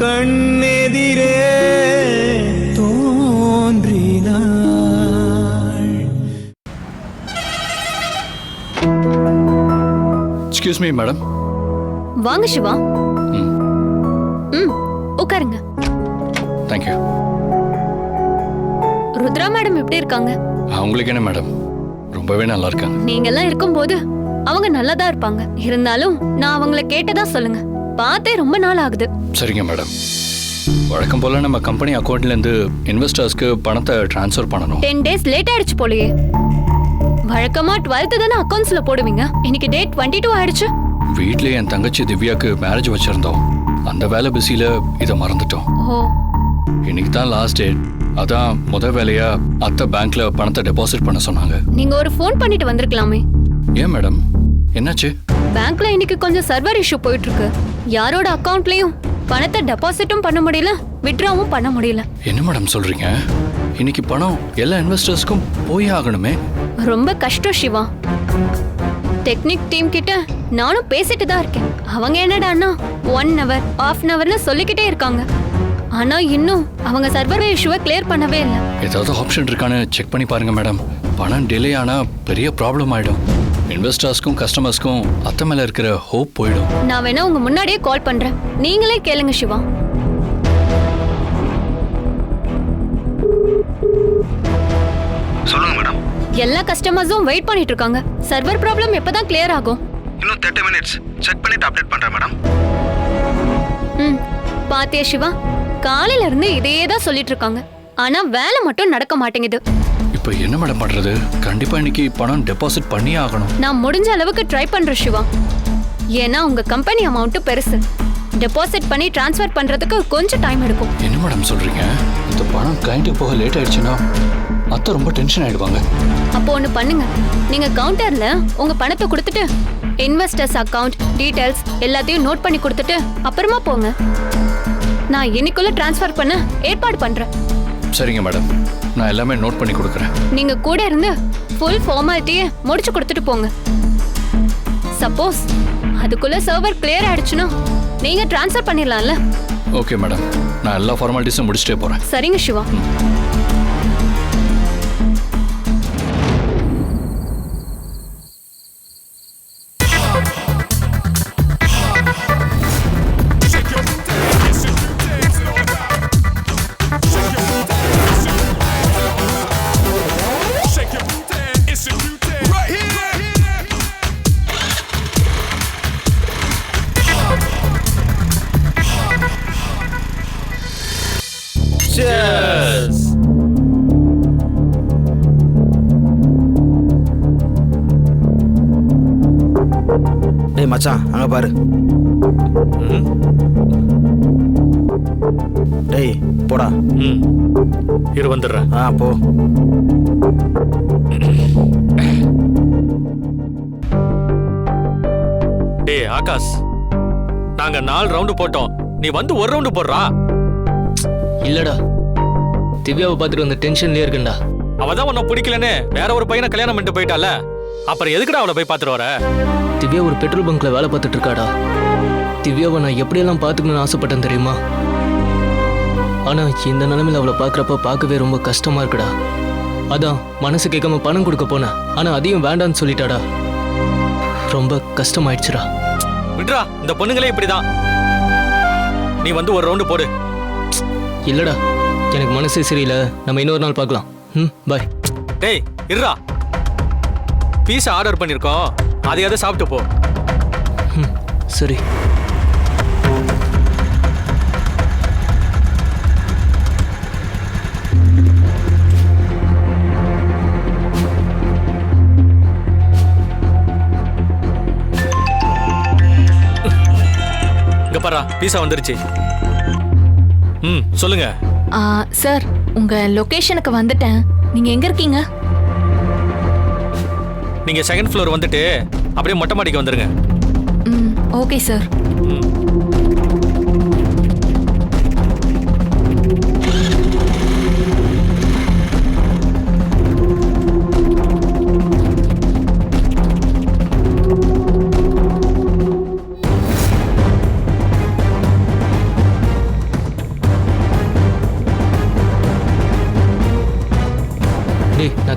கண்ணெதிரே தோன்றினாள். Excuse me madam. வாங்க சிவா. உட்காருங்க. தேங்க்யூ. ருத்ரா மேடம் எப்படி இருக்காங்க? அவங்களுக்கு என்ன மேடம், ரொம்பவே நல்லா இருக்காங்க. நீங்க எல்லாம் இருக்கும்போது அவங்க நல்லாதான் இருப்பாங்க. இருந்தாலும் நான் அவங்கள கேட்டதா சொல்லுங்க. பார்த்தே ரொம்ப நாள் ஆகுது. சரிங்க மேடம். வழக்கம் போல நம்ம கம்பெனி அக்கௌண்ட்ல இருந்து இன்வெஸ்டர்ஸ்க்கு பணத்தை ட்ரான்ஸ்ஃபர் பண்ணணும். 10 days லேட் ஆயிடுச்சு போலயே. வழக்கமா 12th தானே அக்கவுண்ட்ஸ்ல போடுவீங்க. இன்னைக்கு டேட் 22 ஆயிடுச்சு. வீட்லயே என் தங்கச்சி திவ்யாக்கு மேரேஜ் வச்சிருந்தோம். அந்த வேலை பிஸியில இதை மறந்துட்டோம். இன்னைக்கு தான் லாஸ்ட் டேட். அதான் முதல் வேலையா அத்தை பேங்க்ல பணத்தை டெபாசிட் பண்ண சொன்னாங்க. நீங்க ஒரு ஃபோன் பண்ணிட்டு வந்திருக்கலாமே. ஏன் மேடம், என்னாச்சு? பேங்க்ல இன்னைக்கு கொஞ்சம் சர்வர் இஷ்யூ போயிட்டு இருக்கு. யாரோட அக்கவுண்ட்லயும் பணத்தை டெபாசிட்டும் பண்ண முடியல, வித்ட்ராவும் பண்ண முடியல. என்ன மேடம் சொல்றீங்க? இன்னைக்கு பணம் எல்லா இன்வெஸ்டர்ஸ்க்கும் போய் ஆகணுமே. ரொம்ப கஷ்டம் சிவா. டெக்னிக் டீம் கிட்ட நானும் பேசிட்டு தான் இருக்கேன். அவங்க என்னடான்னா 1 hour, 1/2 hourன்னு சொல்லிக்கிட்டே இருக்காங்க. ஆனா இன்னும் அவங்க சர்வர் இஷ்யூவை கிளியர் பண்ணவே இல்லை. ஏதாவது ஆப்ஷன் இருக்கான்னு செக் பண்ணி பாருங்க மேடம். பணம் டிலே ஆனா பெரிய ப்ராப்ளம் ஆயிடும். இன்வெஸ்டர்ஸ்க்கும் கஸ்டமர்ஸ்க்கும் அத்தை மேல இருக்கிற ஹோப் போயிடும். நான் வேணா உங்க முன்னாடியே கால் பண்றேன், நீங்களே கேளுங்க சிவா. சொல்லுங்க மேடம். எல்லா கஸ்டமர்ஸும் வெயிட் பண்ணிட்டு இருக்காங்க. சர்வர் ப்ராப்ளம் எப்பதான் கிளியர் ஆகும்? இன்னும் 30 minutes செக் பண்ணிட்டு அப்டேட் பண்றேன் மேடம். பாத்தியா சிவா, காலையில இருந்து இதே தான் சொல்லிட்டு இருக்காங்க. ஆனா வேலை மட்டும் நடக்க மாட்டேங்குது. இப்போ என்ன மேடம் பண்றது? கண்டிப்பா இன்னைக்கு பணம் டெபாசிட் பண்ணியே ஆகணும். நான் முடிஞ்ச அளவுக்கு ட்ரை பண்றேன் சிவா. ஏன்னா உங்க கம்பெனி அமௌண்ட் பெருசு. டெபாசிட் பண்ணி ட்ரான்ஸ்ஃபர் பண்றதுக்கு கொஞ்சம் டைம் எடுக்கும். என்ன மேடம் சொல்றீங்க? இந்த பணம் கிளைண்ட்டுக்கு போக லேட் ஆயிடுச்சுன்னா அத்தை ரொம்ப டென்ஷன் ஆயிடுவாங்க. அப்போ ஒண்ணு பண்ணுங்க, நீங்க கவுண்டர்ல உங்க பணத்தை கொடுத்துட்டு இன்வெஸ்டர்ஸ் அக்கவுண்ட் டீடைல்ஸ் எல்லாத்தையும் நோட் பண்ணி கொடுத்துட்டு அப்புறமா போங்க. நான் இன்னைக்குள்ள ட்ரான்ஸ்ஃபர் பண்ண ஏற்பாடு பண்றேன். சரிங்க மேடம், நான் எல்லாமே நோட் பண்ணி கொடுக்குறேன். நீங்க கூட இருந்து ஃபுல் ஃபார்மாலிட்டியை முடிச்சு கொடுத்துட்டு போங்க. சப்போஸ் அதுக்குள்ள சர்வர் கிளியர் ஆயிடுச்சுன்னா நீங்க ட்ரான்ஸ்ஃபர் பண்ணிடலாம்ல. ஓகே மேடம், நான் எல்லா ஃபார்மாலிட்டிஸும் முடிச்சுட்டே போறேன். சரிங்க சிவா. டேய் மச்சான், அங்க பாரு. டேய் போடா. இரு வந்துடுறேன். போ. டேய் ஆகாஷ், நாங்க 4 ரவுண்டு போட்டோம், நீ வந்து 1 ரவுண்டு போடுறா. இல்லடா, திவ்யாவை பார்த்துட்டு வந்த டென்ஷன்லயே இருக்குண்டா. அவதான் உன்னை பிடிக்கலன்னு வேற ஒரு பையனை கல்யாணம் பண்ணிட்டு போயிட்டால, அப்புறம் எதுக்குடா அவளை போய் பார்த்துட்டு வர? திவ்யா ஒரு பெட்ரோல் பங்க்ல வேலை பார்த்துட்டு இருக்காடா. திவ்யாவை நான் எப்படியெல்லாம் பார்த்துக்கணும்னு ஆசைப்பட்டேன் தெரியுமா? ஆனா இந்த நிலைமையில அவளை பார்க்குறப்ப பார்க்கவே ரொம்ப கஷ்டமா இருக்குடா. அதான் மனசு கேட்காம பணம் கொடுக்க போனேன். ஆனா அதையும் வேண்டான்னு சொல்லிட்டாடா. ரொம்ப கஷ்டமாயிடுச்சுடா. விட்ரா, இந்த பொண்ணுங்களே இப்படிதான். நீ வந்து 1 ரவுண்டு போடு. இல்லடா, எனக்கு மனசே சரியில்லை. நம்ம இன்னொரு நாள் பார்க்கலாம். பாய். டேய் இருடா, பீஸா ஆர்டர் பண்ணிருக்கோம், அதையாவது சாப்பிட்டு போ. சரி. இங்க பாரு, பீஸா வந்துருச்சு. சொல்லுங்க சார். உங்க லொகேஷனுக்கு வந்துட்டேன். நீங்க எங்க இருக்கீங்க? நீங்க 2nd ஃப்ளோர் வந்துட்டு அப்படியே மொட்டை மாடிக்கு வந்துருங்க. Okay sir.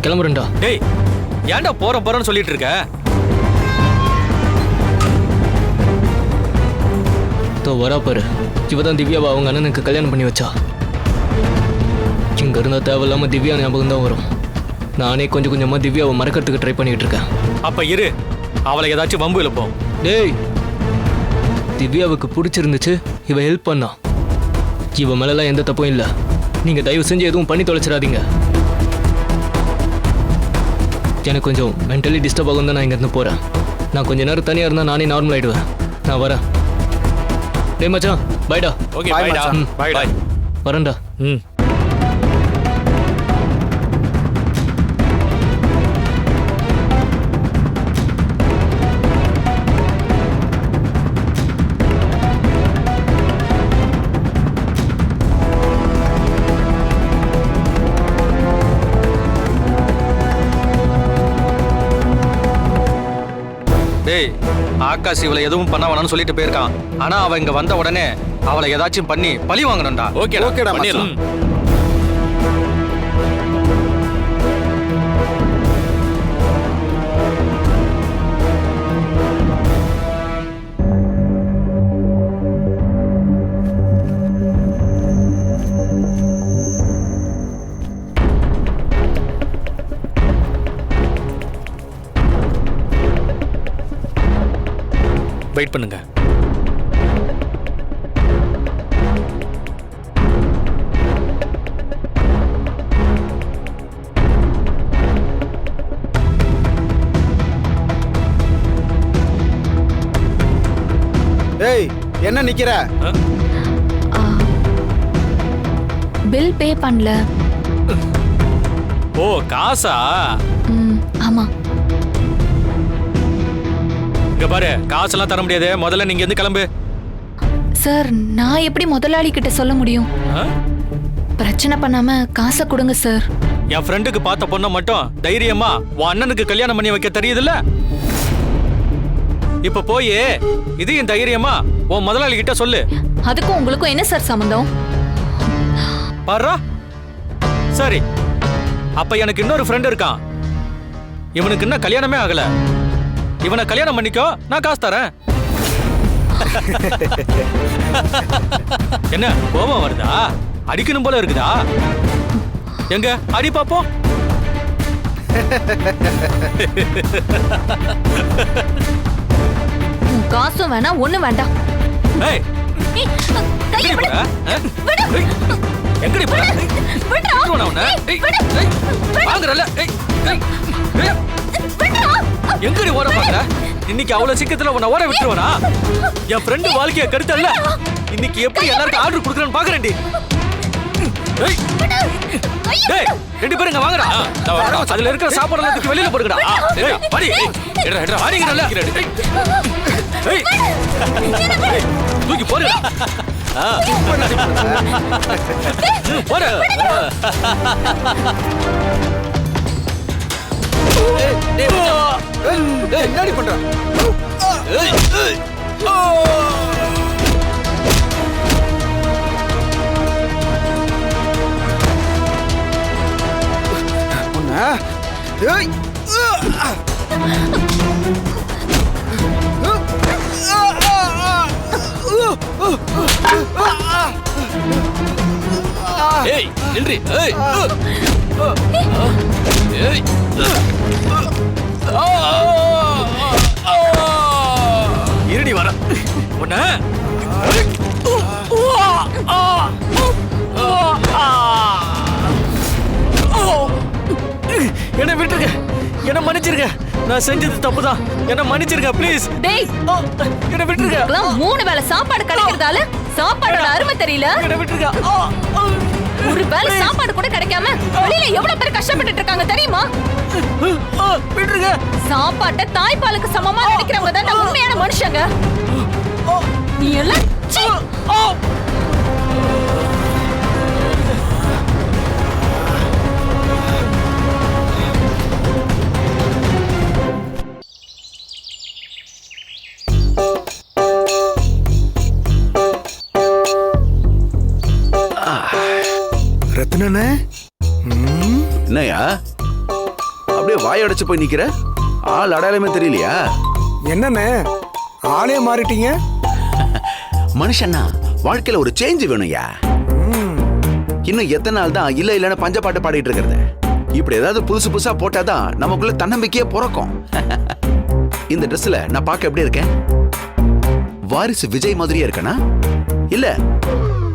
நான் கிளம்புறேன்டா. டேய் ஏன்டா போறேன்னு சொல்லிட்டு இருக்க? வரா பாரு, இவதான் திவ்யாவை அவங்க அண்ணனுக்கு கல்யாணம் பண்ணி வச்சா. இங்க இருந்தா தேவையில்லாம திவ்யா ஞாபகம் தான் வரும். நானே கொஞ்சம் கொஞ்சமா திவ்யாவை மறக்கிறதுக்கு ட்ரை பண்ணிட்டு இருக்கேன். அப்ப இரு, அவளை ஏதாச்சும் வம்பு இழுப்போம். டேய், திவ்யாவுக்கு பிடிச்சிருந்துச்சு, இவ ஹெல்ப் பண்ணா. இவ மேலலாம் எந்த தப்பும் இல்லை. நீங்க தயவு செஞ்சு எதுவும் பண்ணி தொலைச்சிடாதீங்க. எனக்கு கொஞ்சம் மென்டலி டிஸ்டர்ப் ஆகும் தான் நான் இங்கேருந்து போறேன். நான் கொஞ்ச நேரம் தனியாக இருந்தால் நானே நார்மல் ஆயிடுவேன். நான் வரேன். டேய் மச்சான், பாய்டா. ஓகே Bye, பைடா. மச்சான். பைடா. வரேன்டா. ம். டேய், ஆகாஷ் இவளை எதுவும் பண்ண வேணாம்னு சொல்லிட்டு போயிருக்கான். ஆனா அவ இங்க வந்த உடனே அவளை ஏதாச்சும் பண்ணி பழி வாங்கணும்டா. ஓகேடா பண்ணிடலாம். வெயிட் பண்ணுங்க. ஏய், என்ன நிக்கிற? பில் பே பண்ணல. ஓ, காசா? ஆமா. இங்க பாரு, காசெல்லாம் தர முடியாது. முதல்ல நீங்க எந்த கிளம்பு. சார், நான் எப்படி முதலாளி கிட்ட சொல்ல முடியும்? ஆ? பிரச்சனை பண்ணாம காசை கொடுங்க சார். என் ஃப்ரெண்டுக்கு பார்த்த பொண்ணை மட்டும் தைரியமா உன் அண்ணனுக்கு கல்யாணம் பண்ணி வைக்க தெரியுதுல்ல? இப்ப போய் இதையும் தைரியமா உன் முதலாளி கிட்ட சொல்லு. அதுக்கும் உங்களுக்கும் என்ன சார் சம்பந்தம்? பாரா. சரி, அப்ப எனக்கு இன்னொரு ஃப்ரெண்ட் இருக்கான். இவனுக்கு இன்னும் கல்யாணமே ஆகல. இவனை கல்யாணம் பண்ணிக்கோ, நான் காசு தரேன். என்ன கோபம் வருதா? அடிக்கணும் போல இருக்குதா? எங்க அடி பாப்போம். காசும் வேணாம், ஒண்ணும் வேண்டாம். ஏய், ஏய், கையை எங்கடி விடு. போற? ஆ? விடு. ஏய், எங்கடி போற? விடுடா. விட்டுருவானா உன்னை? ஏய், ஏய், வாங்குறல? ஏய், ஏய், ஏய். விடுடா. எங்கடி ஓட பாக்குற? இன்னைக்கு அவ்வளவு சீக்கிரத்துல உன்னை ஓட விட்டுருவானா? என் ஃப்ரெண்டு வாழ்க்கைய கருத்தல்ல. இன்னைக்கு எப்படி எல்லாருக்கும் ஆர்டர் கொடுக்குறேன்னு பாக்குறேன்டி. ஏய், டேய், ரெண்டு பேரும் இங்க வாங்கடா. அதுல இருக்கிற சாப்பாடு எல்லாத்துக்கு வெளியில போடுங்கடா. ஏய், வாடி. எடுடா, வாடிங்கறல. ஏய், ஏய், தூக்கி போடுடா. போடு. என்னடி பண்ற? உன்னை ஏய் ஏய் நின்றி. ஏய் ஏய் இருடி வர. உன்னை என்ன விட்டுருங்க. என்ன மன்னிச்சிருங்க. நான் செஞ்சது தப்புதான். என்ன மன்னிச்சிருங்க ப்ளீஸ். டேய், என்ன விட்டுருங்க. இதெல்லாம் 3 வேளை சாப்பாடு கிடைக்கிறதால சாப்பாடோட அருமை தெரியல. என்ன விட்டுருங்க. ஒரு வேளை சாப்பாடு கூட கிடைக்காம வெளியில எவ்வளவு பேர் கஷ்டப்பட்டுட்டு இருக்காங்க தெரியுமா? விட்டுருங்க. சாப்பாட்டை தாய்ப்பாலுக்கு சமமா நினைக்கிறவங்க தான் உண்மையான மனுஷங்க. நீ எல்லாம் சீ. ரத்னண்ணே, என்னையா அப்படியே வாயடைச்சு போய் நிக்கிற? ஆள் அடையாளமே தெரியலையா? என்னண்ணே ஆளே மாறிட்டீங்க? மனுஷன்னா வாழ்க்கையில ஒரு சேஞ்ச் வேணும்யா. இன்னும் எத்தனை நாள் தான் இல்ல இல்லன்னு பஞ்சப்பாட்டு பாடிட்டு இருக்கிறது? இப்படி ஏதாவது புதுசு புதுசா போட்டாதான் நமக்குள்ள தன்னம்பிக்கையே பிறக்கும். இந்த ட்ரெஸ்ல நான் பார்க்க எப்படி இருக்கேன்? வாரிசு விஜய் மாதிரியே இருக்கனா இல்ல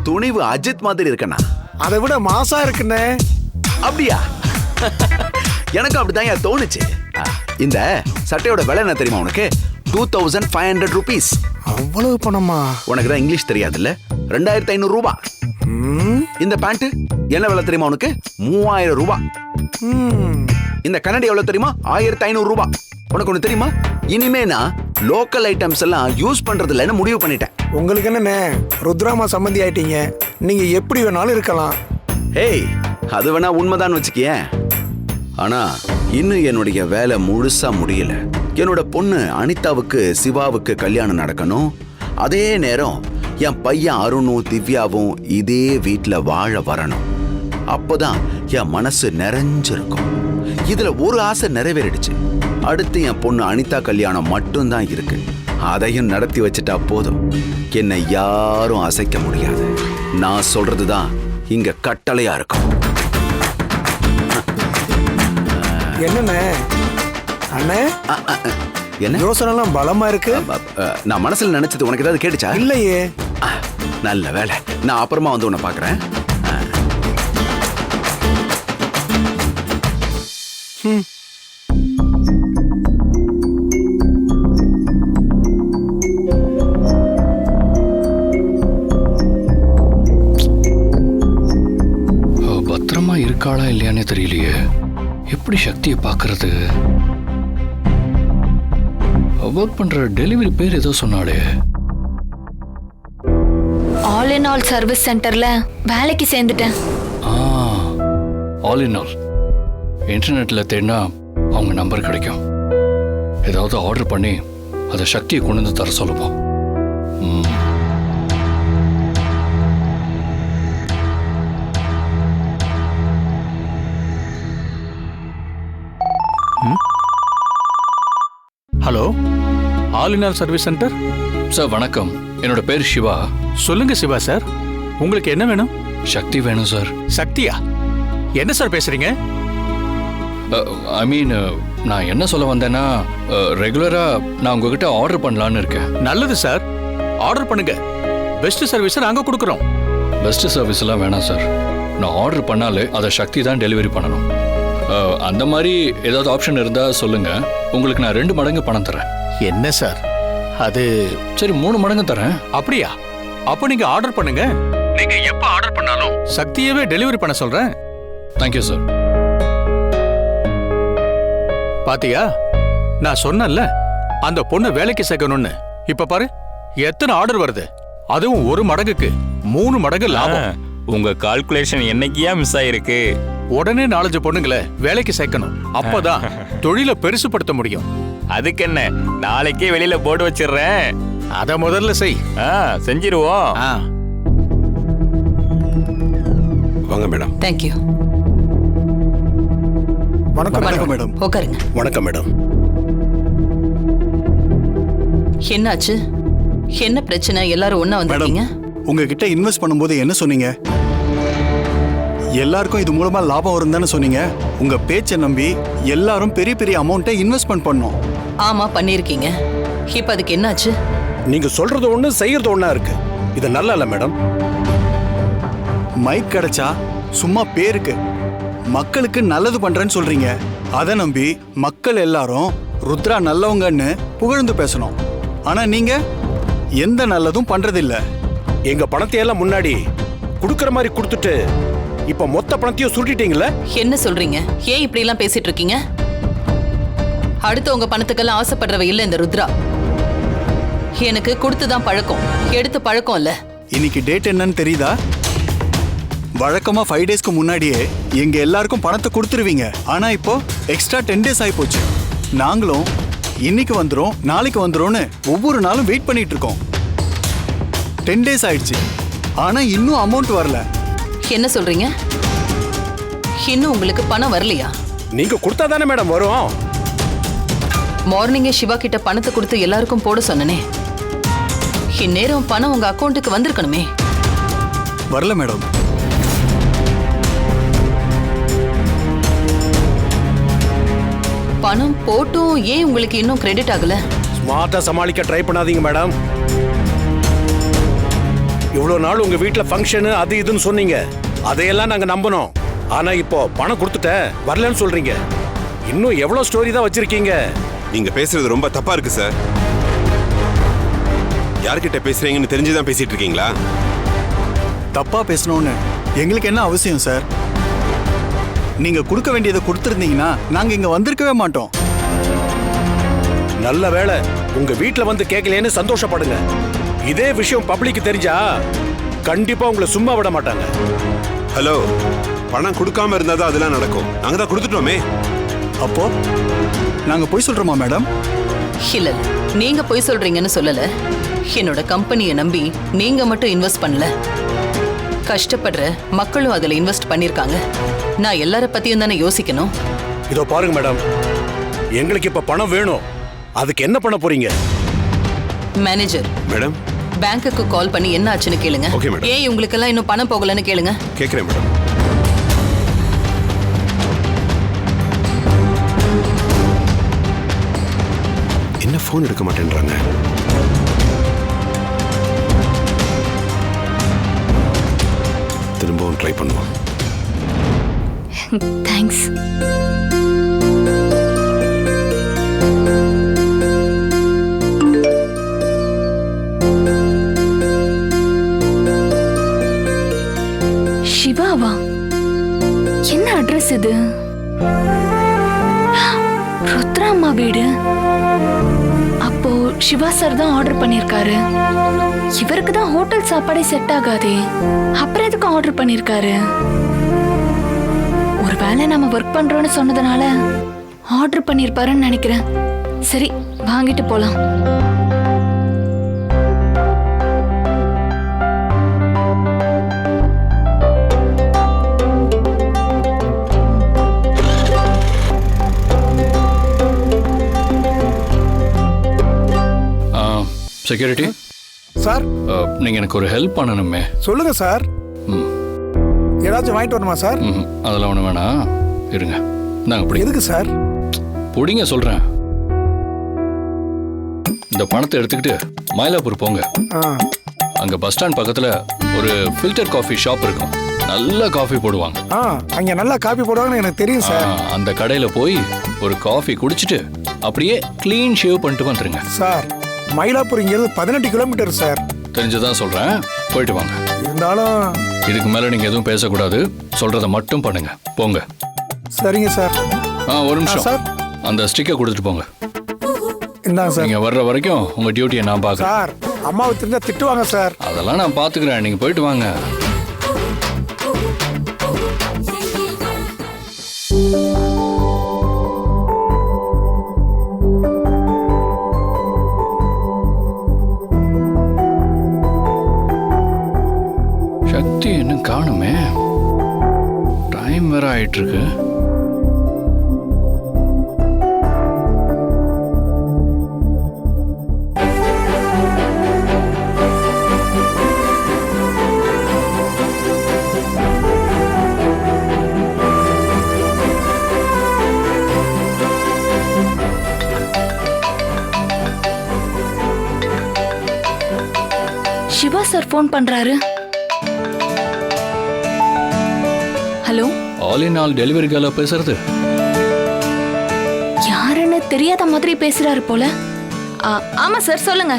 துணிவு அஜித் மாதிரி இருக்கனா? அதை விட மாசா இருக்குண்ணே. அப்படியா? எனக்கு அப்படிதான் தோணுச்சு. இந்த சட்டையோட விலை என்ன தெரியுமா உனக்கு? 2500 rupees. அவ்வளவு பணமா? உனக்கு தான் இங்கிலீஷ் தெரியாதுல்ல? 2500 ரூபாய். இந்த பேண்ட் என்ன விலை தெரியுமா உனக்கு? 3000 ரூபாய். இந்த கண்ணாடி எவ்வளவு தெரியுமா? 1500 ரூபாய். உனக்கு ஒண்ணு தெரியுமா? இனிமே நான் லோக்கல் ஐட்டம்ஸ் எல்லாம் யூஸ் பண்றது இல்லைன்னு முடிவு பண்ணிட்டேன். உங்களுக்கு என்னண்ணே ருத்ராமா சம்பந்தி ஆயிட்டீங்க, நீங்க எப்படி வேணாலும் இருக்கலாம். ஏய், அது வேணா உண்மைதான் வச்சுக்கியேன். ஆனா இன்னும் என்னுடைய வேலை முழுசா முடியல. என்னோட பொண்ணு அனிதாவுக்கு சிவாவுக்கு கல்யாணம் நடக்கணும். அதே நேரம் என் பையன் அருணும் திவ்யாவும் இதே வீட்டுல வாழ வரணும். அப்போதான் என் மனசு நிறைஞ்சிருக்கும். இதுல ஒரு ஆசை நிறைவேறிடுச்சு. அடுத்து என் பொண்ணு அனிதா கல்யாணம் மட்டும்தான் இருக்கு. அதையும் நடத்தி வச்சுட்டா போதும். என்னை யாரும் அசைக்க முடியாது. நான் சொல்றதுதான் இங்க கட்டளையா இருக்கும். என்னண்ணே அண்ணே, என்ன யோசனைலாம் பலமா இருக்கு. நான் மனசுல நினைச்சது உனக்கு ஏதாவது கேட்டுச்சா? இல்லையே. நல்ல வேலை. நான் அப்புறமா வந்து உன்னை பாக்குறேன். பத்திரமா இருக்காளா இல்லையானே தெரியலையே. எப்படி சக்தியை பார்க்கறது? ஒர்க் பண்ற டெலிவரி பேர் ஏதோ சொன்னாலே. ஆல் இன் ஆல் சர்வீஸ் சென்டர்ல வேலைக்கு சேர்ந்துட்டேன். ஆல் இன் ஆல் இன்டர்நெட்ல தேடினா அவங்க நம்பர் கிடைக்கும். ஏதாவது ஆர்டர் பண்ணி அதை சக்தியை கொண்டு வந்து தர சொல்லுவோம். Hello, all in all service centre. Sir வணக்கம். என்னோட பேர் சிவா. சொல்லுங்க சிவா சார், உங்களுக்கு என்ன வேணும்? சக்தி வேணும் சார். சக்தியா? என்ன சார் பேசுறீங்க? ஐ மீன், நான் என்ன சொல்ல வந்தேன்னா, ரெகுலரா நான் உங்ககிட்ட ஆர்டர் பண்ணலான்னு இருக்கேன். நல்லது சார், ஆர்டர் பண்ணுங்க. பெஸ்ட் சர்வீஸ் நாங்க கொடுக்குறோம். பெஸ்ட் சர்வீஸ் எல்லாம் வேணாம் சார். நான் ஆர்டர் பண்ணாலே அதை சக்தி தான் டெலிவரி பண்ணணும். அந்த மாதிரி ஏதாவது ஆப்ஷன் இருந்தா சொல்லுங்க. உங்களுக்கு நான் 2 மடங்கு பணம் தரேன். என்ன சார் அது? சரி, 3 மடங்கு தரேன். அப்படியா? அப்போ நீங்க ஆர்டர் பண்ணுங்க. நீங்க எப்ப ஆர்டர் பண்ணாலும் சக்தியவே டெலிவரி பண்ண சொல்றேன். Thank you sir. பாத்தியா, நான் சொன்னேன்ல அந்த பொண்ணு வேலைக்கு சேர்க்கணும்னு. இப்ப பாரு எத்தனை ஆர்டர் வருது. அதுவும் 1 மடங்குக்கு 3 மடங்கு லாபம். உங்க கால்குலேஷன் என்னைக்கியா மிஸ் ஆயிருக்கு? உடனே 4 பொண்ணுங்களை வேலைக்கு சேர்க்கணும். அப்பதான் தொழிலை பெருசுபடுத்த முடியும். அதுக்கு என்ன, நாளைக்கே வெளியில போர்டு வச்சிடுறேன். அத முதல்ல செய். செஞ்சிருவோம். வாங்க மேடம். தேங்க்யூ. வணக்கம் மேடம். உட்காருங்க. வணக்கம் மேடம். என்னாச்சு? என்ன பிரச்சனை? எல்லாரும் ஒண்ணா வந்திருக்கீங்க? உங்ககிட்ட இன்வெஸ்ட் பண்ணும்போது என்ன சொன்னீங்க? எல்லாருக்கும் இது மூலமா லாபம் வரும் தானே சொன்னீங்க. உங்க பேச்சை நம்பி எல்லாரும் பெரிய பெரிய அமௌண்ட்டை இன்வெஸ்ட்மெண்ட் பண்ணோம். ஆமா, பண்ணிருக்கீங்க. இப்ப அதுக்கு என்னாச்சு? நீங்க சொல்றது ஒண்ணு, செய்யறது ஒண்ணா இருக்கு. இது நல்லா இல்ல மேடம். மைக் கிடைச்சா சும்மா பேருக்கு மக்களுக்கு நல்லது பண்றேன்னு சொல்றீங்க. அதை நம்பி மக்கள் எல்லாரும் ருத்ரா நல்லவங்கன்னு புகழ்ந்து பேசணும். ஆனா நீங்க எந்த நல்லதும் பண்றதில்ல. எங்க பணத்தை எல்லாம் முன்னாடி குடுக்கற மாதிரி கொடுத்துட்டு இப்ப மொத்த பணத்தையும் சுருட்டிட்டீங்களே. என்ன சொல்றீங்க? ஏன் இப்படி எல்லாம் பேசிட்டு இருக்கீங்க? அடுத்து உங்க பணத்துக்கெல்லாம் ஆசைப்படுறவ இல்ல இந்த ருத்ரா. எனக்கு கொடுத்துதான் பழக்கம், எடுத்து பழக்கம் இல்ல. இன்னைக்கு டேட் என்னன்னு தெரியுதா? வழக்கமா 5 டேஸ்க்கு முன்னாடியே எங்க எல்லாருக்கும் பணத்தை கொடுத்துருவீங்க. ஆனா இப்போ எக்ஸ்ட்ரா 10 டேஸ் ஆகி போச்சு. நாங்களும் இன்னைக்கு வந்துரும் நாளைக்கு வந்துரும்னு ஒவ்வொரு நாளும் வெயிட் பண்ணிட்டு இருக்கோம். 10 டேஸ் ஆயிடுச்சு, ஆனா இன்னும் அமௌண்ட் வரல. என்ன சொல்றீங்க? இன்னும் உங்களுக்கு பணம் வரலையா? நீங்க கொடுத்தா தானே மேடம் வரும். மார்னிங்கே சிவா கிட்ட பணத்தை கொடுத்து எல்லாருக்கும் போட சொன்னனே. இந்நேரம் பணம் உங்க அக்கௌண்ட்டுக்கு வந்திருக்கணுமே. வரல மேடம். பணம் போட்டும் ஏன் உங்களுக்கு இன்னும் கிரெடிட் ஆகல? ஸ்மார்ட்டா சமாளிக்க ட்ரை பண்ணாதீங்க மேடம். இவ்வளவு நாள் உங்க வீட்டுல ஃபங்க்ஷன் அது இதுன்னு சொன்னீங்க, அதையெல்லாம் நாங்க நம்பணும். ஆனா இப்போ பணம் கொடுத்துட்டேன் வரலன்னு சொல்றீங்க. இன்னும் எவ்வளவு ஸ்டோரி தான் வச்சிருக்கீங்க? நீங்க பேசுறது ரொம்ப தப்பா இருக்கு சார். யார்கிட்ட பேசுறீங்கன்னு தெரிஞ்சுதான் பேசிட்டு இருக்கீங்களா? தப்பா பேசணும்னு எங்களுக்கு என்ன அவசியம் சார்? நீங்க கொடுக்க வேண்டியதை கொடுத்துருந்தீங்கன்னா நாங்க இங்க வந்திருக்கவே மாட்டோம். நல்ல வேளை உங்க வீட்டுல வந்து கேட்கலன்னு சந்தோஷப்படுங்க. இதே விஷயம் பப்ளிக் தெரிஞ்சா கண்டிப்பா உங்களை சும்மா விட மாட்டாங்க. ஹலோ, பணம் கொடுக்காம இருந்தாதான் அதெல்லாம் நடக்கும். நாங்க தான் கொடுத்துட்டோமே. அப்போ நாங்க போய் சொல்றோமா மேடம்? இல்ல, நீங்க போய் சொல்றீங்கன்னு சொல்லல. என்னோட கம்பெனியை நம்பி நீங்க மட்டும் இன்வெஸ்ட் பண்ணல, கஷ்டப்படுற மக்களும் அதுல இன்வெஸ்ட் பண்ணிருக்காங்க. நான் எல்லார பத்தியும் தானே யோசிக்கணும். இதோ பாருங்க மேடம், எங்களுக்கு இப்ப பணம் வேணும். அதுக்கு என்ன பண்ண போறீங்க? மேனேஜர் மேடம், பேங்க்குக்கு கால் பண்ணி என்ன ஆச்சுன்னு கேளுங்க. Okay madam. ஏன் உங்களுக்கெல்லாம் இன்னும் பணம் போகலன்னு கேளுங்க. கேக்குறேன் மேடம். என்ன போன் எடுக்க மாட்டேன்றாங்க? திரும்பவும் ட்ரை பண்ணுவோம். தேங்க்ஸ். சிவாவா? என்ன அட்ரஸ் இது? ருத்ராம்மா வீடு. அப்போ சிவா சார் தான் ஆர்டர் பண்ணிருக்காரு. இவருக்கு தான் ஹோட்டல் சாப்பாடே செட் ஆகாதே, அப்புறம் எதுக்கு ஆர்டர் பண்ணிருக்காரு? ஒருவேளை நம்ம ஒர்க் பண்றோம்னு சொன்னதுனால ஆர்டர் பண்ணிருப்பாருன்னு நினைக்கிறேன். சரி, வாங்கிட்டு போலாம். செக்யூரிட்டி சார், நீங்க எனக்கு ஒரு ஹெல்ப் பண்ணணுமே. சொல்லுங்க சார். ஏதாச்சும் வாங்கிட்டு வரணுமா சார்? அதெல்லாம் ஒண்ணு வேணாம், இருங்க. நாங்க பிடி. எதுக்கு சார்? பிடிங்க சொல்றேன். இந்த பணத்தை எடுத்துக்கிட்டு மயிலாப்பூர் போங்க. அங்க பஸ் ஸ்டாண்ட் பக்கத்துல ஒரு ஃபில்டர் காஃபி ஷாப் இருக்கும். நல்ல காஃபி போடுவாங்க. அங்க நல்லா காபி போடுவாங்கன்னு எனக்கு தெரியும் சார். அந்த கடையில போய் ஒரு காஃபி குடிச்சிட்டு அப்படியே க்ளீன் ஷேவ் பண்ணிட்டு வந்துருங்க. சார், மயிலாப்பூர் இங்கிருந்து 18 கிலோமீட்டர் சார். தெரிஞ்சதான் சொல்றேன், போயிட்டு வாங்க. இருந்தாலும் இதுக்கு மேல நீங்க எதுவும் பேசக்கூடாது, சொல்றத மட்டும் பண்ணுங்க. போங்க. சரிங்க சார். ஒரு நிமிஷம் சார், அந்த ஸ்டிக்கர் கொடுத்துட்டு போங்க. இந்தாங்க சார். நீங்க வர்ற வரைக்கும் உங்க டியூட்டியை நான் பார்க்கறேன். சார், அம்மாவை தெரிஞ்சா திட்டுவாங்க சார். அதெல்லாம் நான் பாத்துக்கிறேன், நீங்க போயிட்டு வாங்க. சக்தி இன்னும் காணுமே, டைம் வேற ஆயிட்டு இருக்கு. சிவா சார் ஃபோன் பண்றாரு. Hello, all in all delivery கேர்ல பேசுறது? யாருன்னு தெரியாத மாதிரி பேசுறாரு போல. ஆமா சார், சொல்லுங்க.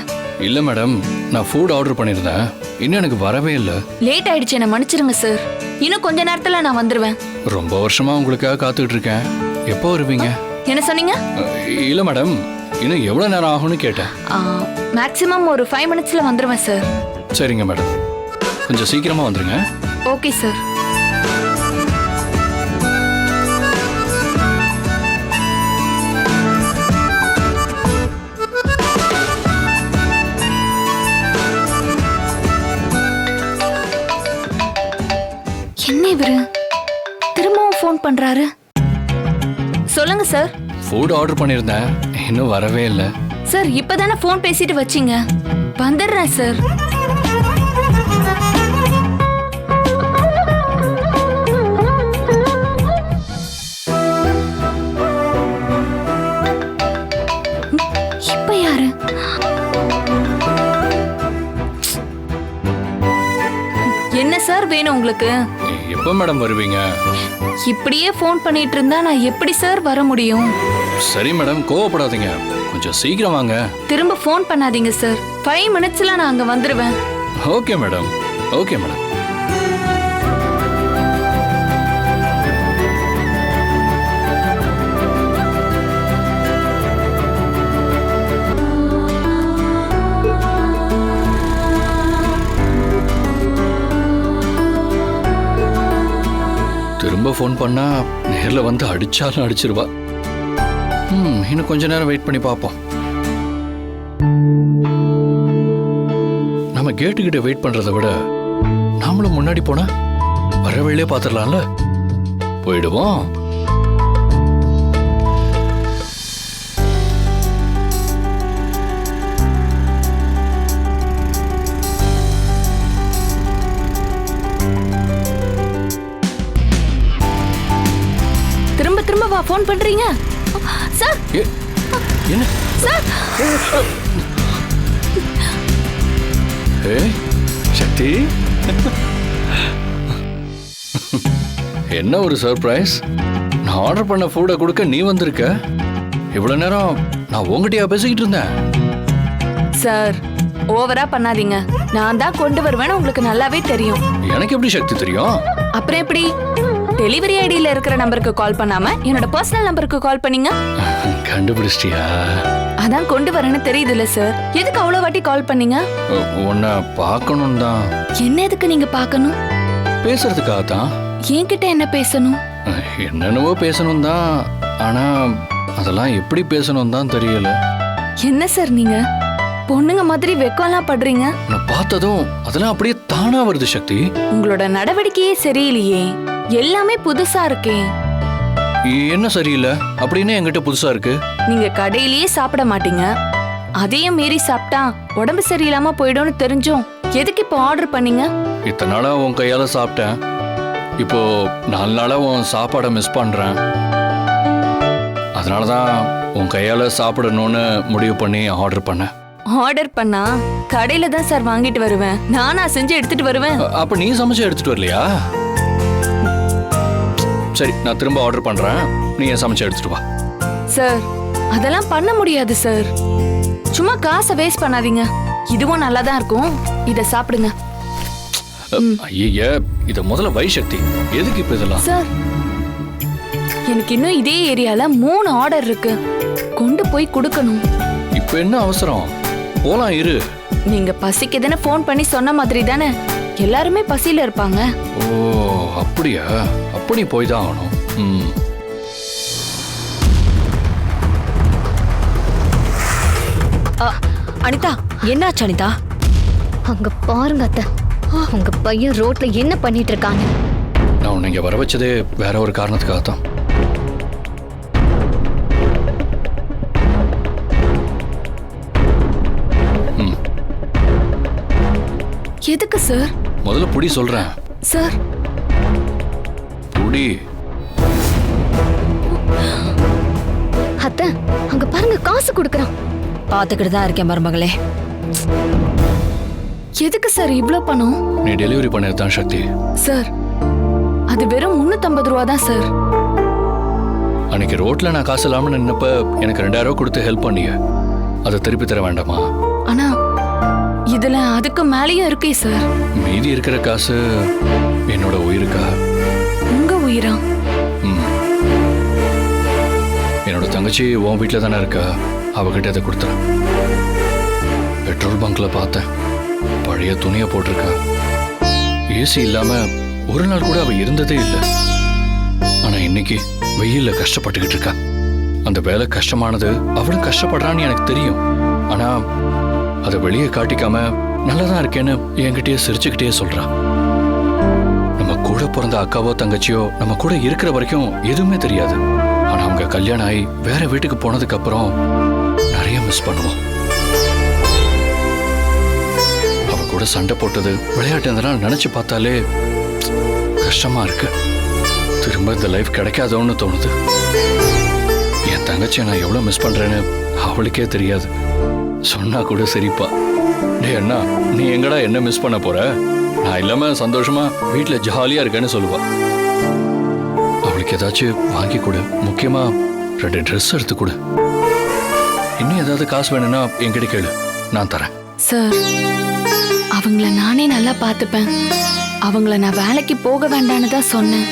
இல்ல மேடம், நான் ஃபுட் ஆர்டர் பண்ணிருந்தேன், இன்னும் எனக்கு வரவே இல்லை. லேட் ஆயிடுச்சு, என்ன மன்னிச்சிருங்க சார். இன்னும் கொஞ்ச நேரத்துல நான் வந்துருவேன். ரொம்ப வருஷமா உங்களுக்காக காத்துக்கிட்டு இருக்கேன். எப்போ வருவீங்க? என்ன சொன்னீங்க? இல்ல மேடம், இன்னும் எவ்வளவு நேரம் ஆகும்னு கேட்டேன். மேக்ஸிமம் ஒரு 5 மினிட்ஸ்ல வந்துருவேன் சார். சரிங்க மேடம், கொஞ்சம் சீக்கிரமா வந்துருங்க. Okay sir. என்ன இவரு திரும்பவும் ஃபோன் பண்றாரு? சொல்லுங்க சார். ஃபுட் ஆர்டர் பண்ணியிருந்தேன், இன்னும் வரவே இல்லை. சார் இப்பதானே ஃபோன் பேசிட்டு வச்சீங்க. வந்துடுறேன் சார். இப்ப யாரு? என்ன சார் வேணும் உங்களுக்கு? எப்போ மேடம் வருவீங்க? இப்படியே ஃபோன் பண்ணிட்டு இருந்தா நான் எப்படி சார் வர முடியும்? சரி மேடம், கோவப்படாதீங்க, கொஞ்சம் சீக்கிரம் வாங்க. திரும்ப ஃபோன் பண்ணாதீங்க சார். 5 மினிட்ஸ்ல நான் அங்க வந்துருவேன். Okay madam, okay madam. திரும்ப ஃபோன் பண்ணா நேர்ல வந்து அடிச்சாலும் அடிச்சிருவா. இன்னும் கொஞ்ச நேரம் வெயிட் பண்ணி பார்ப்போம். நம்ம கேட்டுக்கிட்ட வெயிட் பண்றதை விட நாமளும் முன்னாடி போனா வர வழியிலே பார்த்துடலாம்ல. போயிடுவோம். திரும்ப திரும்ப வா ஃபோன் பண்றீங்க சார். என்ன சார்? சக்தி, என்ன ஒரு சர்ப்ரைஸ். நான் ஆர்டர் பண்ண ஃபுட்டை கொடுக்க நீ வந்திருக்க. இவ்வளவு நேரம் நான் உங்ககிட்டயா பேசிக்கிட்டு இருந்தேன். சார் ஓவரா பண்ணாதீங்க. நான் தான் கொண்டு வருவேன்னு உங்களுக்கு நல்லாவே தெரியும். எனக்கு எப்படி சக்தி தெரியும்? அப்புறம் எப்படி டெலிவரி ஐடியில இருக்கிற நம்பருக்கு கால் பண்ணாம என்னோட பர்சனல் நம்பருக்கு கால் பண்ணீங்க? கண்டுபிடிச்சிட்டியா? அதான் கொண்டு வரேன்னு தெரியுதுல்ல சார். எதுக்கு அவ்வளவு வாட்டி கால் பண்ணீங்க? உன்னை பார்க்கணும் தான். என்ன எதுக்கு நீங்க பார்க்கணும்? பேசுறதுக்காக தான். என்கிட்ட என்ன பேசணும்? என்னென்னவோ பேசணும் தான், ஆனா அதெல்லாம் எப்படி பேசணும் தான் தெரியல. என்ன சார் நீங்க பொண்ணுங்க மாதிரி வெக்கம்லாம் படுறீங்க? நான் பார்த்ததும் அதெல்லாம் அப்படியே தானா வருது சக்தி. உங்களோட நடவடிக்கையே சரியில்லையே. எல்லாமே புதுசா இருக்கே. என்ன சரியில்லை அப்படின்னு என்கிட்ட புதுசா இருக்கு? நீங்க கடையிலேயே சாப்பிட மாட்டீங்க. அதையும் மீறி சாப்பிட்டா உடம்பு சரியில்லாம போயிடும்னு தெரிஞ்சும் எதுக்கு இப்போ ஆர்டர் பண்ணீங்க? இத்தனை நாளா உன் கையால சாப்பிட்டேன், இப்போ 4 நாளா உன் சாப்பாடை மிஸ் பண்றேன். அதனாலதான் உன் கையால சாப்பிடணும்னு முடிவு பண்ணி ஆர்டர் பண்ணேன். ஆர்டர் பண்ணா கடையில தான் சார் வாங்கிட்டு வருவேன். நானா செஞ்சு எடுத்துட்டு வருவேன். அப்ப நீ சமைச்சு எடுத்துட்டு வரலையா? சரி, நான் திரும்ப ஆர்டர் பண்றேன், நீ சமைச்சு எடுத்துட்டு வா. சார் அதெல்லாம் பண்ண முடியாது சார். சும்மா காசை வேஸ்ட் பண்ணாதீங்க. இதுவும் நல்லா தான் இருக்கும். இத சாப்பிடுங்க. ஐய, இத முதல்ல வை சக்தி. எதுக்கு இப்ப இதெல்லாம்? சார் எனக்கு இன்னும் இதே ஏரியால 3 ஆர்டர் இருக்கு. கொண்டு போய் கொடுக்கணும். இப்ப என்ன அவசரம்? போலாம், இரு. நீங்க பசிக்குதுன்னு ஃபோன் பண்ணி சொன்ன மாதிரி தானே எல்லாருமே பசியில இருப்பாங்க. ஓ அப்படியா? அப்படி போய் தான் ஆகணும். அனிதா, என்னாச்சு அனிதா? அங்க பாருங்க அத்தை, உங்க பையன் ரோட்ல என்ன பண்ணிட்டு இருக்காங்க. நான் உன்னை இங்க வர வச்சதே வேற ஒரு காரணத்துக்காக தான். எதுக்கு சார்? முதல்ல புடி சொல்றேன். சார் புடி. அத்தை அங்க பாருங்க, காசு கொடுக்கறான். பாத்துக்கிட்டு தான் இருக்கேன் மருமகளே. எதுக்கு சார் இவ்ளோ பணம்? நீ டெலிவரி பண்ணதான் சக்தி. சார் அது வெறும் 350 ரூபா தான் சார். அன்னைக்கு ரோட்ல நான் காசு இல்லாம நின்னப்ப எனக்கு 2000 கொடுத்து ஹெல்ப் பண்ணிய. அதை திருப்பி தர வேண்டாமா? ஆனா இதுல அதுக்கு மேலேயும் இருக்கே சார். மீதி இருக்கிற காசு என்னோட உயிருக்கா? உங்க உயிரா? என்னோட தங்கச்சி உன் வீட்டில் தானே இருக்கா, அவகிட்ட அதை கொடுத்துறேன். பெட்ரோல் பங்க்ல பார்த்தேன், பழைய துணியை போட்டிருக்கா. ஏசி இல்லாம ஒரு நாள் கூட அவ இருந்ததே இல்லை. ஆனா இன்னைக்கு வெயில்ல கஷ்டப்பட்டுக்கிட்டு இருக்கா. அந்த வேலை கஷ்டமானது, அவளும் கஷ்டப்படுறான்னு எனக்கு தெரியும். ஆனா அதை வெளியே காட்டிக்காம நல்லதான் இருக்கேன்னு என்கிட்டயே சிரிச்சுக்கிட்டே சொல்றா. நம்ம கூட பிறந்த அக்காவோ தங்கச்சியோ நம்ம கூட இருக்கிற வரைக்கும் எதுவுமே தெரியாது. ஆனா அவங்க கல்யாணம் ஆகி வேற வீட்டுக்கு போனதுக்கு அப்புறம் நிறைய மிஸ் பண்ணுவோம். அவ கூட சண்டை போட்டது விளையாட்டு இதெல்லாம் நினைச்சு பார்த்தாலே கஷ்டமா இருக்கு. திரும்ப இந்த லைஃப் கிடைக்காதோன்னு தோணுது. என் தங்கச்சியை நான் எவ்வளவு மிஸ் பண்றேன்னு அவளுக்கே தெரியாது. சொன்னா கூட சிரிப்பா. டே அண்ணா, நீ எங்கடா என்ன மிஸ் பண்ண போற? நான் இல்லாம சந்தோஷமா வீட்டுல ஜாலியா இருக்கேன்னு சொல்லுவா. அவளுக்கு ஏதாச்சும் வாங்கி கொடு, முக்கியமா 2 ட்ரெஸ் எடுத்து கொடு. இன்னும் ஏதாவது காசு வேணும்னா என்கிட்ட கேளு, நான் தரேன். சார், அவங்கள நானே நல்லா பார்த்துப்பேன். அவங்கள நான் வேலைக்கு போக வேண்டான்னு தான் சொன்னேன்.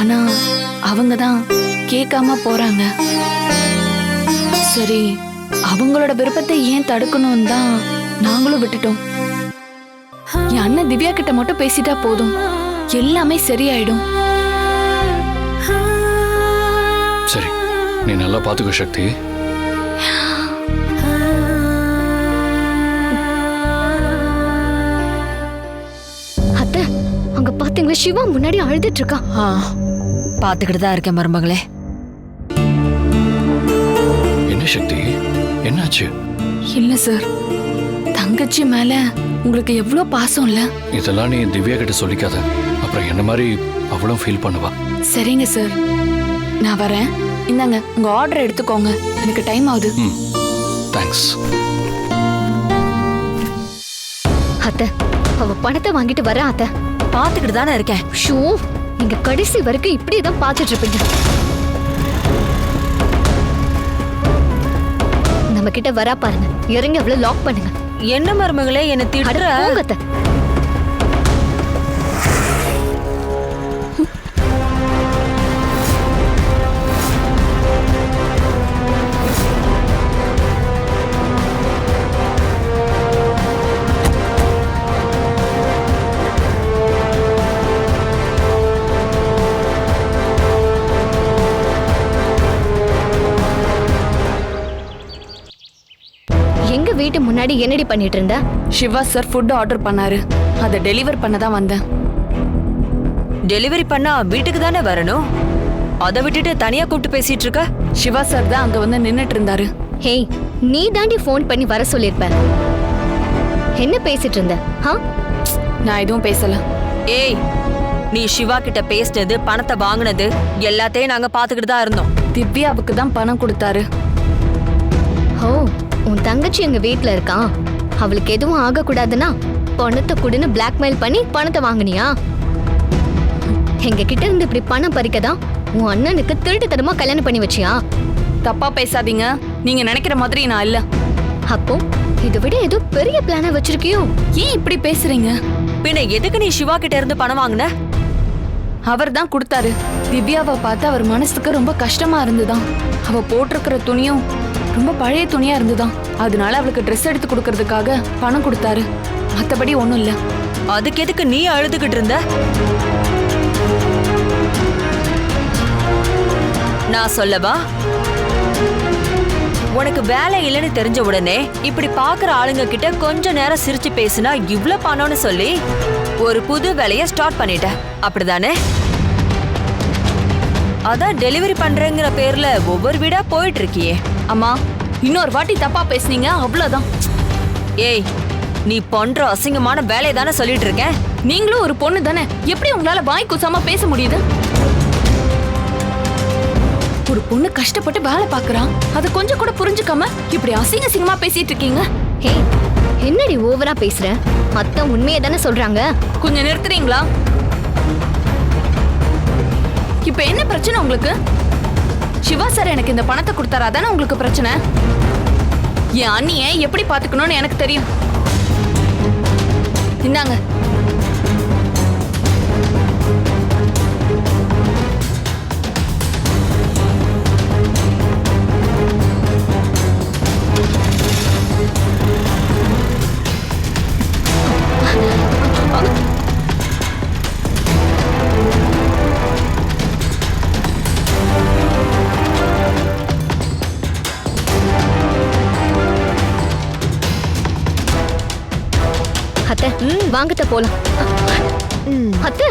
ஆனா அவங்க தான் கேட்காம போறாங்க. சரி, அவங்களோட விருப்பத்தை ஏன் தடுக்கணும் தான் நாங்களும் விட்டுட்டோம். என் அண்ணன் திவ்யா கிட்ட மட்டும் பேசிட்டா போதும், எல்லாமே சரியாயிடும். சரி, நீ நல்லா பாத்துக்கோ சக்தி. அத்தை, அங்க பாத்தீங்களா சிவா முன்னாடி அழுதுட்டு இருக்கா. பாத்துக்கிட்டு தான் இருக்கேன் மருமகளே. என்ன சக்தி, என்னாச்சு? இல்ல சார், தங்கச்சி மேல உங்களுக்கு எவ்வளவு பாசம் இல்ல. இதெல்லாம் நீ திவ்யா கிட்ட சொல்லிக்காத, அப்புறம் என்ன மாதிரி அவளும் ஃபீல் பண்ணுவா. சரிங்க சார், நான் வரேன். இந்தாங்க உங்க ஆர்டர் எடுத்துக்கோங்க, எனக்கு டைம் ஆகுது. தேங்க்ஸ். அத்தை, அவ பணத்தை வாங்கிட்டு வர. அத்தை, பாத்துக்கிட்டு தானே இருக்கேன். ஷூ, நீங்க கடைசி வரைக்கும் இப்படிதான் பாத்துட்டு இருப்பீங்க. நம்ம கிட்ட வரா பாருங்க, இறங்கி அவளை லாக் பண்ணுங்க. என்ன மருமகளே என்ன திடுற? போங்க அத்தை. எங்க வீட்டு முன்னாடி என்னடி பண்ணிட்டு இருந்த? சிவா சார் ஃபுட் ஆர்டர் பண்ணாரு, அதை டெலிவர் பண்ண தான் வந்தேன். டெலிவரி பண்ணா வீட்டுக்கு தானே வரணும், அதை விட்டுட்டு தனியா கூப்பிட்டு பேசிட்டு இருக்க? சிவா சார் தான் அங்க வந்து நின்னுட்டு இருந்தாரு. ஹேய், நீ தாண்டி ஃபோன் பண்ணி வர சொல்லிருப்ப. என்ன பேசிட்டு இருந்த? நான் எதுவும் பேசல. ஏய், நீ சிவா கிட்ட பேசினது, பணத்தை வாங்கினது எல்லாத்தையும் நாங்க பாத்துக்கிட்டு தான் இருந்தோம். திவ்யாவுக்கு தான் பணம் கொடுத்தாரு. ஓ, உன் தங்கச்சி எங்க வீட்ல இருக்கான், அவளுக்கு எதுவும் ஆக கூடாதுன்னா பணத்தை கொடுன்னு பிளாக்மெயில் பண்ணி பணத்தை வாங்கினியா? எங்க கிட்ட இருந்து இப்படி பணம் பறிக்கதான் உன் அண்ணனுக்கு திருட்டுத்தனமா கல்யாணம் பண்ணி வச்சியா? தப்பா பேசாதீங்க, நீங்க நினைக்கிற மாதிரி நான் இல்ல. அப்போ இதை விட ஏதோ பெரிய பிளான வச்சிருக்கியோ? ஏன் இப்படி பேசுறீங்க? பின்ன எதுக்கு நீ சிவா கிட்ட இருந்து பணம் வாங்கின? அவர் தான் கொடுத்தாரு. திவ்யாவை பார்த்து அவர் மனசுக்கு ரொம்ப கஷ்டமா இருந்துதான். அவ போட்டிருக்கிற துணியும் ரொம்ப பழைய துணியா இருந்துதான். அதனால அவளுக்கு ட்ரெஸ் எடுத்து கொடுக்கறதுக்காக பணம் கொடுத்தாரு. மத்தபடி ஒண்ணும் இல்ல. அதுக்கு எதுக்கு நீ அழுதுகிட்டு இருந்த? நான் சொல்லவா? உனக்கு வேலை இல்லைன்னு தெரிஞ்ச உடனே இப்படி பாக்குற ஆளுங்க கிட்ட கொஞ்ச நேரம் சிரிச்சு பேசினா இவ்ளோ பணம்னு சொல்லி ஒரு புது வேலைய ஸ்டார்ட் பண்ணிட்ட, அப்படிதானே? அதான் டெலிவரி பண்றேங்கிற பேர்ல ஒவ்வொரு வீடா போயிட்டு இருக்கியே. அம்மா, இன்னொரு வாட்டி தப்பா பேசுனீங்க அவ்வளவுதான். ஏய், நீ பண்ற அசிங்கமான வேலையை தானே சொல்லிட்டு இருக்க. நீங்களும் ஒரு பொண்ணு தானே, எப்படி உங்களால வாய் கூசாம பேச முடியுது? ஒரு பொண்ணு கஷ்டப்பட்டு வேலை பாக்குறான், அதை கொஞ்சம் கூட புரிஞ்சுக்காம இப்படி அசிங்க அசிங்கமா பேசிட்டு இருக்கீங்க. ஹே, என்னடி ஓவரா பேசுற? அத்தை உண்மையை தானே சொல்றாங்க. கொஞ்சம் நிறுத்துறீங்களா? இப்ப என்ன பிரச்சனை உங்களுக்கு? சிவா சார் எனக்கு இந்த பணத்தை கொடுத்தாரா தானே உங்களுக்கு பிரச்சனை? என் அண்ணியை எப்படி பாத்துக்கணும்னு எனக்கு தெரியும். இந்தாங்க. அத்தை, வாங்கத்த போலாம். அத்தை,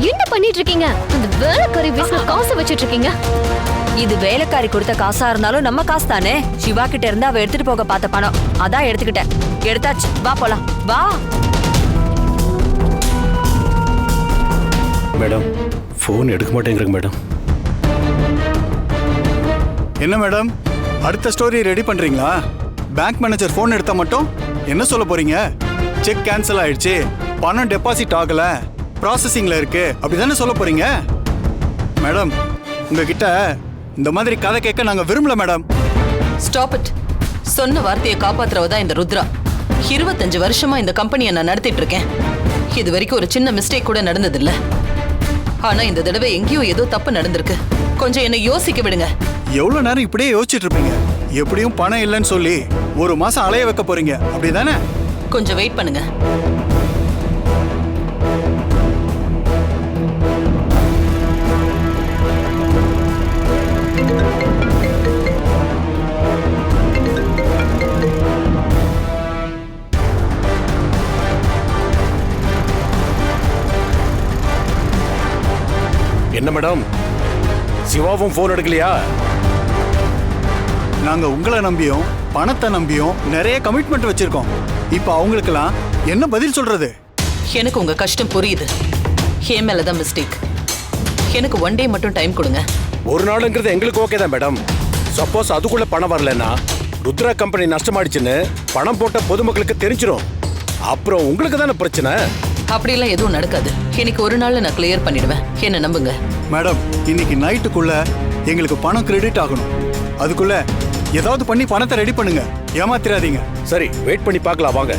என்ன பண்ணிட்டு இருக்கீங்க? அந்த வேலைக்காரி வீசுல காசு வச்சிட்டு இருக்கீங்க. இது வேலைக்காரி கொடுத்த காசா இருந்தாலும் நம்ம காசு தானே. சிவா கிட்ட இருந்து அவ எடுத்துட்டு போக பார்த்த பணம், அதான் எடுத்துக்கிட்டேன். எடுத்தாச்சு, வா போலாம், வா. மேடம் ஃபோன் எடுக்க மாட்டேங்கிறங்க மேடம். என்ன மேடம், அடுத்த ஸ்டோரி ரெடி பண்றீங்களா? பேங்க் மேனேஜர் ஃபோன் எடுத்தா மட்டும் என்ன சொல்ல போறீங்க? செக் கேன்சல் ஆயிடுச்சு, பணம் டெபாசிட் ஆகல, ப்ராசஸிங்ல இருக்கு, அப்படிதானே சொல்ல போறீங்க? மேடம், உங்ககிட்ட இந்த மாதிரி கதை கேட்க நாங்க விரும்பல மேடம். Stop it. சொன்ன வார்த்தையை காப்பாத்துறவதான் இந்த ருத்ரா. 25 வருஷமா இந்த கம்பெனியை நான் நடத்திட்டு இருக்கேன். இது வரைக்கும் ஒரு சின்ன மிஸ்டேக் கூட நடந்ததில்ல. ஆனா இந்த தடவை எங்கேயோ ஏதோ தப்பு நடந்திருக்கு. கொஞ்சம் என்னை யோசிக்க விடுங்க. எவ்வளவு நேரம் இப்படியே யோசிச்சுட்டு இருப்பீங்க? எப்படியும் பணம் இல்லைன்னு சொல்லி 1 மாசம் அலைய வைக்க போறீங்க, அப்படிதானே? கொஞ்சம் வெயிட் பண்ணுங்க. என்ன மேடம், சிவாவும் ஃபோன் எடுக்கலையா? நாங்க உங்களை நம்பியும் பணத்தை நம்பியும் நிறைய கமிட்மெண்ட் வச்சிருக்கோம். இப்ப அவங்களுக்கெல்லாம் என்ன பதில் சொல்றது? எனக்கு உங்க கஷ்டம் புரியுது. என் மேலதான் மிஸ்டேக். எனக்கு 1 டே மட்டும் டைம் கொடுங்க. ஒரு நாளுங்கிறது எங்களுக்கு ஓகே தான் மேடம். சப்போஸ் அதுக்குள்ள பணம் வரலன்னா ருத்ரா கம்பெனி நஷ்டமாயிடுச்சுன்னு பணம் போட்ட பொதுமக்களுக்கு தெரிஞ்சிடும். அப்புறம் உங்களுக்கு தானே பிரச்சனை. அப்படிலாம் எதுவும் நடக்காது. இன்னைக்கு ஒரு நாள்ல நான் கிளியர் பண்ணிடுவேன். என்ன நம்புங்க. மேடம், இன்னைக்கு நைட்டுக்குள்ள எங்களுக்கு பணம் கிரெடிட் ஆகணும். அதுக்குள்ள ஏதாவது பண்ணி பணத்தை ரெடி பண்ணுங்க, ஏமாத்திராதீங்க. சரி, வெயிட் பண்ணி பார்க்கலாம் வாங்க.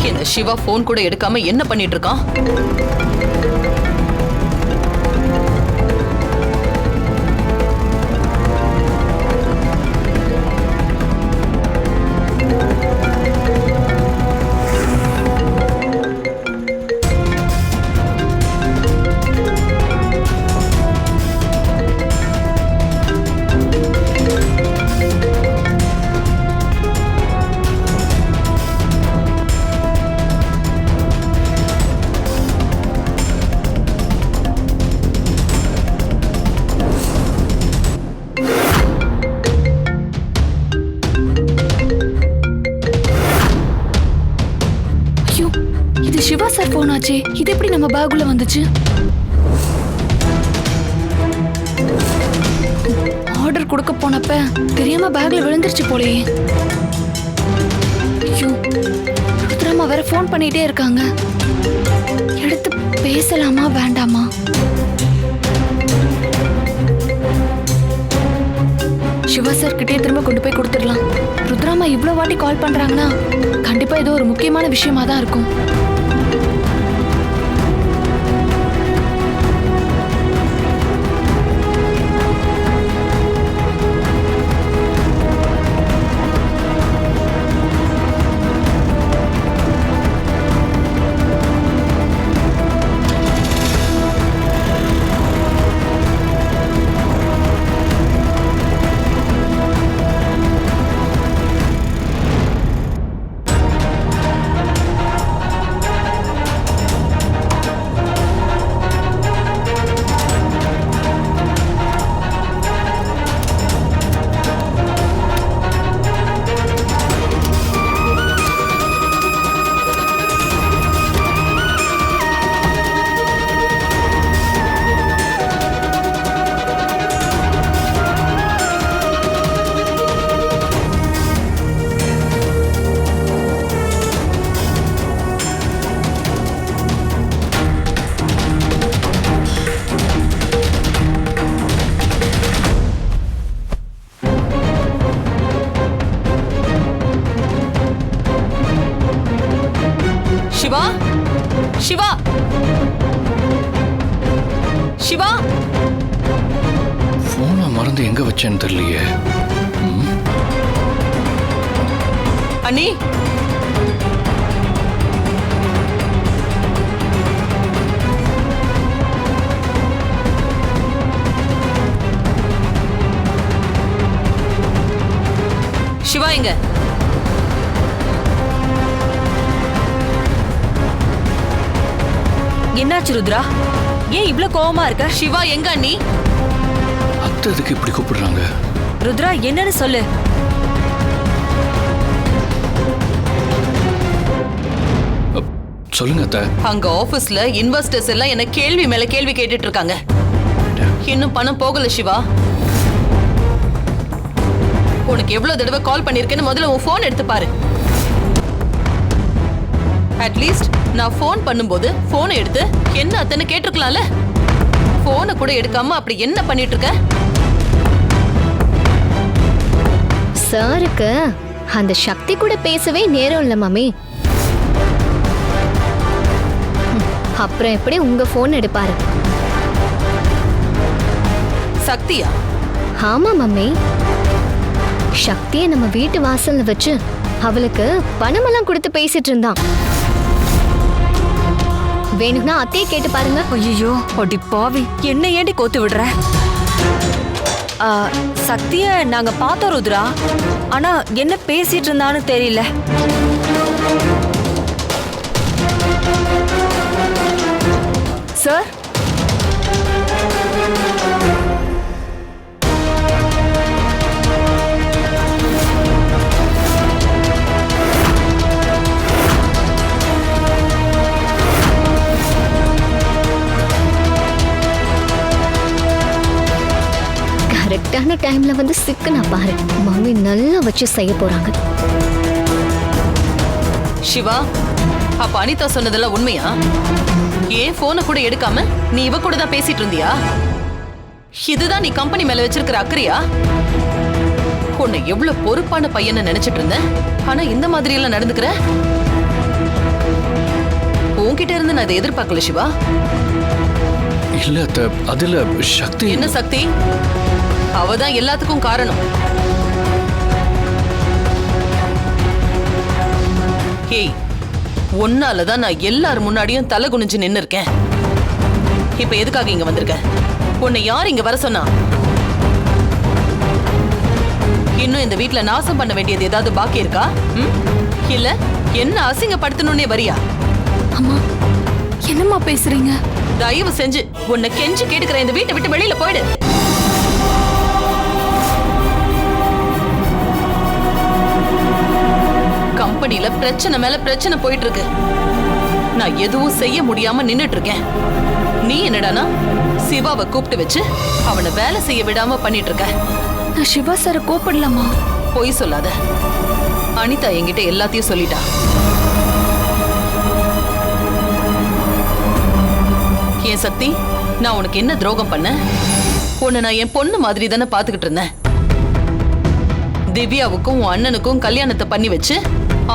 இந்த சிவா போன் கூட எடுக்காம என்ன பண்ணிட்டு இருக்கான்? சிவா சார் போன் ஆச்சே, இது எப்படி நம்ம பேக்குள்ள வந்துச்சு? ஆர்டர் கொடுக்க போனப்ப தெரியாம பேக்ல விழுந்துருச்சு போலயே. ஐயோ, ருத்ராமா வேற போன் பண்ணிட்டே இருக்காங்க. எடுத்து பேசலாமா வேண்டாமா? சிவா சார் கிட்டே திரும்ப கொண்டு போய் கொடுத்துடலாம். ருத்ராமா இவ்வளவு வாட்டி கால் பண்றாங்கன்னா கண்டிப்பா ஏதோ ஒரு முக்கியமான விஷயமா தான் இருக்கும். சிவா, சிவா, சிவா. போனை மறந்து எங்க வச்சேன்னு தெரியலையே. அண்ணி சிவா எங்க? என்னாச்சு ருத்ரா? ஏன் இவ்ளோ கோவமா இருக்க? சிவா எங்க அண்ணி? அத்தை எதுக்கு இப்படி கூப்பிடுறாங்க? ருத்ரா என்னன்னு சொல்லு. சொல்லுங்க அத்தை. அங்க ஆபீஸ்ல இன்வெஸ்டர்ஸ் எல்லாம் என்ன கேள்வி மேல கேள்வி கேட்டுட்டு இருக்காங்க. இன்னும் பணம் போகல சிவா. உனக்கு எவ்வளவு தடவை கால் பண்ணிருக்கேன்னு முதல்ல உன் போன் எடுத்து பாரு. அட்லீஸ்ட் நான் போன் பண்ணும்போது போனை எடுத்து என்ன அத்தனை கேட்டிருக்கலாம்ல. போனை கூட எடுக்காம அப்படி என்ன பண்ணிட்டு இருக்க? சாருக்கு அந்த சக்தி கூட பேசவே நேரம் இல்ல மாமி. அப்புறம் எப்படி உங்க போன் எடுப்பாரு? சக்தியா? ஆமா மம்மி, சக்தியை நம்ம வீட்டு வாசல்ல வச்சு அவளுக்கு பணமெல்லாம் கொடுத்து பேசிட்டு இருந்தான். வேணும்னா அத்தையே கேட்டு பாருங்க. ஐயோ அடி பாவி, என்ன ஏண்டி கோத்து விடுற? சக்திய நாங்க பார்த்தோம் ருத்ரா, ஆனா என்ன பேசிட்டு இருந்தான்னு தெரியல. சார், கரெக்டான டைம்ல வந்து சிக்கனா பாரு. மம்மி நல்லா வச்சு செய்ய போறாங்க. சிவா, அப்ப அனிதா சொன்னதெல்லாம் உண்மையா? ஏன் போனை கூட எடுக்காம நீ இவ கூட தான் பேசிட்டு இருந்தியா? இதுதான் நீ கம்பெனி மேல வச்சிருக்கிற அக்கறையா? உன்னை எவ்வளவு பொறுப்பான பையன்னு நினைச்சிட்டு இருந்தேன், ஆனா இந்த மாதிரி எல்லாம் நடந்துக்கிற. உன்கிட்ட இருந்து நான் இதை எதிர்பார்க்கல சிவா. இல்ல அத்தை, அதுல சக்தி. என்ன சக்தி? அவதான் எல்லாத்துக்கும் காரணம். ஏய், ஒன்னாலதான் நான் எல்லாரும் முன்னாடியும் தலை குனிஞ்சு நின்னு இருக்கேன். இப்ப எதுக்காக இங்க வந்திருக்க? உன்னை யார் இங்க வர சொன்னா? இன்னும் இந்த வீட்ல நாசம் பண்ண வேண்டியது ஏதாவது பாக்கி இருக்கா? இல்ல என்ன அசிங்கப்படுத்தணும்னே வரியா? அம்மா என்னம்மா பேசுறீங்க? தயவு செஞ்சு உன்னை கெஞ்சி கேட்டுக்கிற, இந்த வீட்டை விட்டு வெளியில போயிடு. கம்பெனில பிரச்சனை மேல பிரச்சனை போயிட்டு இருக்கு. நான் எதுவும் செய்ய முடியாம நின்னுட்டு இருக்கேன். நீ என்னடானா சிவாவை கூப்பிட்டு வச்சு அவனை வேலை செய்ய விடாம பண்ணிட்டு இருக்க. நான் சிவா சாரை கூப்பிடலாமா? பொய் சொல்லாத. அனிதா என்கிட்ட எல்லாத்தையும் சொல்லிட்டா. ஏன் சக்தி, நான் உனக்கு என்ன துரோகம் பண்ண? உன்னை நான் என் பொண்ணு மாதிரி தானே பாத்துக்கிட்டு இருந்தேன். திவ்யாவுக்கும் உன் அண்ணனுக்கும் கல்யாணத்தை பண்ணி வச்சு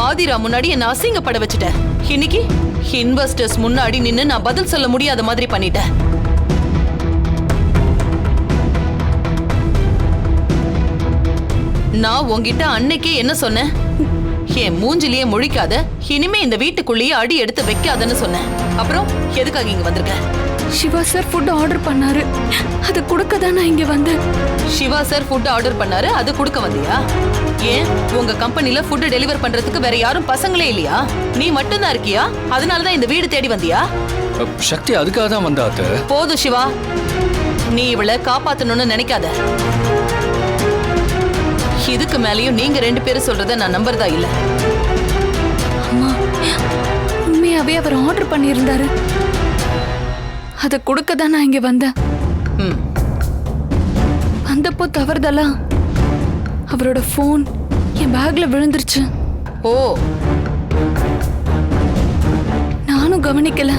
ஆதிரா முன்னாடி என்ன அசிங்கப்பட வச்சுட்ட. இன்னைக்கு இன்வெஸ்டர்ஸ் முன்னாடி நின்னு நான் பதில் சொல்ல முடியாத மாதிரி பண்ணிட்டேன். நான் உன்கிட்ட அன்னைக்கே என்ன சொன்னேன்? என் மூஞ்சிலேயே முழிக்காத, இனிமே இந்த வீட்டுக்குள்ளேயே அடி எடுத்து வைக்காதன்னு சொன்னேன். அப்புறம் எதுக்காக இங்க வந்திருக்க? சிவா சார் ஃபுட் ஆர்டர் பண்ணாரு, அது கொடுக்க தான் நான் இங்க வந்தேன். சிவா சார் ஃபுட் ஆர்டர் பண்ணாரு, அது கொடுக்க வந்தியா? ஏன் உங்க கம்பெனில ஃபுட் டெலிவர் பண்றதுக்கு வேற யாரும் பசங்களே இல்லையா? நீ மட்டும் தான் இருக்கியா? அதனால தான் இந்த வீடு தேடி வந்தியா? சக்தி அதுக்காக தான் வந்தா அத்தை. போதும் சிவா, நீ இவளை காப்பாத்தணும்னு நினைக்காத. இதுக்கு மேலயும் நீங்க ரெண்டு பேரும் சொல்றத நான் நம்புறதா இல்ல. அம்மா, உண்மையாவே அவர் ஆர்டர் பண்ணியிருந்தாரு, அதை கொடுக்க தான் நான் இங்க வந்தேன். வந்தப்போ தவறுதலா அவரோட போன் என் பேக்ல விழுந்துருச்சு. ஓ, நானும் கவனிக்கல,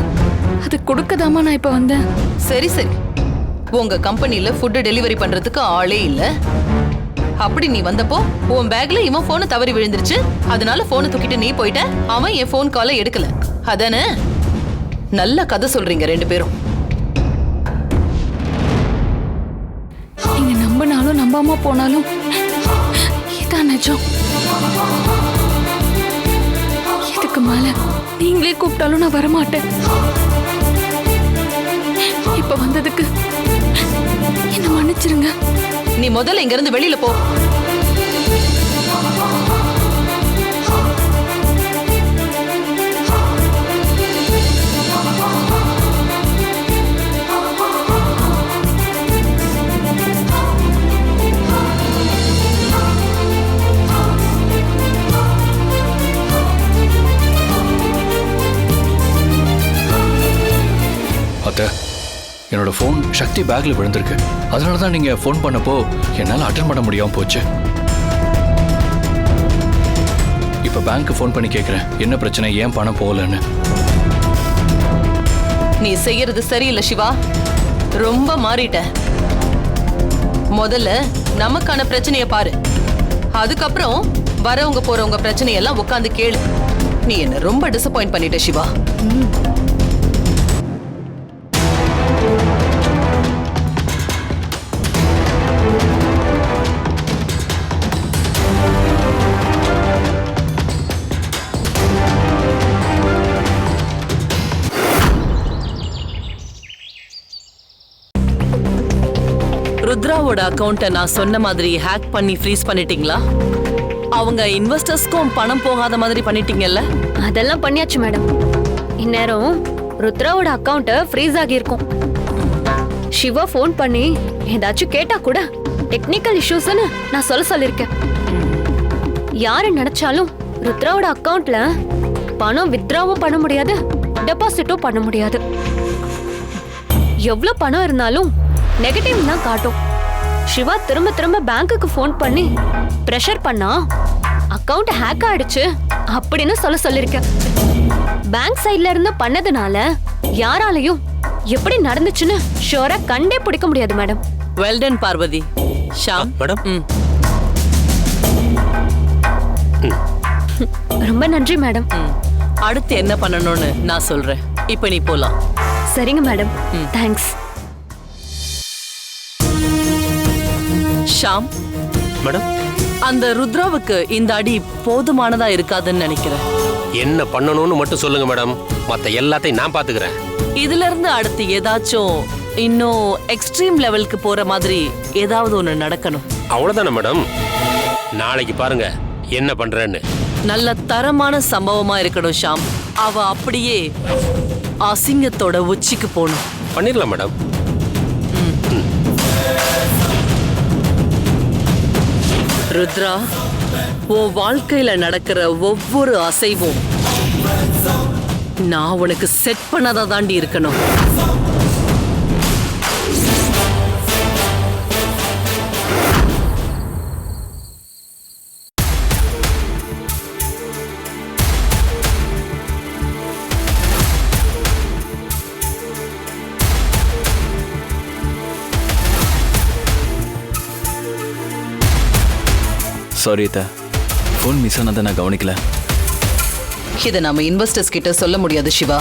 அதை கொடுக்கதாமா நான் இப்ப வந்தேன். சரி சரி, உங்க கம்பெனில ஃபுட் டெலிவரி பண்றதுக்கு ஆளே இல்ல. அப்படி நீ வந்தப்போ உன் பேக்ல இவன் போனை தவறி விழுந்துருச்சு, அதனால போனை தூக்கிட்டு நீ போயிட்ட. அவன் என் போன் காலை எடுக்கல, அதானே? நல்ல கதை சொல்றீங்க ரெண்டு பேரும். நீங்க நம்பினாலும் நம்பாம போனாலும் இதான் நிஜம். இதுக்கு மேல நீங்களே கூப்பிட்டாலும் நான் வரமாட்டேன். இப்ப வந்ததுக்கு என்ன மன்னிச்சிருங்க. நீ முதல்ல இங்க இருந்து வெளியில போ. அத்தை, என்னோட ஃபோன் சக்தி பேக்ல விழுந்திருக்கு. அதனால தான் நீங்க ஃபோன் பண்ணப்போ என்னால் அட்டன் பண்ண முடியாம போச்சு. இப்போ பேங்க்கு ஃபோன் பண்ணி கேட்குறேன், என்ன பிரச்சனை, ஏன் பணம் போகலன்னு. நீ செய்யறது சரியில்லை சிவா, ரொம்ப மாறிட்ட. முதல்ல நமக்கான பிரச்சனைய பாரு, அதுக்கப்புறம் வரவங்க போறவங்க பிரச்சனையெல்லாம் உட்காந்து கேளு. நீ என்ன ரொம்ப டிசப்பாயிண்ட் பண்ணிட்ட சிவா. ருத்ராவோட அக்கவுண்ட்டை நான் சொன்ன மாதிரி ஹேக் பண்ணி ஃப்ரீஸ் பண்ணிட்டீங்களா? அவங்க இன்வெஸ்டர்ஸ்க்கும் பணம் போகாத மாதிரி பண்ணிட்டீங்கல்ல? அதெல்லாம் பண்ணியாச்சு மேடம். இந்நேரம் ருத்ராவோட அக்கவுண்ட் ஃப்ரீஸ் ஆகியிருக்கும். சிவா ஃபோன் பண்ணி ஏதாச்சும் கேட்டா கூட டெக்னிக்கல் இஷ்யூஸ்னு நான் சொல்லிருக்கேன். யாரு நினைச்சாலும் ருத்ராவோட அக்கவுண்ட்ல பணம் வித்ராவும் பண்ண முடியாது, டெபாசிட்டும் பண்ண முடியாது. எவ்வளவு பணம் இருந்தாலும் நெகட்டிவ் தான் காட்டும். சிவா திரும்ப திரும்ப பேங்க்குக்கு ஃபோன் பண்ணி பிரஷர் பண்ணா அக்கவுண்ட் ஹேக் ஆயிடுச்சு அப்படின்னு சொல்லிருக்கேன். பேங்க் சைட்ல இருந்து பண்ணதுனால யாராலையும் எப்படி நடந்துச்சுன்னு ஷோரா கண்டே பிடிக்க முடியாது madam. Well done Parvathi. Sham madam. ரொம்ப நன்றி மேடம். அடுத்து என்ன பண்ணணும்னு நான் சொல்றேன். இப்ப நீ போலாம். சரிங்க மேடம், தேங்க்ஸ். ஷாம் மேடம், அந்த ருத்ராவுக்கு இந்த அடி போதுமானதா இருக்காதுன்னு நினைக்கிறேன். என்ன பண்ணணும்னு மட்டும் சொல்லுங்க மேடம், மத்த எல்லாத்தையும் நான் பாத்துக்கிறேன். இதுல இருந்து அடுத்து ஏதாச்சும் இன்னும் எக்ஸ்ட்ரீம் லெவலுக்கு போற மாதிரி ஏதாவது ஒண்ணு நடக்கணும். அவ்வளவுதானே மேடம், நாளைக்கு பாருங்க என்ன பண்றேன்னு. நல்ல தரமான சம்பவமா இருக்கணும் ஷாம். அவ அப்படியே அசிங்கத்தோட உச்சிக்கு போகணும். பண்ணிடலாம் மேடம். ருத்ரா, உன் வாழ்க்கையில நடக்கிற ஒவ்வொரு அசைவும் நான் உனக்கு செட் பண்ணதா தாண்டி இருக்கணும். சாரி அத்தா, ஃபோன் மிஸ் ஆனதை நான் கவனிக்கல. இதை நம்ம இன்வெஸ்டர்ஸ் கிட்ட சொல்ல முடியாது சிவா.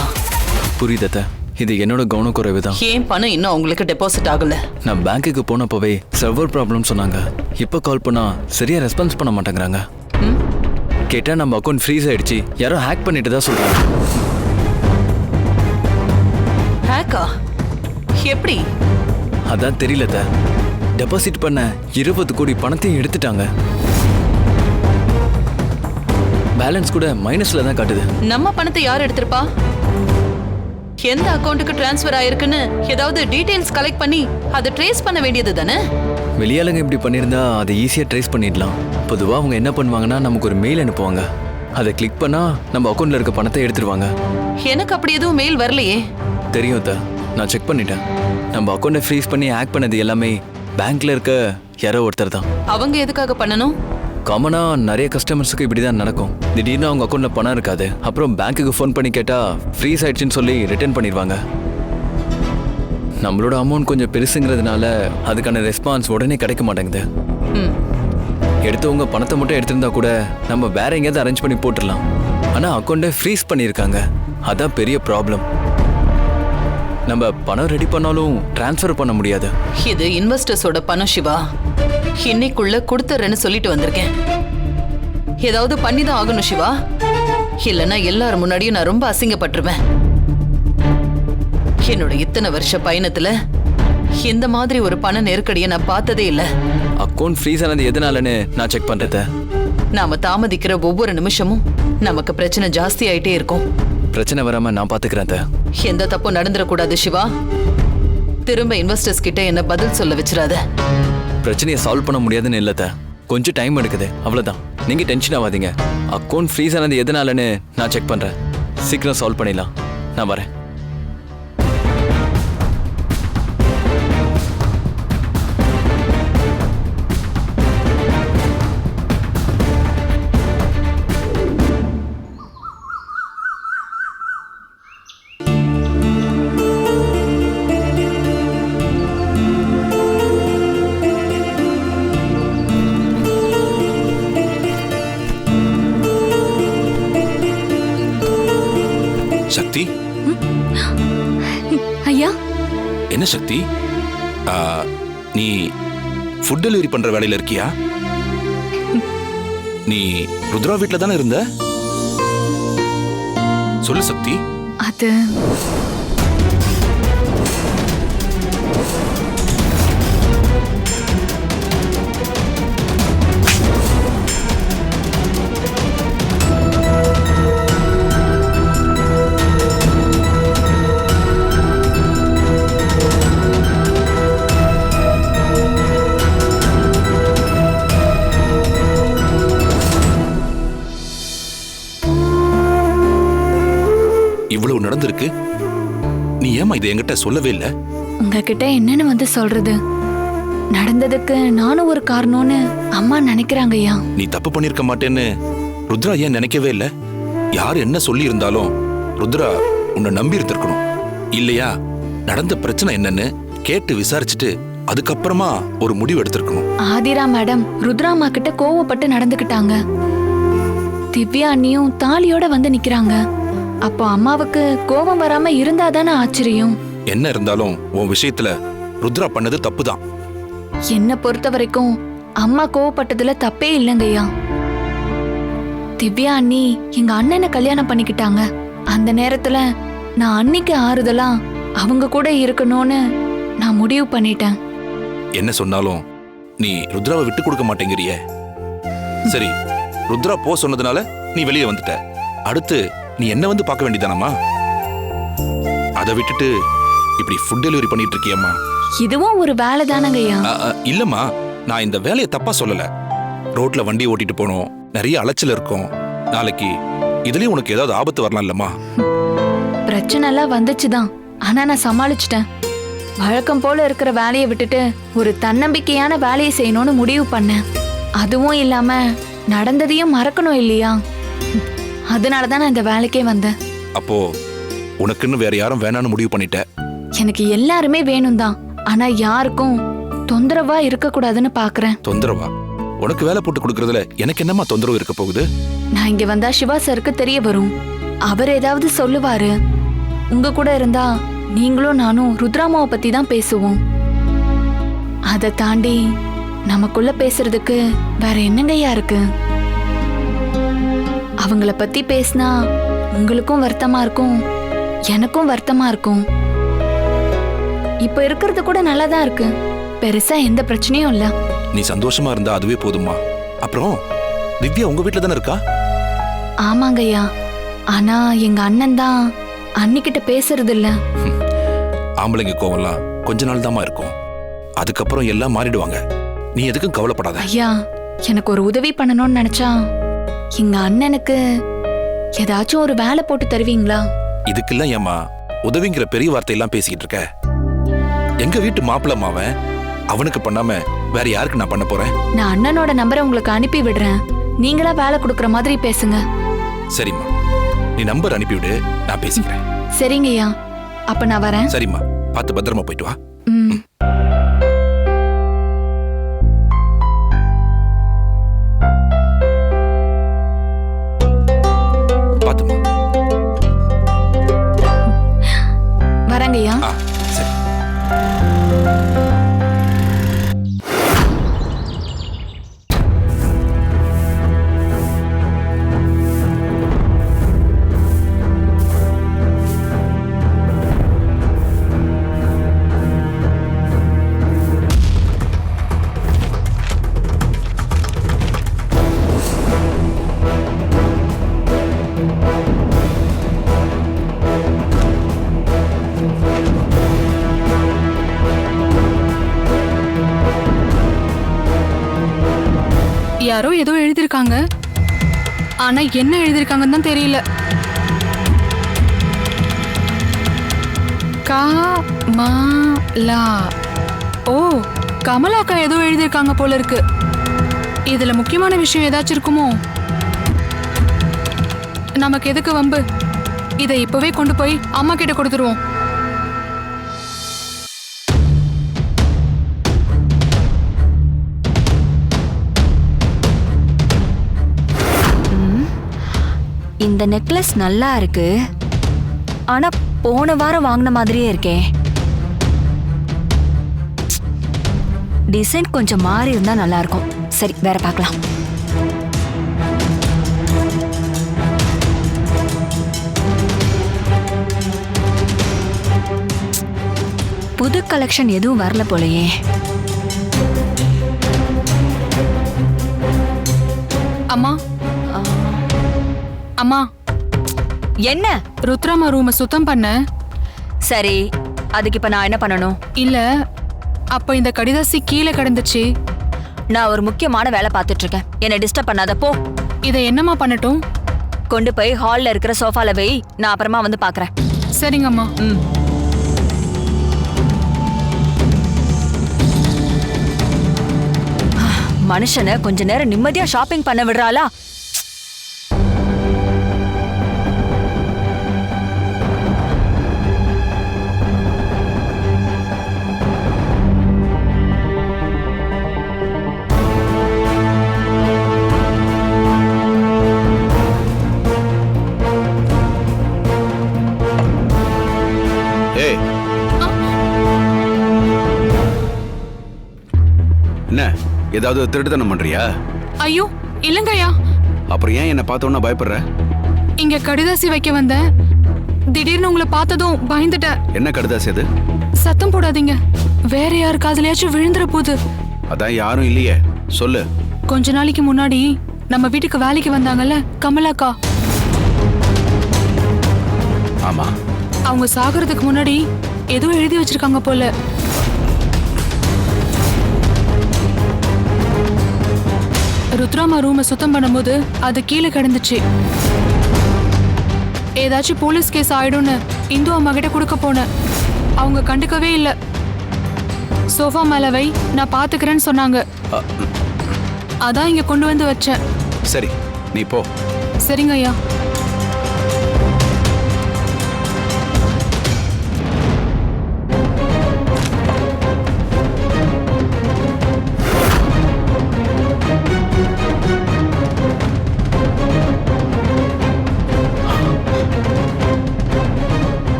புரியுது அத்தா, இது என்னோட கவனக்குறைவு தான். ஏன் பணம் இன்னும் அவங்களுக்கு டெபாசிட் ஆகல? நான் பேங்க்குக்கு போனப்பவே சர்வர் ப்ராப்ளம் சொன்னாங்க. இப்போ கால் பண்ணா சரியா ரெஸ்பான்ஸ் பண்ண மாட்டேங்கிறாங்க. கேட்டா நம்ம அக்கௌண்ட் ஃப்ரீஸ் ஆயிடுச்சு, யாரோ ஹேக் பண்ணிட்டு தான் சொல்றாங்க. ஹேக்கா? எப்படி? அதான் தெரியல அத்தா. டெபாசிட் பண்ண 20 கோடி பணத்தையும் எடுத்துட்டாங்க. பேலன்ஸ் கூட மைனஸ்ல தான் காட்டுது. நம்ம பணத்தை யார் எடுத்திருப்பா? எந்த அக்கவுண்ட்டுக்கு டிரான்ஸ்ஃபர் ஆயிருக்குன்னு ஏதாவது டீடைல்ஸ் கலெக்ட் பண்ணி அதை ட்ரேஸ் பண்ண வேண்டியது தானே? வெளியாளுங்க இப்படி பண்ணியிருந்தா அதை ஈஸியாக ட்ரேஸ் பண்ணிடலாம். பொதுவாக அவங்க என்ன பண்ணுவாங்கன்னா நமக்கு ஒரு மெயில் அனுப்புவாங்க. அதை கிளிக் பண்ணா நம்ம அக்கௌண்ட்ல இருக்க பணத்தை எடுத்துருவாங்க. எனக்கு அப்படி எதுவும் மெயில் வரலையே. தெரியும் அத்தா, நான் செக் பண்ணிட்டேன். நம்ம அக்கௌண்ட்டை ஃப்ரீஸ் பண்ணி ஹேக் பண்ணது எல்லாமே பேங்க்ல இருக்க யாரோ ஒருத்தர் தான். அவங்க எதுக்காக பண்ணணும்? காமனா நிறைய கஸ்டமர்ஸுக்கு இப்படி தான் நடக்கும். திடீர்னு அவங்க அக்கௌண்ட்ல பணம் இருக்காது, அப்புறம் பேங்க்குக்கு ஃபோன் பண்ணி கேட்டா ஃப்ரீஸ் ஆயிடுச்சுன்னு சொல்லி ரிட்டர்ன் பண்ணிடுவாங்க. நம்மளோட அமௌண்ட் கொஞ்சம் பெருசுங்கிறதுனால அதுக்கான ரெஸ்பான்ஸ் உடனே கிடைக்க மாட்டேங்குது. எடுத்தவங்க பணத்தை மட்டும் எடுத்திருந்தா கூட நம்ம வேற எங்கேயாவது அரேஞ்ச் பண்ணி போட்டுடலாம். ஆனா அக்கௌண்ட்டை ஃப்ரீஸ் பண்ணியிருக்காங்க, அதான் பெரிய ப்ராப்ளம். நம்ம பணம் ரெடி பண்ணாலும் டிரான்ஸ்ஃபர் பண்ண முடியாது. இது இன்வெஸ்டர்ஸோட பணம் சிவா. இன்னைக்குள்ள கொடுத்துறேன்னு சொல்லிட்டு வந்திருக்கேன். ஏதாவது பண்ணிதான் ஆகணும் சிவா. இல்லைன்னா எல்லாரும் முன்னாடியும் நான் ரொம்ப அசிங்கப்பட்டுருவேன். என்னோட இத்தனை வருஷ பயணத்துல இந்த மாதிரி ஒரு பண நெருக்கடியை நான் பார்த்ததே இல்ல. அக்கௌண்ட் ஃப்ரீஸ் ஆனது எதனாலன்னு நான் செக் பண்றத. நாம தாமதிக்கிற ஒவ்வொரு நிமிஷமும் நமக்கு பிரச்சனை ஜாஸ்தி ஆயிட்டே இருக்கும். பிரச்சனை வராம நான் பாத்துக்கிறேன். எந்த தப்பும் நடந்துடக்கூடாது சிவா. திரும்ப இன்வெஸ்டர்ஸ் கிட்ட என்ன பதில் சொல்ல வச்சிடாத. பிரச்சனையை சால்வ் பண்ண முடியாதுன்னு இல்ல, கொஞ்சம் டைம் எடுக்குது, அவ்வளவுதான். நீங்க டென்ஷன் ஆகாதீங்க. அக்கௌண்ட் ஃப்ரீஸ் ஆனது எதனாலன்னு நான் செக் பண்றேன். சீக்கிரம் சால்வ் பண்ணிடலாம். நான் வரேன். சக்தி, ஐயா, என்ன சக்தி, நீ ஃபுட் டெலிவரி பண்ற வேலையில இருக்கியா? நீ ருத்ரா வீட்ல தானே இருந்த? சொல்லு சக்தி. அது இவ்வளவு நடந்திருக்கு, நீ ஏமா இதை என்கிட்ட சொல்லவே இல்ல? உங்ககிட்ட என்னன்னு வந்து சொல்றது? நடந்ததுக்கு நானும் ஒரு காரணம்னு அம்மா நினைக்கிறாங்க ஐயா. நீ தப்பு பண்ணிருக்க மாட்டேன்னு ருத்ரா ஏன் நினைக்கவே இல்ல? யார் என்ன சொல்லி இருந்தாலும் ருத்ரா உன்னை நம்பி இருந்திருக்கணும் இல்லையா? நடந்த பிரச்சனை என்னன்னு கேட்டு விசாரிச்சுட்டு அதுக்கப்புறமா ஒரு முடிவு எடுத்திருக்கணும். ஆதிரா மேடம் ருத்ராமா கிட்ட கோவப்பட்டு நடந்துக்கிட்டாங்க. திவ்யா அண்ணியும் தாலியோட வந்து நிக்கிறாங்க. அப்போ அம்மாவுக்கு கோபம் வராம இருந்தாதானே ஆச்சரியம். என்ன இருந்தாலும் உன் விஷயத்துல ருத்ரா பண்ணது தப்புதான். என்ன பொறுத்த வரைக்கும் அம்மா கோவப்பட்டதுல தப்பே இல்லைங்கய்யா. திவ்யா அண்ணி எங்க அண்ணனை கல்யாணம் பண்ணிக்கிட்டாங்க. அந்த நேரத்துல நான் அன்னிக்கு ஆறுதலா அவங்க கூட இருக்கணும்னு நான் முடிவு பண்ணிட்டேன். என்ன சொன்னாலும் நீ ருத்ராவை விட்டு கொடுக்க மாட்டேங்கிறியே. சரி, ருத்ரா போ சொன்னதுனால நீ வெளியே வந்துட்ட. அடுத்து நீ என்ன வந்து பார்க்க வேண்டியதானம்மா? அதை விட்டுட்டு இப்படி ஃபுட் டெலிவரி பண்ணிட்டு இருக்கியம்மா. இதுவும் ஒரு வேலை தானங்கய்யா. இல்லம்மா, நான் இந்த வேலையை தப்பா சொல்லல. ரோட்ல வண்டி ஓட்டிட்டு போனோம், நிறைய அலைச்சல் இருக்கும். நாளைக்கு இதுலயும் உனக்கு ஏதாவது ஆபத்து வரலாம் இல்லம்மா? பிரச்சனை எல்லாம் வந்துச்சுதான், ஆனா நான் சமாளிச்சிட்டேன். வழக்கம் போல இருக்கிற வேலையை விட்டுட்டு ஒரு தன்னம்பிக்கையான வேலையை செய்யணும்னு முடிவு பண்ணேன். அதுவும் இல்லாம நடந்ததையும் மறக்கணும் இல்லையா? அதனாலதான் நான் இந்த வேலைக்கே வந்தேன். அப்போ உனக்குன்னு வேற யாரும் வேணான்னு முடிவு பண்ணிட்ட? எனக்கு எல்லாருமே வேணும் தான், ஆனா யாருக்கும் தொந்தரவா இருக்க கூடாதுன்னு பாக்குறேன். தொந்தரவா? உனக்கு வேலை போட்டு கொடுக்கறதுல எனக்கு என்னமா தொந்தரவு இருக்க போகுது? நான் இங்க வந்தா சிவா சருக்கு தெரிய வரும். அவர் ஏதாவது சொல்லுவாரு. உங்க கூட இருந்தா நீங்களும் நானும் ருத்ராமாவை பத்தி தான் பேசுவோம். அதை தாண்டி நமக்குள்ள பேசுறதுக்கு வேற என்னங்கய்யா இருக்கு? அவங்கள பத்தி பேசினா உங்களுக்கும் வருத்தமா இருக்கும், எனக்கும் வருத்தமா இருக்கும். இப்ப இருக்கிறது கூட நல்லாதான் இருக்கு, பெருசா எந்த பிரச்சனையும் இல்ல. நீ சந்தோஷமா இருந்தா அதுவே போதுமா? அப்புறம் திவ்யா உங்க வீட்டுல தானே இருக்கா? ஆமாங்கய்யா, ஆனா எங்க அண்ணன் தான் அன்னிக்கிட்ட பேசுறது இல்ல. ஆம்பளைங்க கோவம்லாம் கொஞ்ச நாள் தாமா இருக்கும், அதுக்கப்புறம் எல்லாம் மாறிடுவாங்க. நீ எதுக்கும் கவலைப்படாத. ஐயா, எனக்கு ஒரு உதவி பண்ணணும்னு நினைச்சா எங்க அண்ணனுக்கு ஏதாச்சும் ஒரு வேலை போட்டு தருவீங்களா? இதுக்கெல்லாம் ஏமா உதவிங்கிற பெரிய வார்த்தையெல்லாம் பேசிக்கிட்டு இருக்க? எங்க வீட்டு மாப்பிள்ள மாவன், அவனுக்கு பண்ணாம வேற யாருக்கு நான் பண்ண போறேன்? நான் அண்ணனோட நம்பரை உங்களுக்கு அனுப்பி விடுறேன், நீங்களா வேலை கொடுக்கற மாதிரி பேசுங்க. சரிம்மா, நீ நம்பர் அனுப்பிவிடு, நான் பேசிக்கிறேன். சரிங்கய்யா, அப்ப நான் வரேன். சரிம்மா, பார்த்து பத்திரமா போயிட்டு வா. வரேங்கய்யா. சரி. யாரோ ஏதோ எழுதியிருக்காங்க, ஆனா என்ன எழுதியிருக்காங்கன்னு தான் தெரியல. கமலா. ஓ, கமலாக்கா ஏதோ எழுதியிருக்காங்க போல இருக்கு. இதுல முக்கியமான விஷயம் ஏதாச்சும் இருக்குமோ? நமக்கு எதுக்கு வம்பு? இதை இப்பவே கொண்டு போய் அம்மா கிட்ட கொடுத்துருவோம். இந்த நெக்லஸ் நல்லா இருக்கு, ஆனா போன வாரம் வாங்கின மாதிரியே இருக்கே. டிசைன் கொஞ்சம் மாறி இருந்தா நல்லா இருக்கும். சரி, வேற பார்க்கலாம். புது கலெக்ஷன் எதுவும் வரல போலயே. அம்மா, அம்மா, என்ன? ருத்ராமா ரூமை சுத்தம் பண்ண. சரி, அதுக்கு இப்ப நான் என்ன பண்ணணும்? இல்ல, அப்ப இந்த கடிதாசி கீழே கிடந்துச்சு. நான் ஒரு முக்கியமான வேலை பார்த்துட்டு இருக்கேன், என்ன டிஸ்டர்ப் பண்ணாத போ. இதை என்னம்மா பண்ணட்டும்? கொண்டு போய் ஹால்ல இருக்கிற சோஃபால வை, நான் அப்புறமா வந்து பாக்குறேன். சரிங்கம்மா. மனுஷனை கொஞ்ச நேரம் நிம்மதியா ஷாப்பிங் பண்ண விடுறாளா? என்ன, ஏதாவது திருட்டுத்தனம் பண்றியா? ஐயோ, இல்லங்கய்யா. அப்புறம் ஏன் என்ன பார்த்தோன்னா பயப்படுற? இங்க கடிதாசி வைக்க வந்தேன், திடீர்னு உங்களை பார்த்ததும் பயந்துட்டேன். என்ன கடிதாசி அது? சத்தம் போடாதீங்க, வேற யாரு காதுலயாச்சும் விழுந்துற போகுது. அதான் யாரும் இல்லையே, சொல்லு. கொஞ்ச நாளைக்கு முன்னாடி நம்ம வீட்டுக்கு வேலைக்கு வந்தாங்கல்ல கமலாக்கா, ஆமா, அவங்க சாகிறதுக்கு முன்னாடி ஏதோ எழுதி வச்சிருக்காங்க போல. ருத்ராமா ரூமை சுத்தம் பண்ணும்போது அது கீழே கிடந்துச்சு. ஏதாச்சும் போலீஸ் கேஸ் ஆயிடும்னு இந்து அம்மா கிட்ட கொடுக்க போனேன். அவங்க கண்டுக்கவே இல்லை. சோஃபா மேல வை, நான் பாத்துக்கிறேன்னு சொன்னாங்க. அதான் இங்க கொண்டு வந்து வச்சேன். சரி, நீ போ. சரிங்க ஐயா.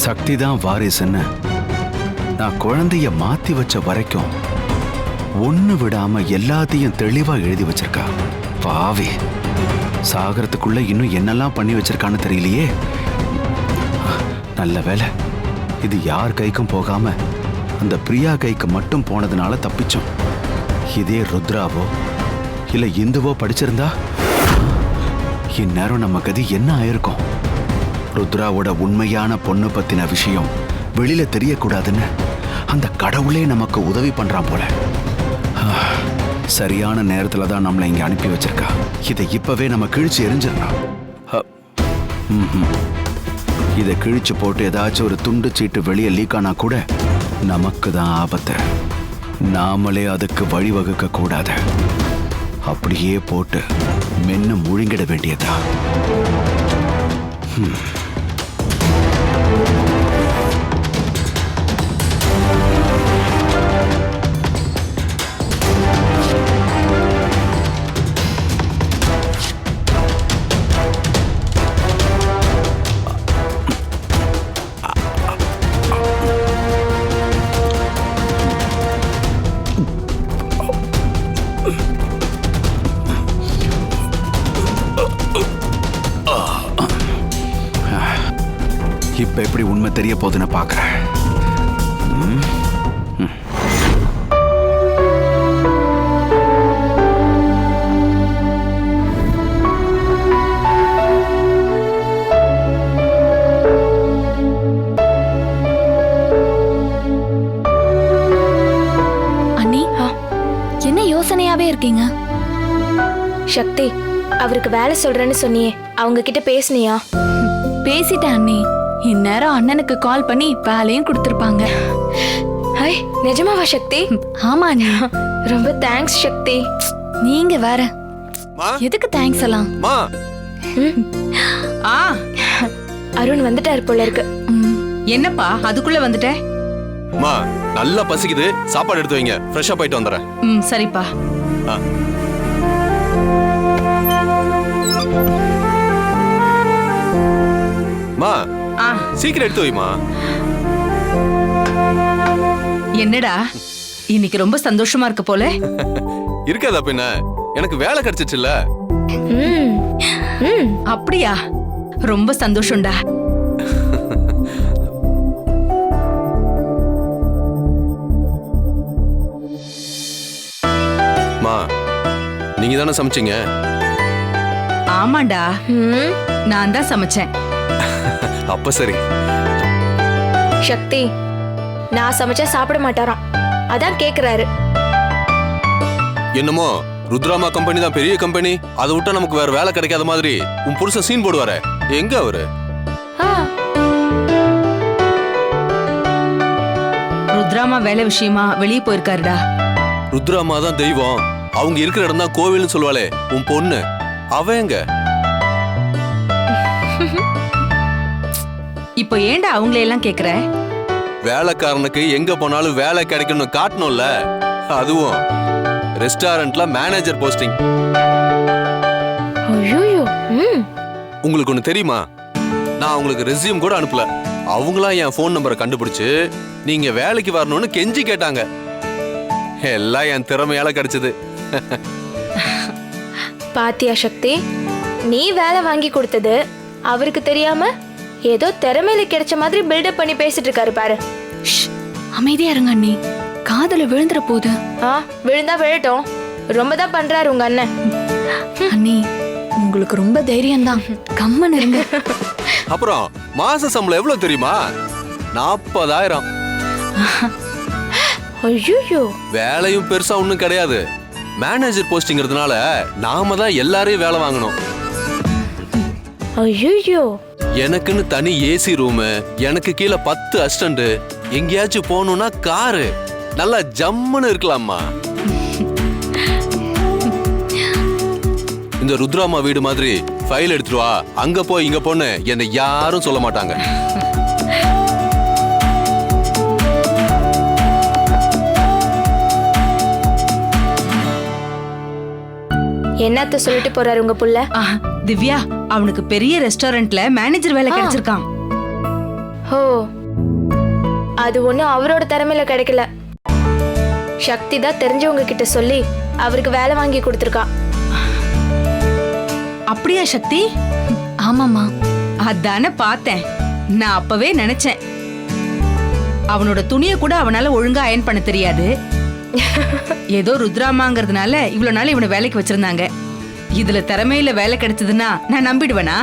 சக்தி தான் வாரிசுன்னு நான் குழந்தைய மாத்தி வச்ச வரைக்கும் ஒண்ணு விடாம எல்லாத்தையும் தெளிவா எழுதி வச்சிருக்கா. பாவி, சாகரத்துக்குள்ள இன்னும் என்னெல்லாம் பண்ணி வச்சிருக்கான்னு தெரியலையே. நல்ல வேலை, இது யார் கைக்கும் போகாம அந்த பிரியா கைக்கு மட்டும் போனதுனால தப்பிச்சோம். இதே ருத்ராவோ இல்ல இந்துவோ படிச்சிருந்தா இந்நேரம் நம்ம கதி என்ன ஆயிருக்கும்? ருத்ராவோட உண்மையான பொண்ணு பத்தின விஷயம் வெளியில தெரியக்கூடாதுன்னு அந்த கடவுளே நமக்கு உதவி பண்றான் போல. சரியான நேரத்துல தான் நம்மளை இங்க அனுப்பி வச்சிருக்கா. இதை இப்பவே நம்ம கிழிச்சு எரிஞ்சிடலாம். இதை கிழிச்சு போட்டு ஏதாச்சும் ஒரு துண்டு சீட்டு வெளியே லீக் ஆனா கூட நமக்கு தான் ஆபத்து. நாமளே அதுக்கு வழிவகுக்க கூடாது. அப்படியே போட்டு மென்னு முழுங்கிட வேண்டியதா. இப்ப எப்படி உண்மை தெரிய போகுதுன்னு பாக்குறேன். அண்ணி, என்ன யோசனையாவே இருக்கீங்க? சக்தி, அவருக்கு வேலை சொல்றேன்னு சொன்னியே, அவங்க கிட்ட பேசுனியா? பேசிட்டேன் அண்ணி. இந்நேரம் அண்ணனுக்கு கால் பண்ணி வேலையும் கொடுத்துருப்பாங்க. ஹை, நிஜமாவா சக்தி? ஆமா அண்ணி. ரொம்ப தேங்க்ஸ் சக்தி. நீங்க வேற எதுக்கு தேங்க்ஸ் எல்லாம்? அருண் வந்துட்டாரு போல இருக்கு. என்னப்பா அதுக்குள்ள வந்துட்ட? மா, நல்லா பசிக்குது, சாப்பாடு எடுத்து வைங்க, ஃப்ரெஷ்ஷா போயிட்டு வந்துறேன். சரிப்பா. மா, சீக்கிரம் எடுத்து வைமா. என்னடா இன்னைக்கு ரொம்ப சந்தோஷமா இருக்க போல? இருக்காதா பின்ன, எனக்கு வேலை கிடைச்சிச்சுல்ல. அப்படியா? ரொம்ப சந்தோஷம்டா. மா, நீங்க தானே சமைச்சீங்க? ஆமாண்டா, நான் தான் சமைச்சேன். அப்ப சரி. சக்தி, நான் சமைச்சா சாப்பிட மாட்டாராம், அதான் கேக்குறாரு. என்னமோ ருத்ராமா கம்பெனி தான் பெரிய கம்பெனி, அதை விட்டா நமக்கு வேற வேலை கிடைக்காத மாதிரி உன் புருஷன் சீன் போடுவாரு. எங்க அவரு? ருத்ராமா வேலை விஷயமா வெளியே போயிருக்காருடா. ருத்ராமா தான் தெய்வம், அவங்க இருக்கிற இடம் தான் கோவில்னு சொல்லுவாளே உன் பொண்ணு, அவ எங்க? இப்போ ஏன்டா அவங்கள எல்லாம் கேக்குற? வேலைக்காரனுக்கு எங்க போனாலும் வேலை கிடைக்கணும்னு காட்டணும்ல, அதுவும் ரெஸ்டாரண்ட்ல மேனேஜர் போஸ்டிங். உங்களுக்கு ஒண்ணு தெரியுமா? நான் உங்களுக்கு ரெஸ்யூம் கூட அனுப்பல, அவங்களா என் போன் நம்பரை கண்டுபிடிச்சு நீங்க வேலைக்கு வரணும்னு கெஞ்சி கேட்டாங்க. எல்லாம் என் திறமையால கிடைச்சது. பாத்தியா சக்தி, நீ வேலை வாங்கி கொடுத்தது அவருக்கு தெரியாம ஏதோ திறமையில கிடைச்ச மாதிரி பில்டப் பண்ணி பேசிட்டு இருக்காரு பாரு. அமைதியா இருங்க அண்ணி, காதுல விழுந்துற போது. விழுந்தா விழட்டும், ரொம்ப தான் பண்றாரு உங்க அண்ணன். அண்ணி, உங்களுக்கு ரொம்ப தைரியம் தான், கம்மன் இருங்க. அப்புறம் மாச சம்பளம் எவ்வளவு தெரியுமா? 40,000. ஐயோ, வேலையும் பெருசா ஒண்ணும் கிடையாது. மேனேஜர் போஸ்டிங்கிறதுனால நாம தான் எல்லாரையும் வேலை வாங்கணும். ஐயோ, எனக்குன்னு தனி ஏசி ரூமு, எனக்கு கீழே 10 அசிஸ்டன்ட், எங்கேயாச்சும் போகணும்னா காரு, நல்லா ஜம்முன்னு இருக்கலாமா. இந்த ருத்ராமா வீடு மாதிரி ஃபைல் எடுத்துட்டு வா, அங்க போய் இங்க போன்னு என்னை யாரும் சொல்ல மாட்டாங்க. என்னத்த சொல்லிட்டு போறாரு உங்க புள்ள? திவ்யா, அவனுக்கு பெரிய ரெஸ்டாரண்ட்ல மேனேஜர் வேலை கிடைச்சிருக்கான். ஓ, அது ஒண்ணும் அவரோட திறமையில கிடைக்கல, சக்தி தான் தெரிஞ்சவங்க கிட்ட சொல்லி அவருக்கு வேலை வாங்கி கொடுத்துருக்கா. அப்படியா சக்தி? ஆமாமா, அதானே பார்த்தேன். நான் அப்பவே நினைச்சேன், அவனோட துணியை கூட அவனால ஒழுங்கா அயன் பண்ண தெரியாது, ஏதோ ருத்ராமாங்கிறதுனால இவ்வளவு நாள் இவனை வேலைக்கு வச்சிருந்தாங்க. இதுல திறமையில வேலை கிடைச்சதுன்னா நான் நம்பிடுவேனா?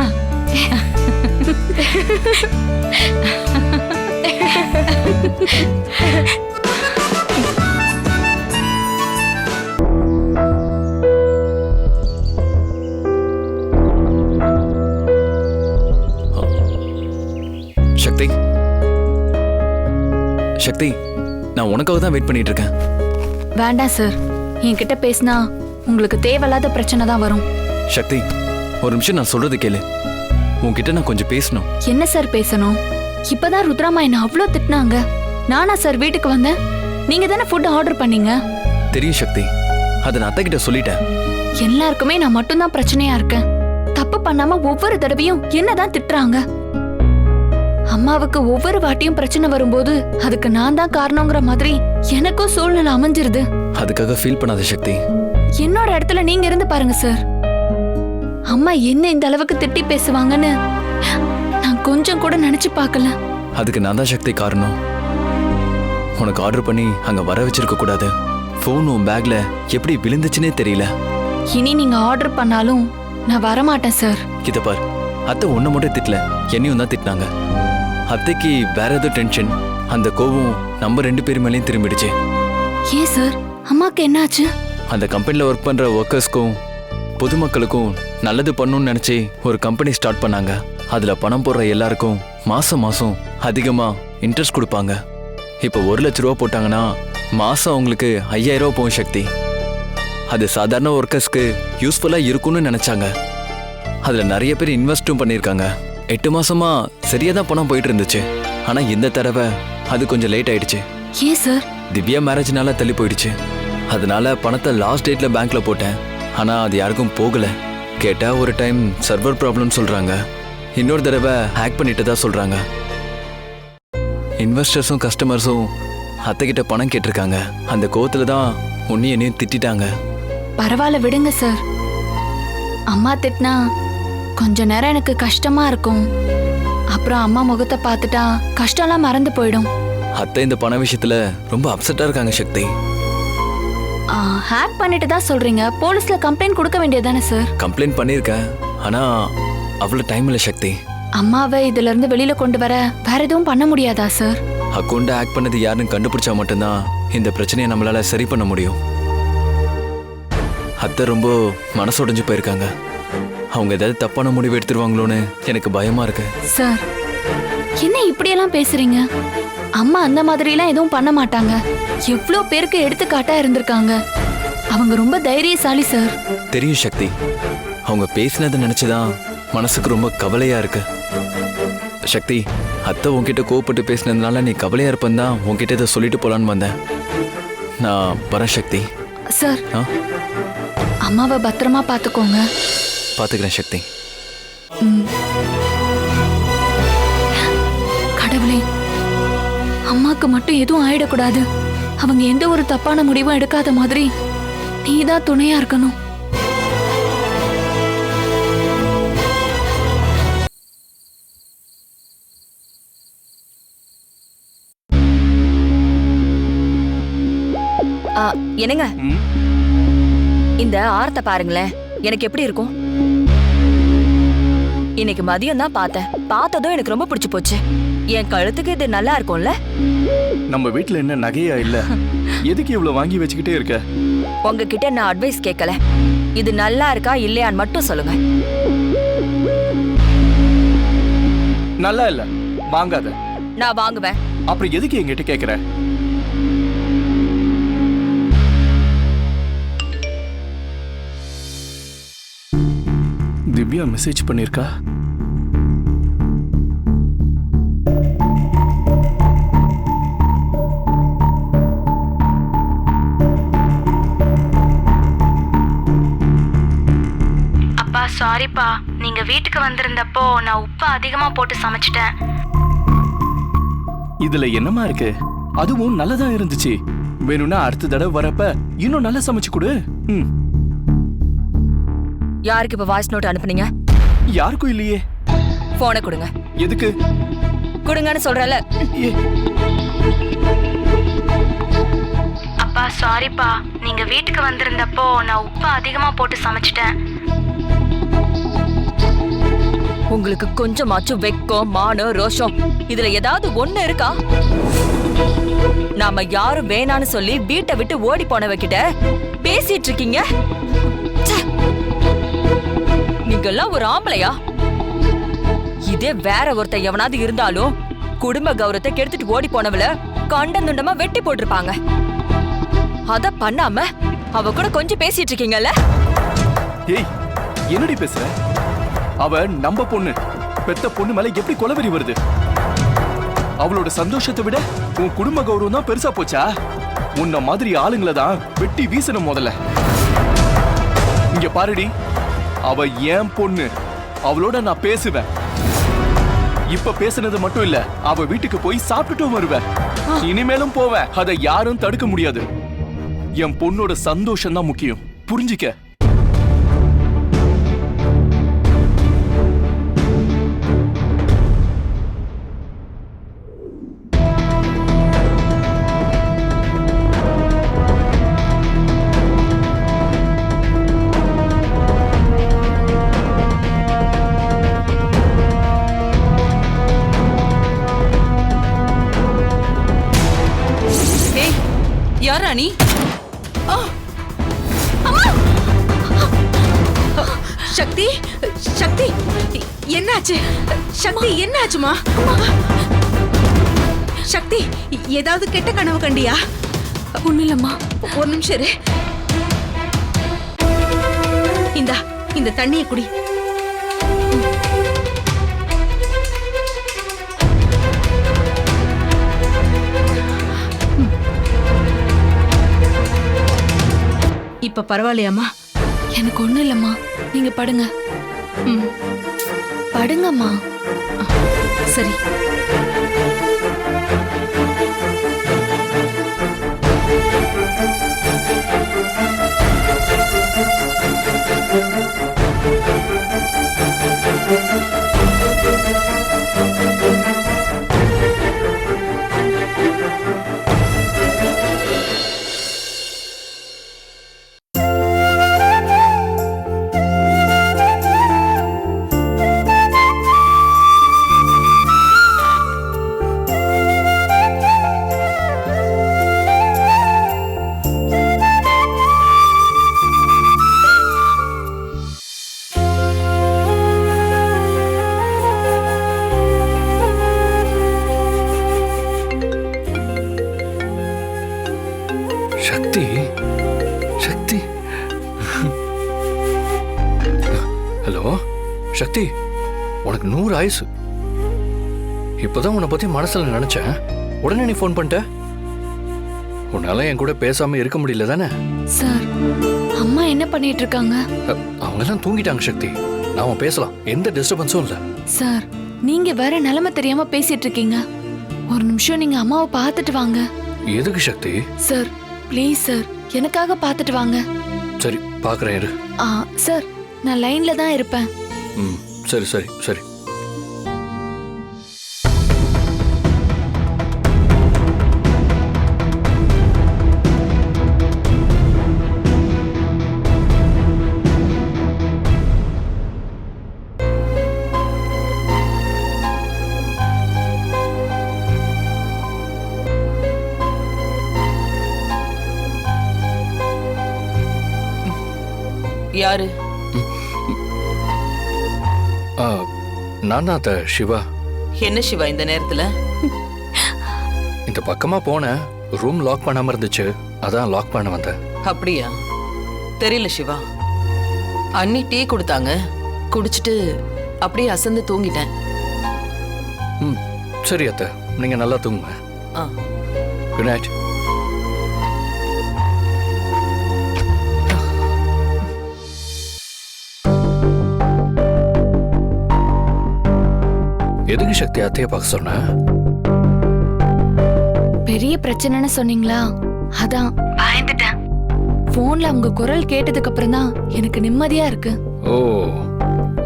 சக்தி, சக்தி, நான் உனக்காக தான் வெயிட் பண்ணிட்டு இருக்கேன். வேண்டாம் சார், என்கிட்ட பேசினா உங்களுக்கு தேவையில்லாத பிரச்சனை தான் வரும். சக்தி, ஒரு நிமிஷம் நான் சொல்றது கேளு. உன்கிட்ட நான் கொஞ்சம் பேசணும். என்ன சார் பேசணும்? இப்பதான் ருத்ராமா என்ன அவ்வளோ திட்டினாங்க. நானா சார் வீட்டுக்கு வந்தேன்? நீங்க தானே ஃபுட் ஆர்டர் பண்ணீங்க. தெரியும் சக்தி, அதை நான் அத்தை கிட்ட சொல்லிட்டேன். எல்லாருக்குமே நான் மட்டும்தான் பிரச்சனையா இருக்கேன். தப்பு பண்ணாம ஒவ்வொரு தடவையும் என்னதான் திட்டுறாங்க. அம்மாவுக்கு ஒவ்வொரு வாட்டியும் பிரச்சனை வரும்போது அதுக்கு நான் தான் காரணங்கிற மாதிரி எனக்கும் சூழ்நிலை அமைஞ்சிருது. அதுக்காக ஃபீல் பண்ணாத சக்தி. என்னோட இடத்துல நீங்க இருந்து பாருங்க சார். அம்மா என்ன இந்த அளவுக்கு திட்டி பேசுவாங்கன்னு நான் கொஞ்சம் கூட நினைச்சு பார்க்கல. அதுக்கு நான் தான் சக்தி காரணம். உனக்கு ஆர்டர் பண்ணி அங்க வர வச்சிருக்க கூடாது. போன் உன் பேக்ல எப்படி விழுந்துச்சுன்னே தெரியல. இனி நீங்க ஆர்டர் பண்ணாலும் நான் வரமாட்டேன் சார். இத பார், அத்தை ஒன்ன மட்டும் திட்டல, என்னையும் தான் திட்டினாங்க. அத்தைக்கு வேற ஏதோ டென்ஷன், அந்த கோவம் நம்ம 2 பேர் மேலேயும் திரும்பிடுச்சு. ஏன் சார், அம்மாக்கு என்னாச்சு? அந்த கம்பெனில ஒர்க் பண்ற ஒர்க்கர்ஸ்க்கும் பொதுமக்களுக்கும் நல்லது பண்ணணும்னு நினைச்சு ஒரு கம்பெனி ஸ்டார்ட் பண்ணாங்க. அதுல பணம் போடுற எல்லாருக்கும் மாசம் மாசம் அதிகமா இன்ட்ரெஸ்ட் கொடுப்பாங்க. இப்போ 1 லட்ச ரூபா போட்டாங்கன்னா மாசம் அவங்களுக்கு 5000 ரூபா போகும் சக்தி. அது சாதாரண ஒர்க்கர்ஸ்க்கு யூஸ்ஃபுல்லா இருக்கும்னு நினைச்சாங்க. அதுல நிறைய பேர் இன்வெஸ்டும் பண்ணியிருக்காங்க. 8 மாசமா சரியா தான் பணம் போயிட்டு இருந்துச்சு. ஆனா இந்த தடவை அது கொஞ்சம் லேட் ஆயிடுச்சு. ஏன் சார்? திவ்யா மேரேஜ்னால தள்ளி போயிடுச்சு. அதனால பணத்தை லாஸ்ட் டேட்ல பேங்க்ல போட்டேன். ஆனா அது யாருக்கும் போகல. கேட்டா ஒரு டைம் சர்வர் ப்ராப்ளம் சொல்றாங்க, இன்னொரு தடவை ஹேக் பண்ணிட்டதா சொல்றாங்க. இன்வெஸ்டர்ஸும் கஸ்டமர்ஸும் அத்தைக்கிட்ட பணம் கேட்டிருக்காங்க. அந்த கோவத்துல தான் என்னையும் திட்டாங்க. பரவாயில்ல விடுங்க சார். அம்மா திட்டினா கொஞ்ச நேரம் எனக்கு கஷ்டமா இருக்கும். அப்புறம் அம்மா முகத்தை பார்த்துட்டா கஷ்டம்லாம் மறந்து போயிடும். அத்தை இந்த பண விஷயத்துல ரொம்ப அப்செட்டா இருக்காங்க சக்தி. ஹேக் பண்ணிட்டு தான் சொல்றீங்க, போலீஸ்ல கம்ப்ளைண்ட் கொடுக்க வேண்டியதானே சார்? கம்ப்ளைண்ட் பண்ணிருக்கேன், ஆனா அவ்வளவு டைம் இல்ல சக்தி. அம்மாவை இதுல இருந்து வெளியில கொண்டு வர வேற எதுவும் பண்ண முடியாதா சார்? அக்கௌண்ட் ஹேக் பண்ணது யாருன்னு கண்டுபிடிச்சா மட்டும்தான் இந்த பிரச்சனையை நம்மளால சரி பண்ண முடியும். அத்தை ரொம்ப மனசுடைஞ்சு போயிருக்காங்க. அவங்க ஏதாவது தப்பான முடிவு எடுத்துருவாங்களோன்னு எனக்கு பயமா இருக்கு. சார் என்ன இப்படியெல்லாம் பேசுறீங்க? அம்மா அந்த மாதிரிலாம் எதுவும் பண்ண மாட்டாங்க. எவ்வளோ பேருக்கு எடுத்துக்காட்டா இருந்திருக்காங்க. அவங்க ரொம்ப தைரியசாலி சார். தெரியும் சக்தி. அவங்க பேசினதை நினைச்சுதான் மனசுக்கு ரொம்ப கவலையா இருக்கு. சக்தி, அத்தை உன்கிட்ட கோவப்பட்டு பேசினதுனால நீ கவலையா இருப்பேன் தான் உன்கிட்ட இதை சொல்லிட்டு போலான்னு வந்தேன். நான் வரேன் சக்தி. சார் அம்மாவை பத்திரமா பார்த்துக்கோங்க. பார்த்துக்கிறேன் சக்தி. கடவுளே, அம்மாக்கு மட்டும் எதுவும் ஆயிடக்கூடாது. அவங்க எந்த ஒரு தப்பான முடிவும் எடுக்காத மாதிரி நீதான் துணையா இருக்கணும். என்னங்க, இந்த ஆரத்தை பாருங்களேன், எனக்கு எப்படி இருக்கும்? இன்னைக்கு மதியம் தான் பார்த்தேன். பார்த்ததும் எனக்கு ரொம்ப பிடிச்சு போச்சு. என் கழுத்துக்கு இது நல்லா இருக்கும்ல? நம்ம வீட்ல என்ன நகையா இல்ல? எதுக்கு இவ்வளவு வாங்கி வச்சுக்கிட்டே இருக்க? உங்ககிட்ட நான் அட்வைஸ் கேட்கல. இது நல்லா இருக்கா இல்லையான்னு மட்டும் சொல்லுங்க. நல்லா இல்ல, வாங்காத. நான் வாங்குவேன். அப்புறம் எதுக்கு என்கிட்ட கேக்குற? திவ்யா மெசேஜ் பண்ணிருக்கா. அப்பா சாரிப்பா, நீங்க வீட்டுக்கு வந்திருந்தப்போ நான் உப்பு அதிகமா போட்டு சமைச்சிட்டேன். இதுல என்னமா இருக்கு? அதுவும் நல்லதா இருந்துச்சு. வேணும்னா அடுத்த தடவை வரப்ப இன்னும் நல்லா சமைச்சு கொடு. யாருக்கு இப்ப வாய்ஸ் நோட் அனுப்புனீங்க? யாருக்கும் இல்லையே. போனை கொடுங்க. எதுக்கு? கொடுங்கன்னு சொல்றல. அப்பா சாரிப்பா, நீங்க வீட்டுக்கு வந்திருந்தப்போ நான் உப்பு அதிகமா போட்டு சமைச்சிட்டேன். உங்களுக்கு கொஞ்சமாச்சும் வெக்கம், மானம், ரோஷம் இதுல ஏதாவது ஒண்ணு இருக்கா? நாம யாரும் வேணான்னு சொல்லி வீட்டை விட்டு ஓடி போனவகிட்ட பேசிட்டு இருக்கீங்க. நீங்கெல்லாம் ஒரு ஆம்பளையா? இதே வேற ஒருத்த எவனாவது இருந்தாலும் குடும்ப கௌரவத்தை கெடுத்துட்டு ஓடி போனவள கண்டந்துண்டமா வெட்டி போட்டிருப்பாங்க. அத பண்ணாம அவ கூட கொஞ்சம் பேசிட்டு இருக்கீங்கல்ல? ஏய், என்னடி பேசுற? அவ நம்ம பொண்ணு. பெத்த பொண்ணு மேல எப்படி கொலவெறி வருது? அவளோட சந்தோஷத்தை விட உன் குடும்ப கௌரவம் தான் பெருசா போச்சா? உன்ன மாதிரி ஆளுங்களை தான் வெட்டி வீசணும் முதல்ல. இங்க பாருடி, அவ ஏன் பொண்ணு. அவளோட நான் பேசுவேன். இப்ப பேசுனது மட்டும் இல்ல, அவ வீட்டுக்கு போய் சாப்பிட்டுட்டும் வருவேன். இனிமேலும் போவேன். அதை யாரும் தடுக்க முடியாது. என் பொண்ணோட சந்தோஷம் தான் முக்கியம். புரிஞ்சிக்க. யாரா நீ? அம்மா! சக்தி சக்தி என்னாச்சு? சக்தி என்னாச்சுமா? சக்தி ஏதாவது கெட்ட கனவு கண்டியா? ஒண்ணு இல்லம்மா. ஒரு நிமிஷம் இரு. இந்த தண்ணியை குடி. இப்ப பரவாயில்லையாம்மா? எனக்கு ஒண்ணும் இல்லம்மா, நீங்க படுங்க. படுங்கம்மா. சரி. சக்தி சக்தி. ஹலோ சக்தி, உனக்கு 100 ஆயுசு. இப்பதான் உன்னை பத்தி மனசுல நினைச்சேன், உடனே நீ ஃபோன் பண்ணிட்ட. உன்னால என் கூட பேசாம இருக்க முடியல தானே? சார், அம்மா என்ன பண்ணிட்டு இருக்காங்க? அவங்க எல்லாம் தூங்கிட்டாங்க சக்தி. நாம பேசலாம், எந்த டிஸ்டர்பன்ஸும் இல்ல. சார், நீங்க வேற நிலைமை தெரியாம பேசிட்டு இருக்கீங்க. ஒரு நிமிஷம் நீங்க அம்மாவை பார்த்துட்டு வாங்க. எதுக்கு சக்தி? சார் ப்ளீஸ் சார், எனக்காக பார்த்துட்டு வாங்க. சரி, பார்க்கறேன் இரு. சார், நான் லைன்ல தான் இருப்பேன். சரி சரி சரி. யாரு? நான் தான் சிவா. என்ன சிவா இந்த நேரத்துல? இந்த பக்கமா போனேன், ரூம் லாக் பண்ணாம இருந்துச்சு, அதான் லாக் பண்ண வந்தேன். அப்படியா? தெரியல சிவா. அண்ணி டீ கொடுத்தாங்க, குடிச்சிட்டு அப்படியே அசந்து தூங்கிட்டேன். சரி அத்தை, நீங்க நல்லா தூங்குங்க. Good night. எதுக்கு சக்தி அத்தைய பார்க்க சொன்ன? பெரிய பிரச்சனைன்னு சொன்னீங்களா, அதான் பயந்துட்டேன். போன்ல உங்க குரல் கேட்டதுக்கு அப்புறம் தான் எனக்கு நிம்மதியா இருக்கு. ஓ,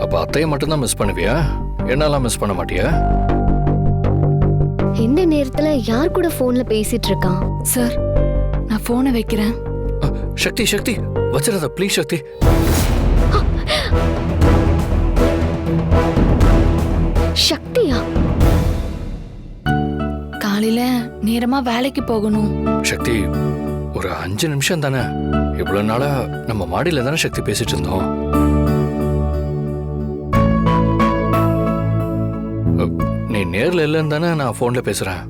அப்ப அத்தைய மட்டும் தான் மிஸ் பண்ணுவியா? என்னெல்லாம் மிஸ் பண்ண மாட்டியா? இந்த நேரத்துல யார் கூட போன்ல பேசிட்டு இருக்கான்? சார், நான் போனை வைக்கிறேன். சக்தி சக்தி வச்சிரத ப்ளீஸ் சக்தி. சக்தியா? காலையில நேரமா வேலைக்கு போகணும். சக்தி, ஒரு 5 நிமிஷம் தானே. இவ்வளவு நாளா நம்ம மாடியில தானே சக்தி பேசிட்டு இருந்தோம். நீ நேர்ல இல்லன்னு தானே நான் போன்ல பேசுறேன்.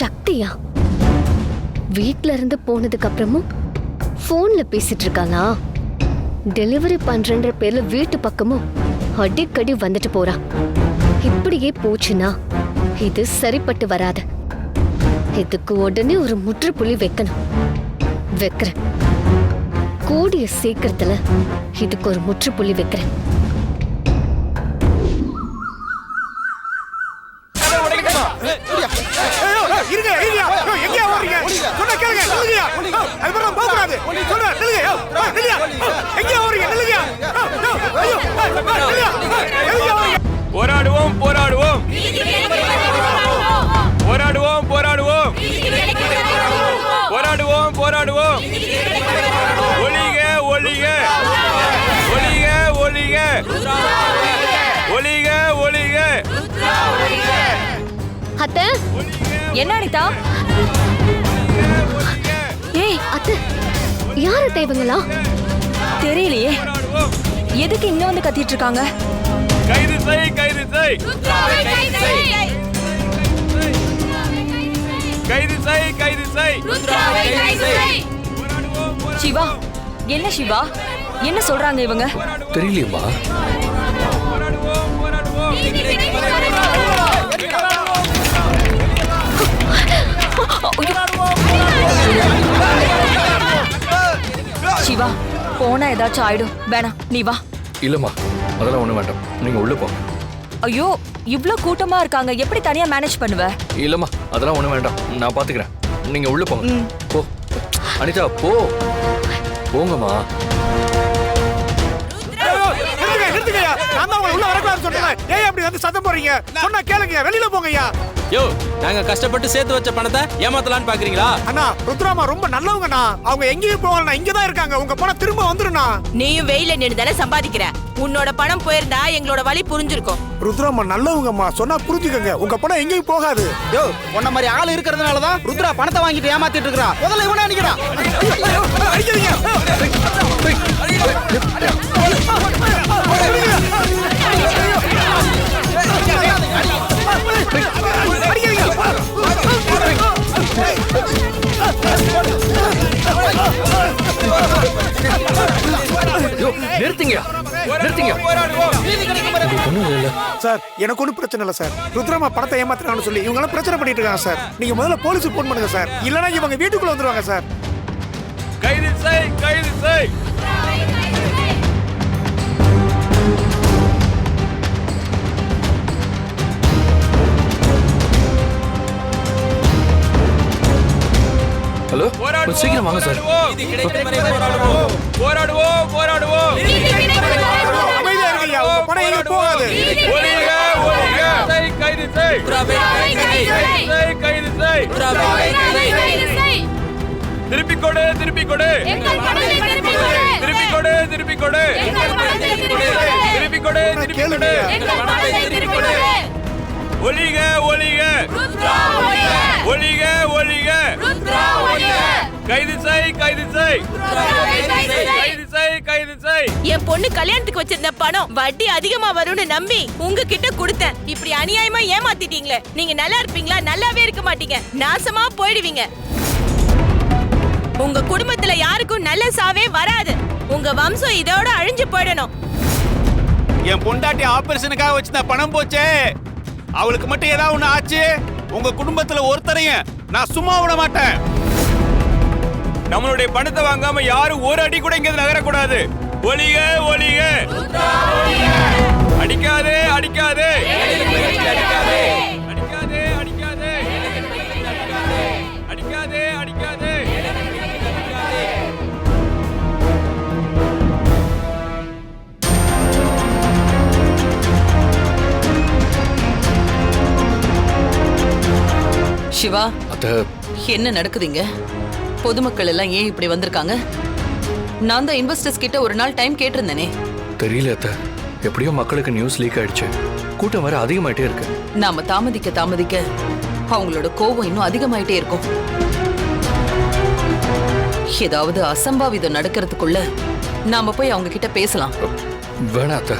சக்தியா? வீட்ல இருந்து போனதுக்கு அப்புறமும் போன்ல பேசிட்டு இருக்காளா? டெலிவரி பண்றன்ற பேர்ல வீட்டு பக்கமும் அடிக்கடி வந்துட்டு போறா. இப்படியே போச்சுன்னா இது சரிப்பட்டு வராது. இதுக்கு உடனே ஒரு முற்றுப்புள்ளி வைக்கணும். வைக்கிறேன். கூடிய சீக்கிரத்துல இதுக்கு ஒரு முற்றுப்புள்ளி வைக்கிறேன். போராடுவோம் போராடுவோம் போராடுவோம் போராடுவோம் அத்தை என்ன அனிதா? ஏய் அத்தை, யார் அத்தை இவங்களா? தெரியலையே, எதுக்கு இங்க வந்து கத்திட்டு இருக்காங்க? கைது செய், கைது செய், கைது செய், கைது செய். சிவா, என்ன சிவா, என்ன சொல்றாங்க இவங்க? தெரியலையம்மா. சிவா, போனா ஏதாச்சும் ஆயிடும், வேணாம், நீ வா. இல்லம்மா, அதெல்லாம் ஒண்ணும் வேண்டாம், நீங்க உள்ள போங்க. ஐயோ, இவ்ளோ கூட்டமா இருக்காங்க, எப்படி தனியா மேனேஜ் பண்ணுவ? இல்லம்மா, அதெல்லாம் ஒண்ணும் வேண்டாம், நான் பாத்துக்கிறேன். நீங்க உள்ள போங்க. போ அனிதா, போ. போங்கம்மா. உள்ள வரக்கூடாது சொல்றேன். ஏன் அப்படி வந்து சத்தம் போறீங்க? சொன்னா கேளுங்க, வெளியில போங்கய்யா. யோ, நாங்க கஷ்டப்பட்டு சேர்த்து வச்ச பணத்தை ஏமாத்தலான்னு பாக்குறீங்களா? அண்ணா, ருத்ராமா ரொம்ப நல்லவங்கண்ணா. அவங்க எங்கேயும் போகலண்ணா, இங்கதான் இருக்காங்க. உங்க பணம் திரும்ப வந்துருண்ணா. நீயும் வெயில நின்று தானே சம்பாதிக்கிற. உன்னோட பணம் போயிருந்தா எங்களோட வழி புரிஞ்சிருக்கும். ருத்ராமா நல்லவங்கம்மா, சொன்னா புரிஞ்சுக்கங்க. உங்க பணம் எங்கேயும் போகாது. யோ, உன்ன மாதிரி ஆள் இருக்கிறதுனாலதான் ருத்ரா பணத்தை வாங்கிட்டு ஏமாத்திட்டு இருக்கா. முதல்ல இவனை அடிக்கிறான். அடிக்காதீங்க. நிறுத்திங்க, நிறுத்திங்க. சார், எனக்கு ஒன்றும் பிரச்சனை இல்லை சார். ருத்ராமா பணத்தை ஏமாத்துறாங்கன்னு சொல்லி இவங்க எல்லாம் பிரச்சனை பண்ணிட்டு இருக்காங்க சார். நீங்க முதல்ல போலீஸுக்கு போன் பண்ணுங்க சார், இல்லைன்னா இவங்க வீட்டுக்குள்ள வந்துருவாங்க சார். கைது செய், கைது செய். ஹலோ, சீக்கிரம் வாங்க சார். போராடுவோம், போராடுவோம். அமைதியா இருங்கய்யா, உங்க பணம் எங்க போகாது. ஒளிக, ஒளிக. கைது செய், கைது செய், கைது செய். திருப்பி கொடு, திருப்பி கொடு. திருப்பி கொடு, திருப்பி கொடு. திருப்பி கொடு, திருப்பி கொடு. ஒளிக, ஒளிக. ஒளிக, ஒளிக. கைது செய், கைது செய். கைது செய், கைது செய். என் பொண்ணு கல்யாணத்துக்கு வச்சிருந்த பணம் வட்டி அதிகமா வரும்னு நம்பி உங்ககிட்ட கொடுத்தேன். இப்படி அநியாயமா ஏமாத்திட்டீங்களே. நீங்க நல்லா இருப்பீங்களா? நல்லாவே இருக்க மாட்டீங்க, நாசமா போயிடுவீங்க. உங்க குடும்பத்துல யாருக்கும் நல்ல சாவே வராது. உங்க வம்சம் இதோட அழிஞ்சு போயிடணும். என் பொண்டாட்டி ஆபரேஷனுக்காக வச்சிருந்த பணம் போச்சே, அவளுக்கு மட்டும் ஏதாவது ஒண்ணு ஆச்சு, உங்க குடும்பத்துல ஒருத்தரையும் நான் சும்மா விட மாட்டேன். நம்மளுடைய பணத்தை வாங்காம யாரும் ஒரு அடி கூட இங்க நகரக்கூடாது. ஒளிக, ஒளிக. அடிக்காதே, அடிக்காதே. அடிக்காதே, அடிக்காதே. அடிக்காதே, அடிக்காதே. சிவா, என்ன நடக்குதுங்க? பொதுமக்கள் எல்லாம் ஏன் இப்படி வந்திருக்காங்க? நான் தான் இன்வெஸ்டர்ஸ் கிட்ட ஒரு நாள் டைம் கேட்டிருந்தேனே. தெரியல அத்தை, எப்படியோ மக்களுக்கு நியூஸ் லீக் ஆயிடுச்சு. கூட்டம் வேற அதிகமாயிட்டே இருக்கு. நாம தாமதிக்க தாமதிக்க அவங்களோட கோபம் இன்னும் அதிகமாயிட்டே இருக்கும். ஏதாவது அசம்பாவிதம் நடக்கிறதுக்குள்ள நாம போய் அவங்க கிட்ட பேசலாம். வேணா அத்தை,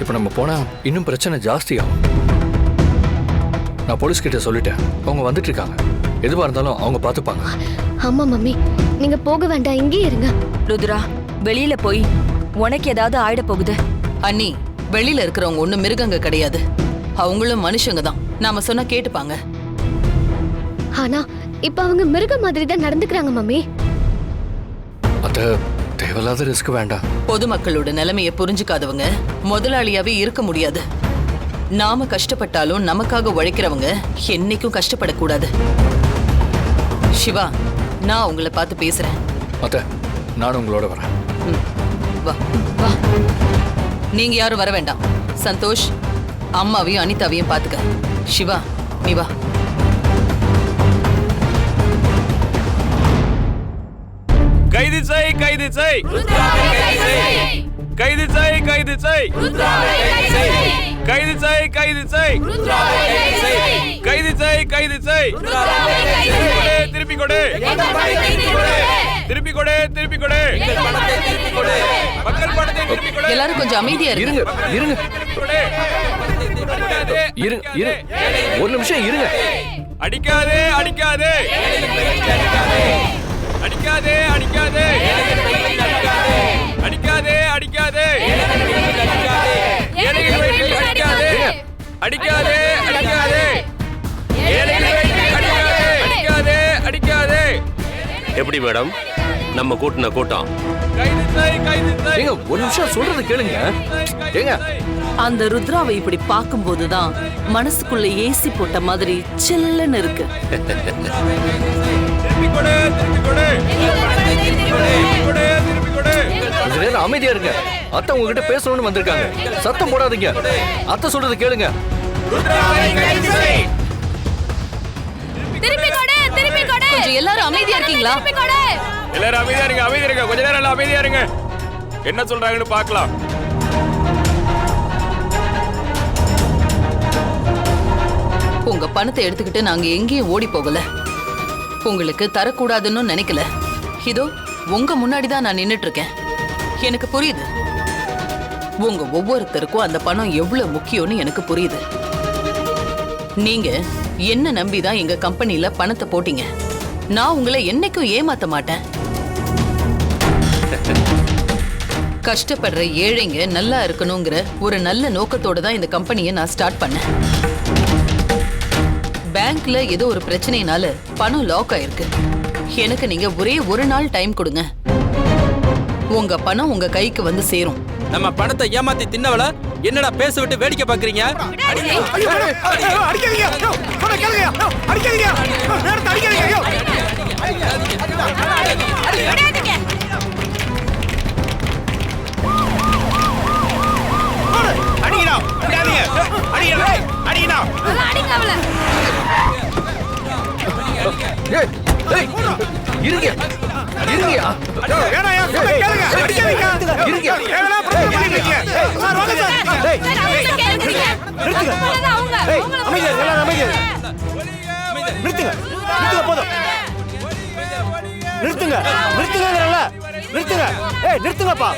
இப்ப நம்ம போனா இன்னும் பிரச்சனை ஜாஸ்தியாகும். நான் போலீஸ் கிட்ட சொல்லிட்டேன், அவங்க வந்துட்டு இருக்காங்க. எதுவா இருந்தாலும் அவங்க பாத்துப்பாங்க. ஆமா மம்மி, நீங்க போக வேண்டாம், இங்கே இருங்க. ருத்ரா, வெளியில போய் உனக்கு ஏதாவது ஆயிட போகுது. அண்ணி, வெளியில இருக்கிறவங்க ஒண்ணும் மிருகங்க கிடையாது. அவங்களும் மனுஷங்க தான். நாம சொன்னா கேட்டுப்பாங்க. ஆனா இப்ப அவங்க மிருக மாதிரி தான் நடந்துக்கிறாங்க மம்மி. அத்தை, தேவையில்லாத ரிஸ்க் வேண்டாம். பொதுமக்களோட நிலைமையை புரிஞ்சுக்காதவங்க முதலாளியாவே இருக்க முடியாது. நாம கஷ்டப்பட்டாலும் நமக்காக உழைக்கிறவங்க என்னைக்கும் கஷ்டப்படக்கூடாது. சிவா, நான் உங்களை பார்த்து பேசுறேன். அத்தை, நானும் உங்களோட வரேன். வா வா. நீங்க யாரும் வர வேண்டாம். சந்தோஷ், அம்மாவையும் அனிதாவையும் பாத்துக்க. சிவா, நீ வா. கைது செய், கைது செய். கைது செய், கைது செய். கைது செய் கைது செய் கைது செய் கைது செய் திருப்பி கொடு திருப்பி கொடு திருப்பி கொடு மக்கள் பணத்தை திருப்பி கொடு. எல்லாரும் கொஞ்சம் அமைதியா இருங்க இருங்க இருங்க இருங்க ஒரு நிமிஷம் இருங்க. அடிக்காதே அடிக்காதே அடிக்காதே அடிக்காதே அடிக்காதே அடிக்காதே ஏழைகள் வயிற்றில் அடிக்காதே அடிக்காதே அடிக்காதே ஏழைகள் வயிற்றில் அடிக்காதே அடிக்காதே அடிக்காதே. எப்படி மேடம் நம்ம கூட்டின கூட்டம்? கைது செய் கைது செய். ஏங்க ஒரு நிமிஷம் சொல்றது கேளுங்க. ஏங்க அந்த ருத்ராவை இப்படி பார்க்கும்போதுதான் மனசுக்குள்ள ஏசி போட்ட மாதிரி சில்லுன்னு இருக்கு. திருப்பி கொடு திருப்பி கொடு திருப்பி கொடு திருப்பி கொடு. கொஞ்ச நேரம் அமைதியா இருங்க. அத்தை உங்ககிட்ட பேசணும்னு வந்திருக்காங்க. சத்தம் போடாதீங்க. அத்தை சொல்றது கேளுங்க. திருப்பி கொடு திருப்பி கொடு. கொஞ்சம் எல்லாரும் அமைதியா இருக்கீங்களா? திருப்பி கொடு. எல்லாரும் அமைதியா இருங்க அமைதியா இருங்க. கொஞ்ச நேரம் எல்லாம் அமைதியா இருங்க. என்ன சொல்றாங்கன்னு பார்க்கலாம். உங்க பணத்தை எடுத்துக்கிட்டு நாங்க எங்கேயும் ஓடி போகல. உங்களுக்கு தரக்கூடாதுன்னு நினைக்கல. இதோ உங்க முன்னாடி தான் நான் நின்னுட்டு இருக்கேன். எனக்கு புரியுது. உங்க ஒவ்வொருத்தருக்கும் அந்த பணம் எவ்வளவு முக்கியம்னு எனக்கு புரியுது. நீங்க என்ன நம்பிதான் எங்க கம்பெனில பணத்தை போட்டீங்க. நான் உங்களை என்னைக்கும் ஏமாத்த மாட்டேன். கஷ்டப்படுற ஏழைங்க நல்லா இருக்கணுங்கிற ஒரு நல்ல நோக்கத்தோட தான் இந்த கம்பெனியை நான் ஸ்டார்ட் பண்ணேன். பேங்க்ல ஏதோ ஒரு பிரச்சனைனால பணம் லாக் ஆயிருக்கு. எனக்கு நீங்க ஒரே ஒரு நாள் டைம் கொடுங்க. உங்க பணம் உங்க கைக்கு வந்து சேரும். நம்ம பணத்தை ஏமாத்தி தின்னவள என்னடா பேச விட்டு வேடிக்கை பாக்குறீங்க? இருங்க இருங்கயா. நிறுத்துங்க நிறுத்துங்கறல நிறுத்துங்க. ஏய் நிறுத்துங்கப்பா.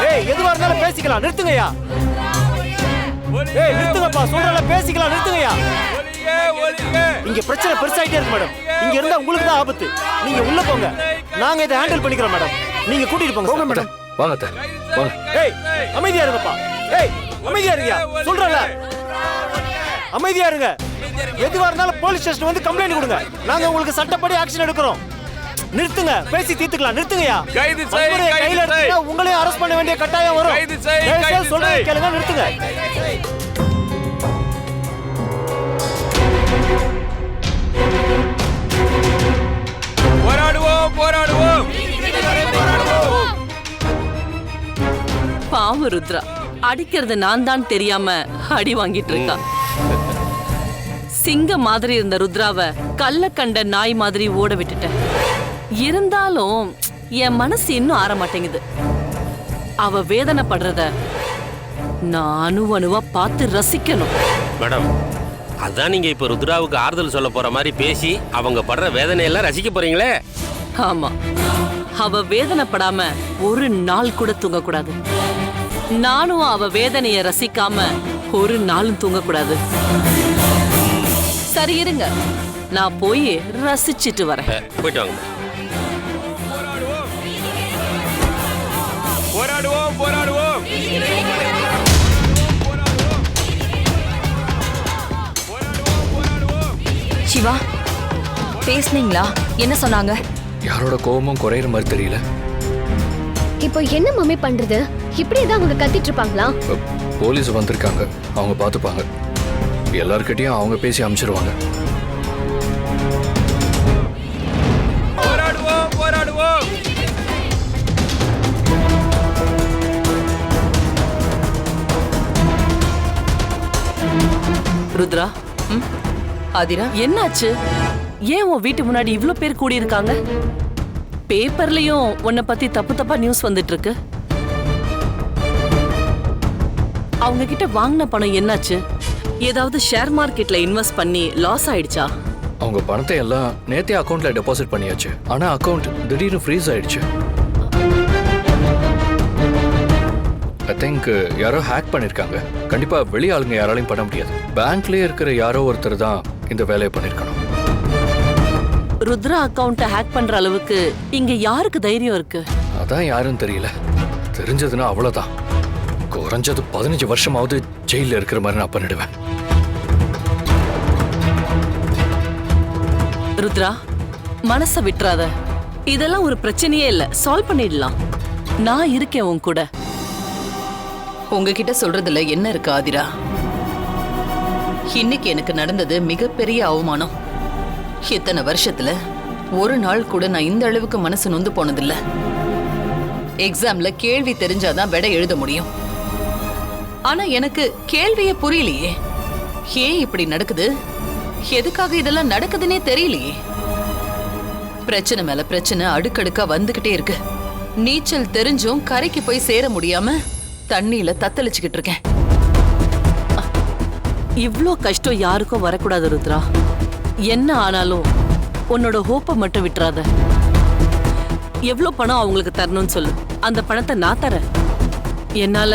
ஏய் எதுவா இருந்தாலும் பேசிக்கலாம். நிறுத்துங்கயா. ஏய் நிறுத்துங்கப்பா. சொல்றல பேசிக்கலாம். நிறுத்துங்கயா. இங்க பிரச்சனை பெருசாயிட்டே இருக்கு மேடம். இங்க இருந்தா உங்களுக்கு தான் ஆபத்து. நீங்க உள்ள போங்க. நாங்க இதை ஹேண்டில் பண்ணிக்கிறோம் மேடம். நீங்க கூட்டிட்டு போங்க மேடம். வாங்க அத்தை வாங்க. ஏய் அமைதியா இருங்கப்பா. ஏய் அமைதியா இருங்க. சொல்றல அமைதியா இருங்க. எதுவா இருந்தாலும் போலீஸ் ஸ்டேஷன் வந்து கம்ப்ளைண்ட் கொடுங்க. நாங்க உங்களுக்கு சட்டப்படி ஆக்ஷன் எடுக்கிறோம். நிறுத்துங்க. பேசி தீர்த்துக்கலாம். நிறுத்துங்கயா. கைது செய் கையில எடுத்தா உங்களையும் அரெஸ்ட் பண்ண வேண்டிய கட்டாயம் வரும். கைது செய் சொல்றேன் கேளுங்க. நிறுத்துங்க. போராடுவோம் போராடுவோம். பாவம் ருத்ரா, அடிக்கிறது நான் தான் தெரியாம அடி வாங்கிட்டு இருக்கா. சிங்க மாதிரி இருந்த ருத்ராவை கல்ல கண்ட நாய் மாதிரி ஓட விட்டுட்டேன். இருந்தாலும் என் மனசு இன்னும் ஆற மாட்டேங்குது. அவ வேதனைப்படுறத நானும் அணுவா பார்த்து ரசிக்கணும். மேடம், அதான் நீங்க இப்ப ருத்ராவுக்கு ஆறுதல் சொல்ல போற மாதிரி பேசி அவங்க படுற வேதனையெல்லாம் ரசிக்க போறீங்களே. ஆமா, அவ வேதனைப்படாம ஒரு நாள் கூட தூங்கக்கூடாது. நானும் அவ வேதனைய ரசிக்காம ஒரு நாளும் தூங்கக்கூடாது. சரி இருங்க, நான் போய் ரசிச்சிட்டு வரேன். போயிட்டு வாங்க. போராடுவோம் போராடுவோம். சிவா, பேசுனீங்களா? என்ன சொன்னாங்க? யாரோட கோபமும் குறையிற மாதிரி தெரியல. இப்போ என்ன மம்மி பண்றது? இப்படியே தான் அவங்க கத்திட்டு இருப்பாங்களா? போலீஸ் வந்திருக்காங்க, அவங்க பார்த்துப்பாங்க. எல்லார்கிட்டயும் அவங்க பேசி அனுப்பிச்சிருவாங்க. போராடுவோம் போராடுவோம். ருத்ரா, ஆதிரா, என்னாச்சு? ஏன் உன் வீட்டு முன்னாடி இவ்ளோ பேர் கூடி இருக்காங்க? பேப்பர்லயும் உன்னை பத்தி தப்பு தப்பா நியூஸ் வந்துட்டு இருக்கு. அவங்க கிட்ட வாங்கின பணம் என்னாச்சு? ஏதாவது ஷேர் மார்க்கெட்ல இன்வெஸ்ட் பண்ணி லாஸ் ஆயிடுச்சா? அவங்க பணத்தை எல்லாம் நேத்தே அக்கௌண்ட்ல டெபாசிட் பண்ணியாச்சு. ஆனா அக்கௌண்ட் திடீர்னு ஃப்ரீஸ் ஆயிடுச்சு. ஐ திங்க் யாரோ ஹேக் பண்ணிருக்காங்க. கண்டிப்பா வெளி ஆளுங்க யாராலையும் பண்ண முடியாது. பேங்க்லயே இருக்கிற யாரோ ஒருத்தர் தான் இந்த வேலையை பண்ணிருக்கணும். ருத்ரா அக்கவுண்ட ஹேக் பண்ற அளவுக்கு இங்க யாருக்கு தைரியம் இருக்கு? அதான் யாரும் தெரியல. தெரிஞ்சதுன்னா அவ்வளவுதான். குறைஞ்சது 15 வருஷமாவது ஜெயில இருக்கிற மாதிரி நான் பண்ணிடுவேன். ருத்ரா, மனச விட்டுறாத. இதெல்லாம் ஒரு பிரச்சனையே இல்ல, சால்வ் பண்ணிடலாம். நான் இருக்கேன் உன் கூட. உங்ககிட்ட சொல்றதுல என்ன இருக்கு ஆதிரா? இன்னைக்கு எனக்கு நடந்தது மிகப்பெரிய அவமானம். இத்தனை வருஷத்துல ஒரு நாள் கூட நான் இந்த அளவுக்கு மனசு நொந்து போனதில்ல. எக்ஸாம்ல கேள்வி தெரிஞ்சாதான் விடை எழுத முடியும். ஆனா எனக்கு கேள்வியே புரியலையே. ஏன் இப்படி நடக்குது? எதுக்காக இதெல்லாம் நடக்குதுன்னே தெரியலையே. பிரச்சனை மேல பிரச்சனை அடுக்கடுக்கா வந்துகிட்டே இருக்கு. நீச்சல் தெரிஞ்சும் கரைக்கு போய் சேர முடியாம தண்ணியில தத்தளிச்சுக்கிட்டு இருக்கேன். இவ்ளோ கஷ்டம் யாருக்கும் வரக்கூடாது ருத்ரா. என்ன ஆனாலும் உன்னோட ஹோப்பை மட்டும் விட்டுறாத. எவ்வளவு பணம் அவங்களுக்கு தரணும்னு சொல்லு, அந்த பணத்தை நான் தரேன். என்னால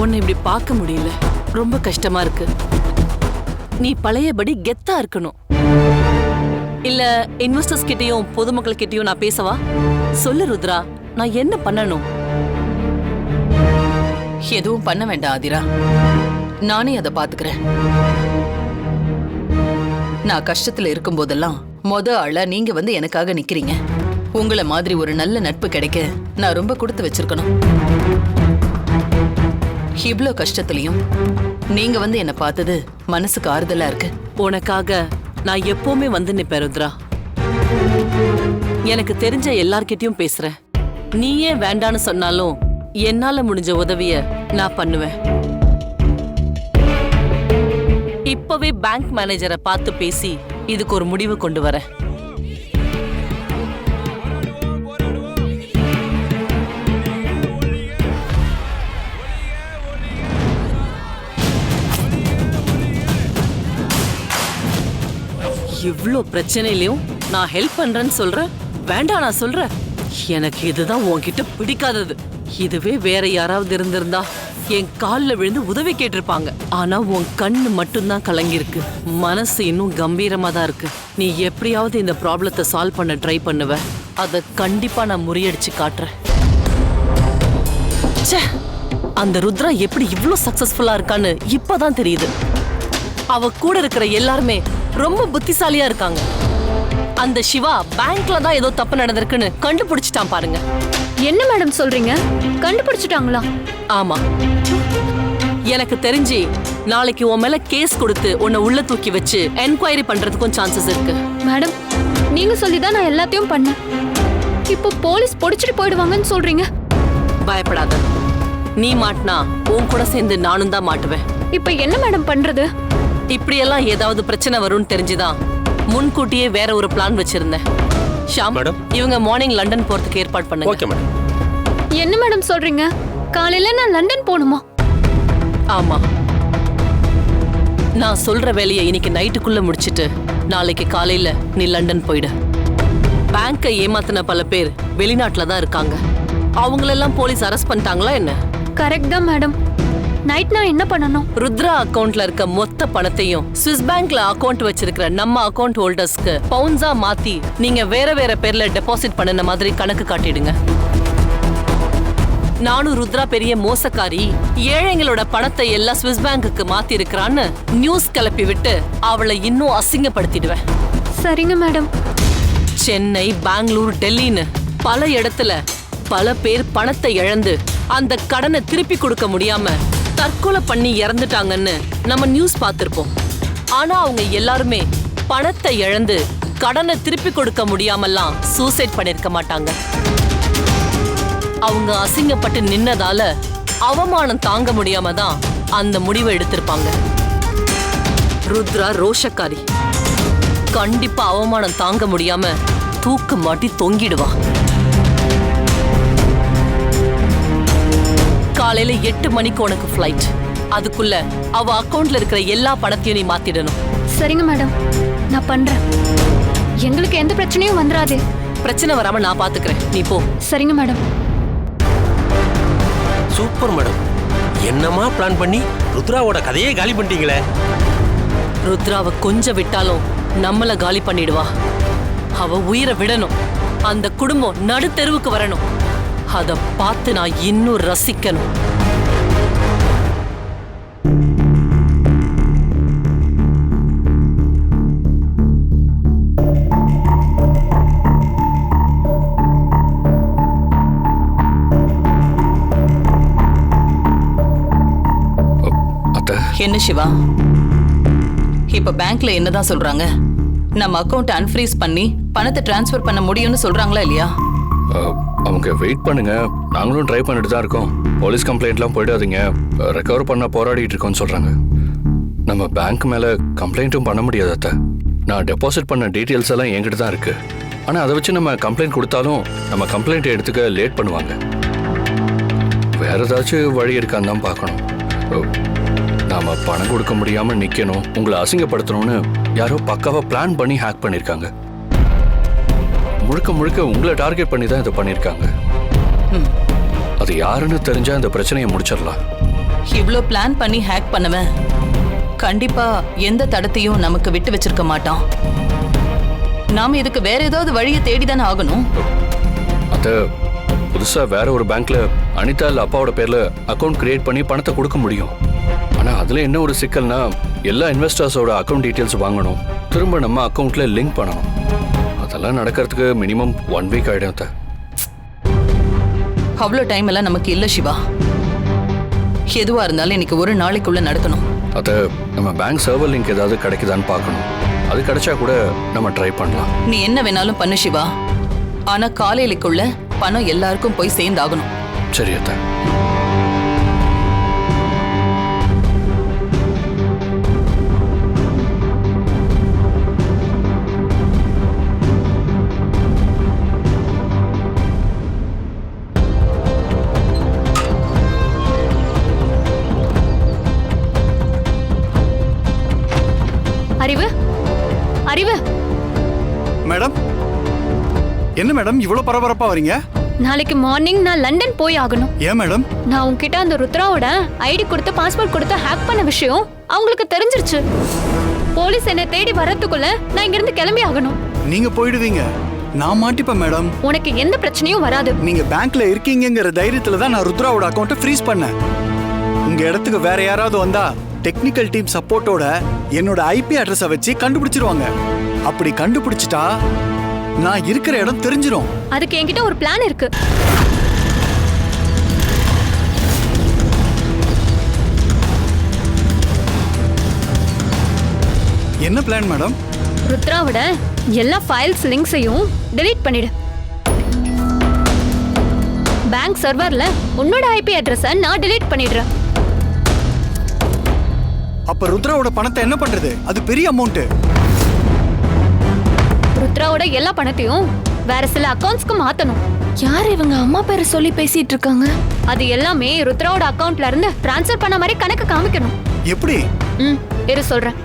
உன்னை இப்படி பார்க்க முடியல, ரொம்ப கஷ்டமா இருக்கு. நீ பழையபடி கெத்தா இருக்கணும். இல்ல இன்வெஸ்டர்ஸ் கிட்டயும் பொதுமக்கள் கிட்டயும் நான் பேசவா? சொல்லு ருத்ரா, நான் என்ன பண்ணணும்? எதுவும் பண்ண வேண்டாம் ஆதிரா, நானே அதை பாத்துக்கிறேன். நான் கஷ்டத்துல இருக்கும் போதெல்லாம் ஆளா நீங்க வந்து எனக்காக நிக்கிறீங்க. உங்களை மாதிரி ஒரு நல்ல நட்பு கிடைக்க நான் ரொம்ப கொடுத்து வச்சிருக்கணும். இவ்ளோ கஷ்டத்துலயும் நீங்க வந்து என்ன பார்த்தது மனசுக்கு ஆறுதலா இருக்கு. உனக்காக நான் எப்பவுமே வந்து நிப்பேன் ருத்ரா. எனக்கு தெரிஞ்ச எல்லார்கிட்டயும் பேசுறேன். நீயே வேண்டான்னு சொன்னாலும் என்னால முடிஞ்ச உதவிய நான் பண்ணுவேன். இப்பவே பேங்க் மேனேஜரை பார்த்து பேசி இதுக்கு ஒரு முடிவு கொண்டு வரேன். இவ்ளோ பிரச்சனையிலயும் நான் ஹெல்ப் பண்றேன்னு சொல்றேன், வேண்டாம் நான் சொல்றேன். எனக்கு இதுதான் உன்கிட்ட பிடிக்காதது. இதுவே வேற யாராவது இருந்திருந்தா என் காலில் விழுந்து உதவி கேட்டிருப்பாங்க. ஆனா உன் கண்ணு மட்டும்தான் கலங்கிருக்கு, மனசு இன்னும் கம்பீரமா தான் இருக்கு. நீ எப்படியாவது இந்த ப்ராப்ளத்தை சால்வ் பண்ண ட்ரை பண்ணுவ. அதை கண்டிப்பா நான் முறியடிச்சு காட்டுறேன். அந்த ருத்ரா எப்படி இவ்ளோ சக்சஸ்ஃபுல்லா இருக்கான்னு இப்பதான் தெரியுது. அவ கூட இருக்கிற எல்லாருமே ரொம்ப புத்திசாலியா இருக்காங்க. அந்த சிவா பேங்க்ல தான் ஏதோ தப்பு நடந்திருக்குன்னு கண்டுபிடிச்சிட்டான் பாருங்க. என்ன மேடம் சொல்றீங்க? கண்டுபிடிச்சிட்டாங்களா? ஆமா, எனக்கு தெரிஞ்சு நாளைக்கு உன் மேல கேஸ் கொடுத்து உன்னை உள்ள தூக்கி வச்சு என்கொயரி பண்றதுக்கும் சான்சஸ் இருக்கு. மேடம், நீங்க சொல்லிதான் நான் எல்லாத்தையும் பண்ணேன். இப்போ போலீஸ் பொடிச்சிட்டு போயிடுவாங்கன்னு சொல்றீங்க. பயப்படாத, நீ மாட்டினா உன் கூட சேர்ந்து நானும் தான் மாட்டுவேன். இப்ப என்ன மேடம் பண்றது? இப்படியெல்லாம் ஏதாவது பிரச்சனை வரும்னு தெரிஞ்சுதான் முன்கூட்டியே வேற ஒரு பிளான் வச்சிருந்தேன். ஷாம், இவங்க மார்னிங் லண்டன் போறதுக்கு ஏற்பாடு பண்ணுங்க. Okay madam. என்ன மேடம் சொல்றீங்க? காலையில நான் லண்டன் போணுமா? ஆமா, நான் சொல்ற வேலையை இன்னைக்கு நைட்டுக்குள்ள முடிச்சிட்டு நாளைக்கு காலையில நீ லண்டன் போயிடு. பேங்கை ஏமாத்தின பல பேர் வெளிநாட்டுல தான் இருக்காங்க. அவங்களெல்லாம் போலீஸ் அரெஸ்ட் பண்ணிட்டாங்களா என்ன? கரெக்ட் தான் மேடம். நைட் நான் என்ன பண்ணணும்? ருத்ரா அக்கவுண்ட்ல இருக்க மொத்த பணத்தையும் ஸ்விஸ் பேங்க்ல அக்கவுண்ட் வச்சிருக்கிற நம்ம அக்கவுண்ட் ஹோல்டர்ஸ்க்கு பவுன்ஸா மாத்தி நீங்க வேற வேற பேர்ல டெபாசிட் பண்ணின மாதிரி கணக்கு காட்டிடுங்க. நானும் ருத்ரா பெரிய மோசக்காரி, ஏழைங்களோட பணத்தை எல்லாம் ஸ்விஸ் பேங்குக்கு மாத்தி இருக்கிறான்னு நியூஸ் கிளப்பி விட்டு அவளை இன்னும் அசிங்கப்படுத்திடுவேன். சரிங்க மேடம். சென்னை, பெங்களூர், டெல்லின்னு பல இடத்துல பல பேர் பணத்தை இழந்து அந்த கடனை திருப்பி கொடுக்க முடியாம தற்கொலை பண்ணி இறந்துட்டாங்கன்னு நம்ம நியூஸ் பார்த்திருப்போம். ஆனா அவங்க எல்லாருமே பணத்தை இழந்து கடனை திருப்பி கொடுக்க முடியாமலாம் சூசைட் பண்ணிருக்க மாட்டாங்க. அவங்க அசிங்கப்பட்டு நின்னதால அவமானம் தாங்க முடியாம தான் அந்த முடிவை எடுத்திருப்பாங்க. ருத்ரா ரோஷக்காரி, கண்டிப்பா அவமானம் தாங்க முடியாம தூக்கு மாட்டி தொங்கிடுவா. காலையில 8 மணிக்கு உனக்கு ஃப்ளைட். அதுக்குள்ள அவ அக்கவுண்ட்ல இருக்கிற எல்லா பணத்தையும் நீ மாத்திடணும். சரிங்க மேடம், நான் பண்றேன். எங்களுக்கு எந்த பிரச்சனையும் வந்துடாது. பிரச்சனை வராம நான் பாத்துக்கிறேன், நீ போ. சரிங்க மேடம். சூப்பர் மேடம், என்னமா பிளான் பண்ணி ருத்ராவோட கதையே காலி பண்ணிட்டீங்களே. ருத்ராவை கொஞ்சம் விட்டாலும் நம்மள காலி பண்ணிடுவா. அவ உயிரை விடணும், அந்த குடும்பம் நடுத்தெருவுக்கு வரணும். அத பார்த்து நான் இன்னும் ரசிக்கணும். என்ன சிவா, இப்ப பேங்க்ல என்னதான் சொல்றாங்க? நம்ம அக்கவுண்ட் அன்ஃப்ரீஸ் பண்ணி பணத்தை டிரான்ஸ்ஃபர் பண்ண முடியும்னு சொல்றாங்களா இல்லையா? அவங்க வெயிட் பண்ணுங்க, நாங்களும் ட்ரை பண்ணிட்டு தான் இருக்கோம். போலீஸ் கம்ப்ளைண்ட்லாம் போயிடாதீங்க, ரெக்கவர் பண்ண போராடிட்டு இருக்கோம்னு சொல்றாங்க. நம்ம பேங்க் மேல கம்ப்ளைண்ட்டும் பண்ண முடியாது அத்தை. நான் டெபாசிட் பண்ண டீட்டெயில்ஸ் எல்லாம் என்கிட்ட தான் இருக்கு. ஆனா அதை வச்சு நம்ம கம்ப்ளைண்ட் கொடுத்தாலும் நம்ம கம்ப்ளைண்ட் எடுத்துக்க லேட் பண்ணுவாங்க. வேற ஏதாச்சும் வழி இருக்கான்னு தான் பார்க்கணும். நாம பணம் கொடுக்க முடியாம நிக்கணும், உங்களை அசிங்கப்படுத்தணும்னு யாரோ பக்காவா பிளான் பண்ணி ஹேக் பண்ணிருக்காங்க. முழுக்க முழுக்க உங்களை டார்கெட் பண்ணி தான் இதை பண்ணிருக்காங்க. அது யாருன்னு தெரிஞ்சா இந்த பிரச்சனையை முடிச்சிடலாம். இவ்ளோ பிளான் பண்ணி ஹேக் பண்ணவன் கண்டிப்பா எந்த தடத்தையும் நமக்கு விட்டு வச்சிருக்க மாட்டான். நாம இதுக்கு வேற ஏதாவது வழியை தேடிதானே ஆகணும். அது புதுசா வேற ஒரு பேங்க்ல அனிதா இல்ல அப்பாவோட பேர்ல அக்கவுண்ட் கிரியேட் பண்ணி பணத்தை கொடுக்க முடியும். ஆனா அதுல என்ன ஒரு சிக்கல்னா, எல்லா இன்வெஸ்டர்ஸோட அக்கவுண்ட் டீடைல்ஸ் வாங்கணும், திரும்ப நம்ம அக்கவுண்ட்ல லிங்க் பண்ணணும். அதெல்லாம் நடக்கிறதுக்கு மினிமம் 1 வீக் ஆயிடும். அவ்வளோ டைம் எல்லாம் நமக்கு இல்ல சிவா. எதுவா இருந்தாலும் இன்னைக்கு ஒரு நாளைக்குள்ள நடக்கணும். அது நம்ம பேங்க் சர்வர் லிங்க் ஏதாவது கிடைக்குதான்னு பார்க்கணும். அது கிடைச்சா கூட நம்ம ட்ரை பண்ணலாம். நீ என்ன வேணாலும் பண்ணு சிவா, ஆனா காலையிலுக்குள்ள பணம் எல்லாருக்கும் போய் சேர்ந்தாகணும். சரி அத்தை. அறிவு, அறிவு. மேடம், என்ன மேடம் இவ்வளவு பரபரப்பா வரீங்க? நாளைக்கு மார்னிங் நான் லண்டன் போய் ஆகணும். ஏன் மேடம்? நான் உங்ககிட்ட அந்த ருத்ராவோட ஐடி கொடுத்து பாஸ்போர்ட் கொடுத்து ஹேக் பண்ண விஷயம் அவங்களுக்கு தெரிஞ்சிருச்சு. போலீஸ் என்னை தேடி வரதுக்குள்ள நான் இங்க இருந்து கிளம்பி ஆகணும். நீங்க போயிடுவீங்க, நான் மாட்டிப்பேன் மேடம். உனக்கு எந்த பிரச்சனையும் வராது. நீங்க பேங்க்ல இருக்கீங்கங்கிற தைரியத்துல தான் நான் ருத்ராவோட அக்கவுண்ட்டை ஃப்ரீஸ் பண்ணேன். உங்க இடத்துக்கு வேற யாராவது வந்தா டெக்னிக்கல் டீம் சப்போர்ட்டோட என்னோட ஐபி அட்ரஸை வச்சு கண்டுபிடிச்சிருவாங்க. அப்படி கண்டுபிடிச்சிட்டா நான் இருக்கிற இடம் தெரிஞ்சிரும். அதுக்கு என்கிட்ட ஒரு பிளான் இருக்கு. என்ன பிளான் மேடம்? ருத்ராவோட எல்லா ஃபைல்ஸ் லிங்க்ஸையும் delete பண்ணிடு. பேங்க் சர்வர்ல உன்னோட ஐபி அட்ரஸை நான் delete பண்ணிடுறேன். அப்ப ருத்ராவோட பணத்தை என்ன பண்றது? அது பெரிய அமௌண்ட். ருத்ராவோட எல்லா பணத்தையும் வேற சில அக்கவுண்ட்ஸ்க்கு மாத்தணும். யார் இவங்க அம்மா பேரை சொல்லி பேசிட்டு இருக்காங்க? அது எல்லாமே ருத்ராவோட அக்கவுண்ட்ல இருந்து டிரான்ஸ்ஃபர் பண்ண மாதிரி கணக்கு காமிக்கணும். எப்படி? இரு சொல்றேன்.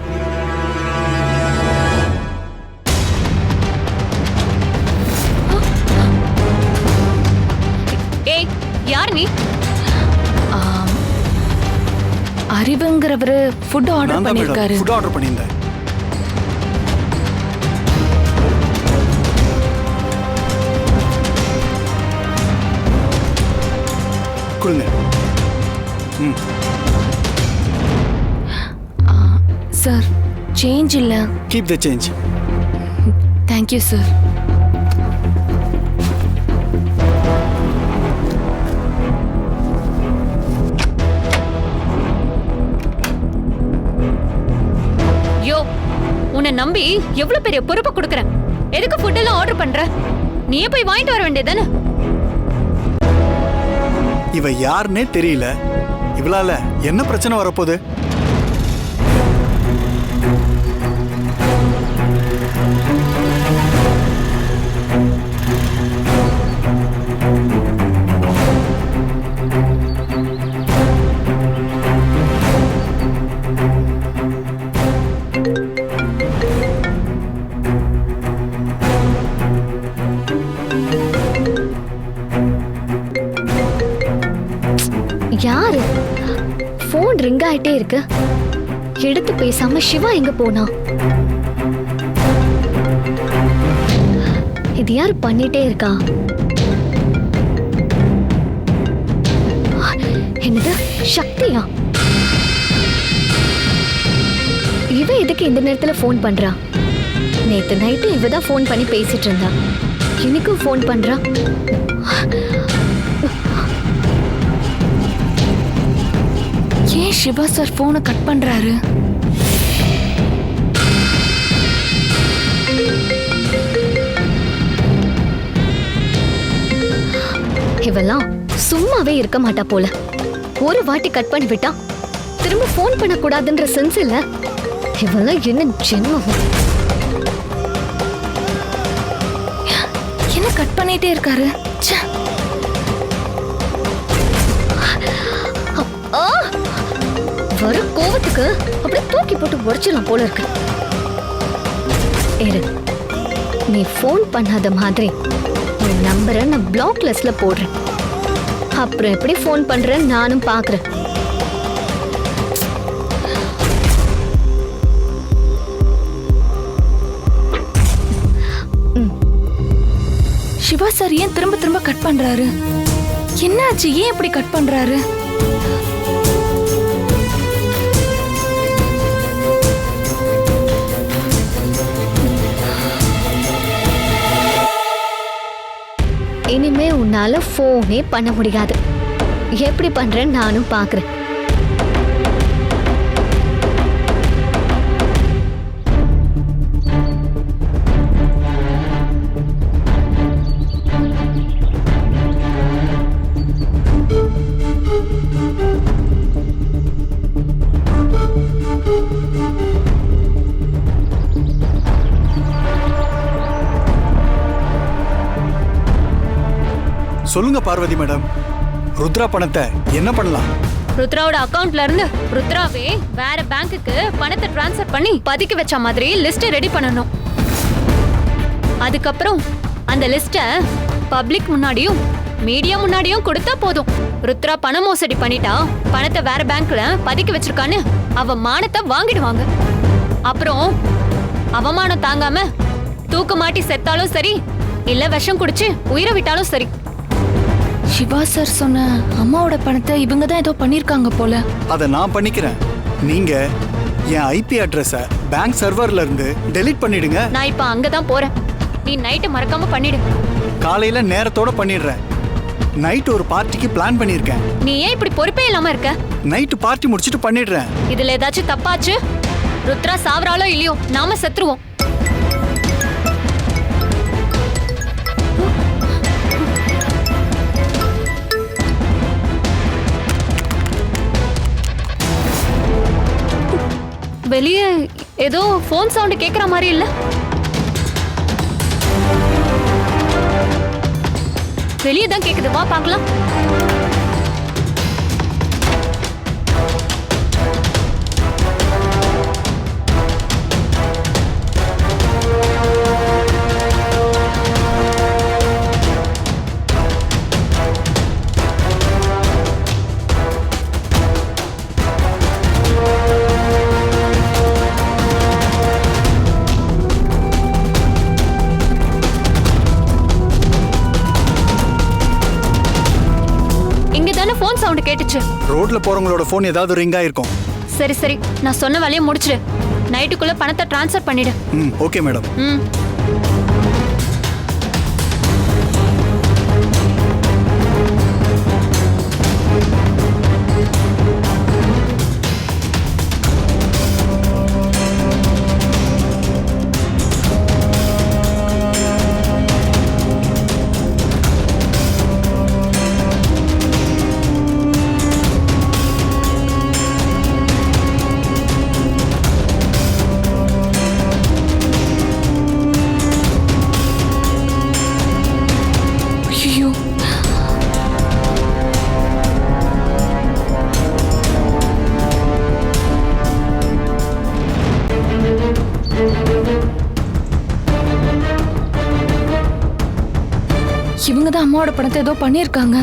ஏய், யார் நீ? அறிவுங்கிறவரு ஃபுட் ஆர்டர் பண்ணிருக்காரு. ஃபுட் ஆர்டர் பண்ணியிருந்தேன். கொடுங்க. சார், சேஞ்ச் இல்ல. Keep the change. Thank you sir. யோ, உன்னை நம்பி எவ்வளவு பெரிய பொறுப்பு கொடுக்கறேன். எதுக்கு ஃபுட் எல்லாம் ஆர்டர் பண்ற? நீயே போய் வாங்கிட்டு வர வேண்டியதானே? இவ யாருன்னே தெரியல. இவளால என்ன பிரச்சனை வரப்போகுது? ரிங் ஆயிட்டே இருக்கு. எடுத்து பேசாம சிவா எங்க போனா? இது யாரு பண்ணிட்டே இருக்கா? என்னது, சக்தியா? இவ எதுக்கு இந்த நேரத்துல போன் பண்றா? நேத்து நைட்டு இவ தான் போன் பண்ணி பேசிட்டு இருந்தா. இன்னைக்கும் போன் பண்றா. ஏன் சிவா சார் போனை கட் பண்றாரு? இவெல்லாம் சும்மாவே இருக்க மாட்டா போல. ஒரு வாட்டி கட் பண்ணி விட்டா திரும்ப போன் பண்ண கூடாதுன்ற சென்ஸ் இல்ல. இவெல்லாம் என்ன ஜென்மம்? என்ன கட் பண்ணிட்டே இருக்காரு? ச்சே. வர கோவத்துக்கு அப்படியே தூக்கி போட்டு உடைச்சிடலாம் போல இருக்கு. இரு, நீ போன் பண்ணாத மாதிரி உன் நம்பரை நான் பிளாக் லிஸ்ட்ல போடுறேன். அப்புறம் எப்படி போன் பண்றேன் நானும் பாக்குறேன். சிவா சார் ஏன் திரும்ப திரும்ப கட் பண்றாரு? என்னாச்சு? ஏன் இப்படி கட் பண்றாரு? இனிமே உன்னால போனே பண்ண முடியாது. எப்படி பண்றேன்னு நானும் பாக்குறேன். சொல்லுங்க பார்வதி மேடம், ருத்ரா பணத்தை என்ன பண்ணலாம்? ருத்ராவோட அக்கவுண்ட்ல இருந்து ருத்ராவே வேற பேங்க்குக்கு பணத்தை டிரான்ஸ்ஃபர் பண்ணி பதுக்கி வச்ச மாதிரி லிஸ்ட் ரெடி பண்ணணும். அதுக்கப்புறம் அந்த லிஸ்ட்டை பப்ளிக் முன்னாடியும் மீடியா முன்னாடியும் கொடுத்தா போதும். ருத்ரா பண மோசடி பண்ணிட்டா, பணத்தை வேற பேங்க்ல பதுக்கி வச்சிருக்கான்னு அவ மானத்தை வாங்கிடுவாங்க. அப்புறம் அவமானம் தாங்காம தூக்கு மாட்டி செத்தாலும் சரி, இல்ல விஷம் குடிச்சு உயிரை விட்டாலும் சரி. சிவா சார் சொன்ன அம்மாவோட பணத்தை இவங்க தான் ஏதோ பண்ணிருக்காங்க போல. அதை நான் பண்ணிக்கிறேன். நீங்க என் ஐபி அட்ரஸை பேங்க் சர்வர்ல இருந்து டெலீட் பண்ணிடுங்க. நான் இப்ப அங்கதான் போறேன். நீ நைட்டு மறக்காம பண்ணிடு. காலையில நேரத்தோட பண்ணிடுறேன். நைட் ஒரு பார்ட்டிக்கு பிளான் பண்ணிருக்கேன். நீ ஏன் இப்படி பொறுப்பே இல்லாம இருக்க? நைட்டு பார்ட்டி முடிச்சிட்டு பண்ணிடுறேன். இதுல ஏதாச்சும் தப்பாச்சு, ருத்ரா சாவறாளோ இல்லையோ நாம செத்துருவோம். வெளியே ஏதோ போன் சவுண்ட் கேக்குற மாதிரி இல்ல? வெளியே தான் கேக்குது, வா பார்க்கலாம். சவுண்ட் கேட்டுச்சு. ரோட்ல போறவங்களோட போன் ஏதாவது ரிங் ஆயிருக்கும். சரி சரி, நான் சொன்ன வேலையை முடிச்சிடு. நைட்டுக்குள்ள பணத்தை டிரான்ஸ்ஃபர் பண்ணிடு. Okay madam. இவங்க தான் அம்மாவோட பணத்தை ஏதோ பண்ணிருக்காங்க.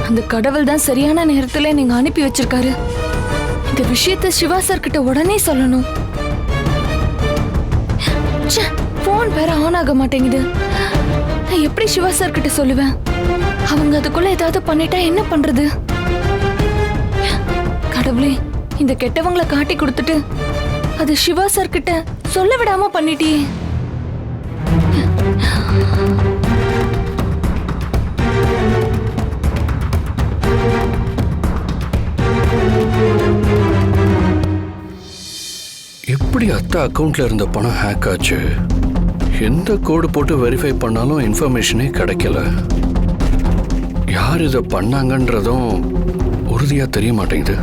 அந்த கடவுள் தான் சரியான நேரத்துல நீங்க அனுப்பி வச்சிருக்காரு. இந்த விஷயத்தை சிவா சார் கிட்ட உடனே சொல்லணும். போன் வேற ஆன் ஆக மாட்டேங்குது. நான் எப்படி சிவா சார் கிட்ட சொல்லுவேன்? அவங்க அதுக்குள்ள ஏதாவது பண்ணிட்டா என்ன பண்றது? கடவுளே, இந்த கெட்டவங்களை காட்டி கொடுத்துட்டு அது சிவா சார் கிட்ட சொல்ல விடாம பண்ணிட்டியே. எப்படி அத்தை அக்கவுண்ட்ல இருந்த பணம் ஹேக் ஆச்சு? எந்த கோடு போட்டு வெரிஃபை பண்ணாலும் இன்ஃபர்மேஷனே கிடைக்கல. யார் இதை பண்ணாங்கன்றதும் உறுதியா தெரிய மாட்டேங்குது.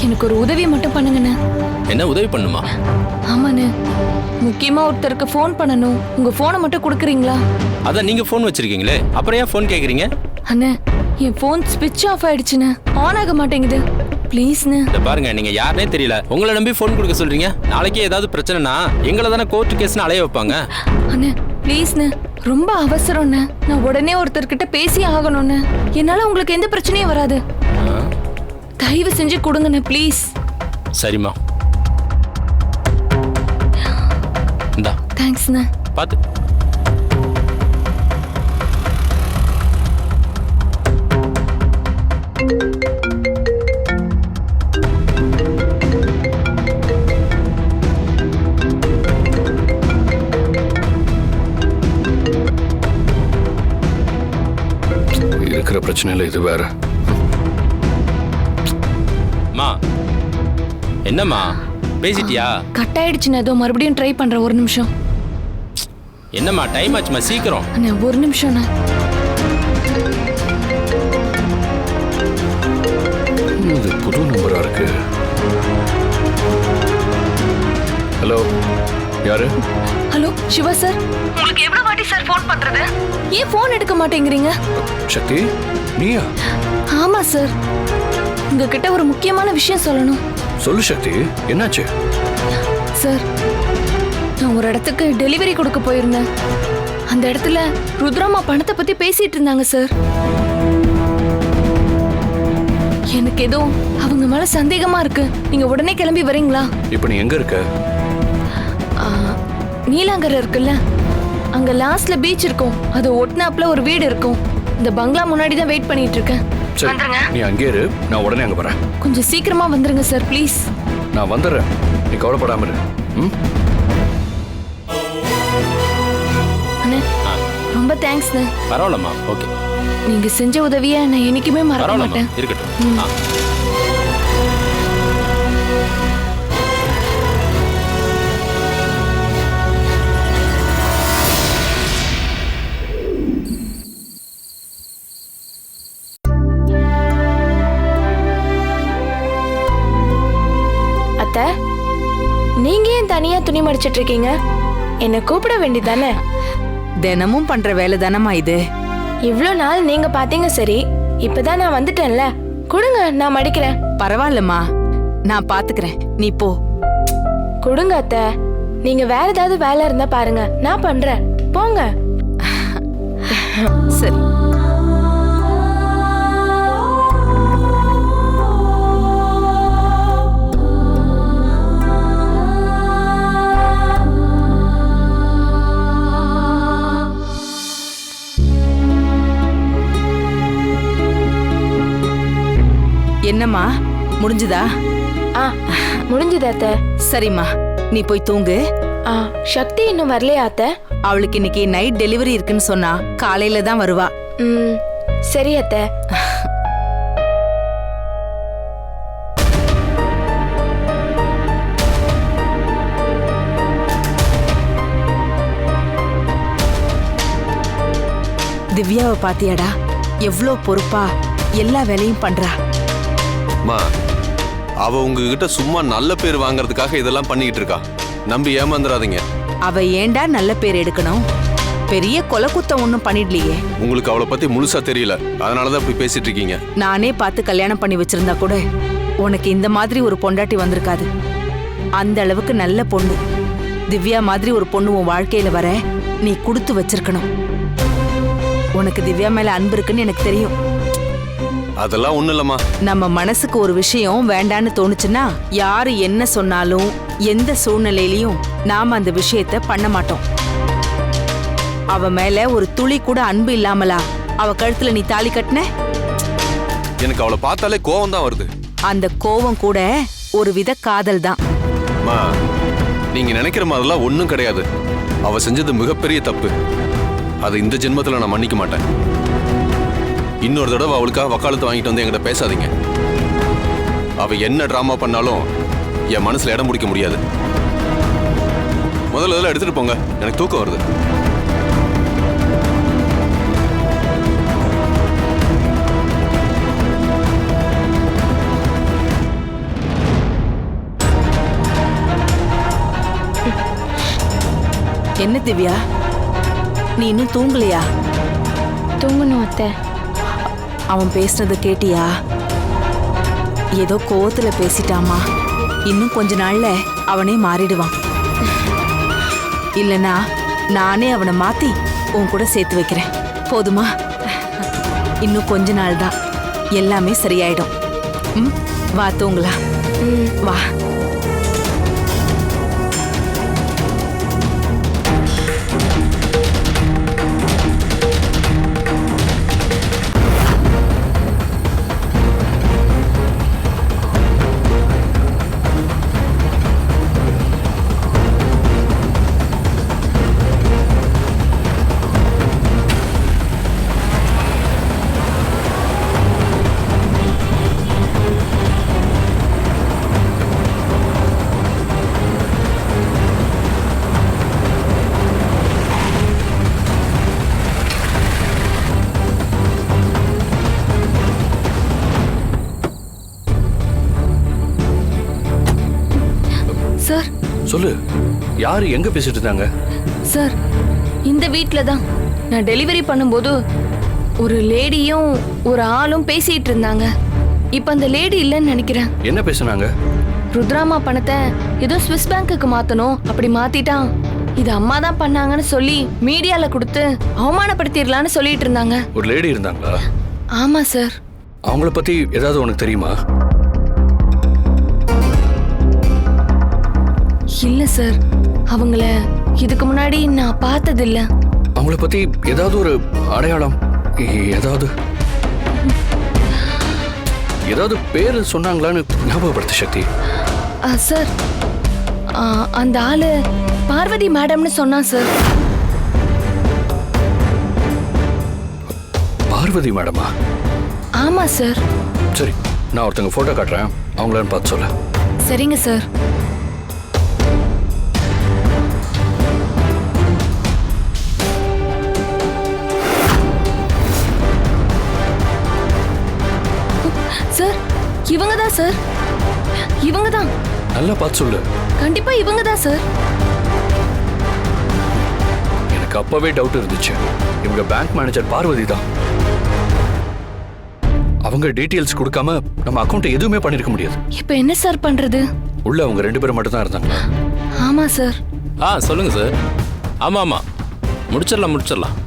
எனக்கு ஒரு உதவி மட்டும் பண்ணுங்கண்ணே. என்ன உதவி பண்ணுமா? ஆமாண்ணே, முக்கியமா ஒருத்தருக்கு ஃபோன் பண்ணணும். உங்க போனை மட்டும் கொடுக்குறீங்களா? அதான் நீங்க ஃபோன் வச்சிருக்கீங்களே, அப்புறம் ஏன் ஃபோன் கேக்குறீங்க? அண்ணே, என் ஃபோன் ஸ்விட்ச் ஆஃப் ஆயிடுச்சுண்ணே. ஆன் ஆக மாட்டேங்குது. ப்ளீஸ்ண்ணே. இத பாருங்க, நீங்க யாருனே தெரியல, உங்களை நம்பி ஃபோன் கொடுக்க சொல்றீங்க. நாளைக்கே ஏதாவது பிரச்சனைனா எங்களை தானே கோர்ட் கேஸ்னு அலைய வைப்பாங்க. அண்ணே ப்ளீஸ்ண்ணே, ரொம்ப அவசரம்ண்ணே. நான் உடனே ஒருத்தர்கிட்ட பேசி ஆகணும்ண்ணே. என்னால உங்களுக்கு எந்த பிரச்சனையும் வராது. தயவு செஞ்சு கொடுங்கண்ணே ப்ளீஸ். சரிம்மா, இந்தா. தேங்க்ஸ்ண்ணே. பாத்து. இருக்கிற பிரச்சனையில இது வேற. என்னம்மா பேசிட்டியா? கட் ஆயிடுச்சுண்ணே. ஏதோ மறுபடியும் ட்ரை பண்றேன். ஒரு நிமிஷம். என்னம்மா டைம் ஆச்சுமா, சீக்கிரம். அண்ணே ஒரு நிமிஷம்ண்ணே. இது புது நம்பரா இருக்கு. ஹலோ, யாரு? Hello Shiva sir. உங்களுக்கு எவ்வளவு வாட்டி சார் ஃபோன் பண்றது? ஏன் ஃபோன் எடுக்க மாட்டேங்கிறீங்க? சக்தி, நீயா? ஆமா சார், உங்ககிட்ட ஒரு முக்கியமான விஷயம் சொல்லணும். சொல்லு சக்தி, என்னாச்சு? சார், நான் ஒரு இடத்துக்கு டெலிவரி கொடுக்க போயிருந்தேன். அந்த இடத்துல ருத்ராமா பணத்தை பத்தி பேசிட்டு இருந்தாங்க சார். எனக்கு ஏதோ அவங்க மேல சந்தேகமா இருக்கு. நீங்க உடனே கிளம்பி வரீங்களா? இப்ப நீ எங்க இருக்க? நீலாங்கரை இருக்குல்ல, அங்க லாஸ்ட்ல பீச் இருக்கும். அது ஒட்னாப்ல ஒரு வீடு இருக்கும். இந்த பங்களா முன்னாடி தான் வெயிட் பண்ணிட்டு இருக்கேன். சரி, நீ அங்கே இரு, நான் உடனே அங்க வரேன். கொஞ்சம் சீக்கிரமா வந்துருங்க சார் ப்ளீஸ். நான் வந்துடுறேன், நீ கவலைப்படாம இரு. அண்ணே ரொம்ப தேங்க்ஸ்ண்ணே. பரவாயில்லம்மா, ஓகே. நீங்க செஞ்ச உதவியை நான் என்னைக்குமே மறக்க மாட்டேன். இருக்கட்டும். அத்தை, நீங்க ஏன் தனியா துணி மடிச்சிட்டு இருக்கீங்க? என்ன கூப்பிட வேண்டியதானே? தினமும் பண்ற வேலை தானம்மா இது. இவ்ளோ நாள் நீங்க பாத்தீங்க சரி, இப்பதான் நான் வந்துட்டேன்ல. கொடுங்க, நான் மடிக்கிறேன். பரவாயில்லம்மா, நான் பாத்துக்கிறேன், நீ போ. கொடுங்க அத்தை. நீங்க வேற ஏதாவது வேலை இருந்தா பாருங்க, நான் பண்றேன். போங்க. சரி. என்னம்மா, முடிஞ்சுதா? முடிஞ்சுது அத்தை. சரிம்மா, நீ போய் தூங்கு. சக்தி இன்னும் வரலையா அத்தை? அவளுக்கு இன்னைக்கு நைட் டெலிவரி இருக்குன்னு சொன்னா, காலையில தான் வருவா. சரி அத்தை. திவ்யாவை பாத்தியாடா? எவ்வளோ பொறுப்பா எல்லா வேலையும் பண்றா. அவ உங்ககிட்ட சும்மா நல்ல பேர் வாங்குறதுக்காக இதெல்லாம் பண்ணிக்கிட்டு இருக்கா. நம்பி ஏமாந்துடாதீங்க. அவ ஏண்டா நல்ல பேர் எடுக்கணும்? பெரிய கொலை குத்தம் ஒன்றும் பண்ணிடலையே. உங்களுக்கு அவளை பத்தி முழுசா தெரியல, அதனாலதான் இப்படி பேசிட்டு இருக்கீங்க. நானே பார்த்து கல்யாணம் பண்ணி வச்சிருந்தா கூட உனக்கு இந்த மாதிரி ஒரு பொண்டாட்டி வந்திருக்காது. அந்த அளவுக்கு நல்ல பொண்ணு. திவ்யா மாதிரி ஒரு பொண்ணு உன் வாழ்க்கையில வர நீ கொடுத்து வச்சிருக்கணும். உனக்கு திவ்யா மேல அன்பு இருக்குன்னு எனக்கு தெரியும். அதெல்லாம் ஒண்ணு இல்லம்மா. நம்ம மனசுக்கு ஒரு விஷயம் வேண்டான்னு தோணுச்சுன்னா யாரு என்ன சொன்னாலும் எந்த சூழ்நிலையிலையும் நாம அந்த விஷயத்த பண்ண மாட்டோம். அவ மேல ஒரு துளி கூட அன்பு இல்லாமலா அவ கழுத்துல நீ தாலி கட்டின? எனக்கு அவளை பார்த்தாலே கோவம் தான் வருது. அந்த கோவம் கூட ஒரு வித காதல் தான். அம்மா, நீங்க நினைக்கிற மாதிரிலாம் ஒண்ணும் கிடையாது. அவ செஞ்சது மிகப்பெரிய தப்பு. அதை இந்த ஜென்மத்துல நான் மன்னிக்க மாட்டேன். இன்னொரு தடவை அவளுக்காக வக்காலத்து வாங்கிட்டு வந்து என்கிட்ட பேசாதீங்க. அவ என்ன டிராமா பண்ணாலும் என் மனசுல இடம் பிடிக்க முடியாது. முதல்ல இதெல்லாம் எடுத்துட்டு போங்க, எனக்கு தூக்கம் வருது. என்ன திவ்யா, நீ இன்னும் தூங்கலையா? தூங்கணும் அத்தை. அவன் பேசுனதை கேட்டியா? ஏதோ கோவத்துல பேசிட்டாமா. இன்னும் கொஞ்ச நாள்ல அவனே மாறிடுவான். இல்லனா நானே அவனை மாத்தி உன் கூட சேர்த்து வைக்கிறேன். போதுமா? இன்னும் கொஞ்ச நாள் தான், எல்லாமே சரியாயிடும். வா தூங்கலாம். வா. சார், சொல்லு, யாரு எங்க பேசிட்டு இருந்தாங்க? சார், இந்த வீட்ல தான் நான் டெலிவரி பண்ணும்போது ஒரு லேடியும் ஒரு ஆளும் பேசிட்டு இருந்தாங்க. இப்ப அந்த லேடி இல்லைன்னு நினைக்கிறேன். என்ன பேசுனாங்க? ருத்ராமா பணத்தை ஏதோ ஸ்விஸ் பேங்குக்கு மாத்தணும், அப்படி மாத்திட்டான், இது அம்மா தான் பண்ணாங்கன்னு சொல்லி மீடியால கொடுத்து அவமானப்படுத்திடலான்னு சொல்லிட்டு இருந்தாங்க. ஒரு லேடி இருந்தாங்களா? ஆமா சார். அவங்கள பத்தி ஏதாவது உனக்கு தெரியுமா? இல்ல சார், அவங்கள இதுக்கு முன்னாடி நான் பார்த்ததில்ல. அவங்கள பத்தி ஏதாவது ஒரு அடையாளம், ஏதாவது பேர் சொன்னாங்களான்னு ஞாபகப்படுத்த சக்தி. சார், அந்த ஆளு பார்வதி மேடம்னு சொன்னா சார். பார்வதி மேடமா? ஆமா சார். சரி, நான் ஒருத்தங்க போட்டோ காட்டுறேன், அவங்களான்னு பார்த்து சொல்ல. சரிங்க சார். சார், இவங்க தான் சார். இவங்க தான். நல்லா பார்த்து சொல்லு. கண்டிப்பா இவங்க தான் சார். எனக்கு அப்பவே டவுட் இருந்துச்சு, இவங்க பேங்க் மேனேஜர் பார்வதி தான். அவங்க டீடைல்ஸ் கொடுக்காம நம்ம அக்கௌண்ட் எதுவுமே பண்ணிருக்க முடியாது. இப்போ என்ன சார் பண்றது? உள்ள அவங்க 2 பேரும் மட்டும் தான் இருந்தாங்களா? ஆமா சார். சொல்லுங்க சார். ஆமா ஆமா, முடிச்சிடலாம்.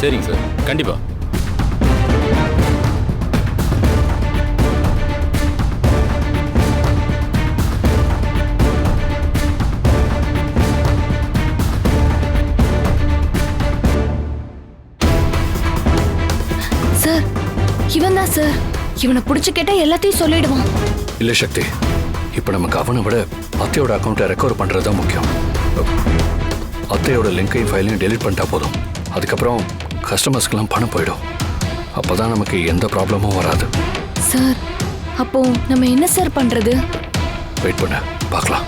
சரிங்க சார், கண்டிப்பா. சார், இவன் தான் சார். இவனை பிடிச்சு கேட்டா எல்லாத்தையும் சொல்லிடுவான். இல்ல சக்தி, இப்ப நமக்கு அவனை விட அத்தையோட அக்கௌண்ட்டை ரெக்கவர் பண்றது தான் முக்கியம். அத்தையோட லிங்கையும் ஃபைலையும் டெலீட் பண்ணிட்டா போதும். அதுக்கப்புறம் கஸ்டமர்ஸ்க்கெல்லாம் பணம் போயிடும். அப்பதான் நமக்கு எந்த ப்ராப்ளமும் வராது. சார், அப்போ நம்ம என்ன சார் பண்றது? வெயிட் பண்ண பார்க்கலாம்.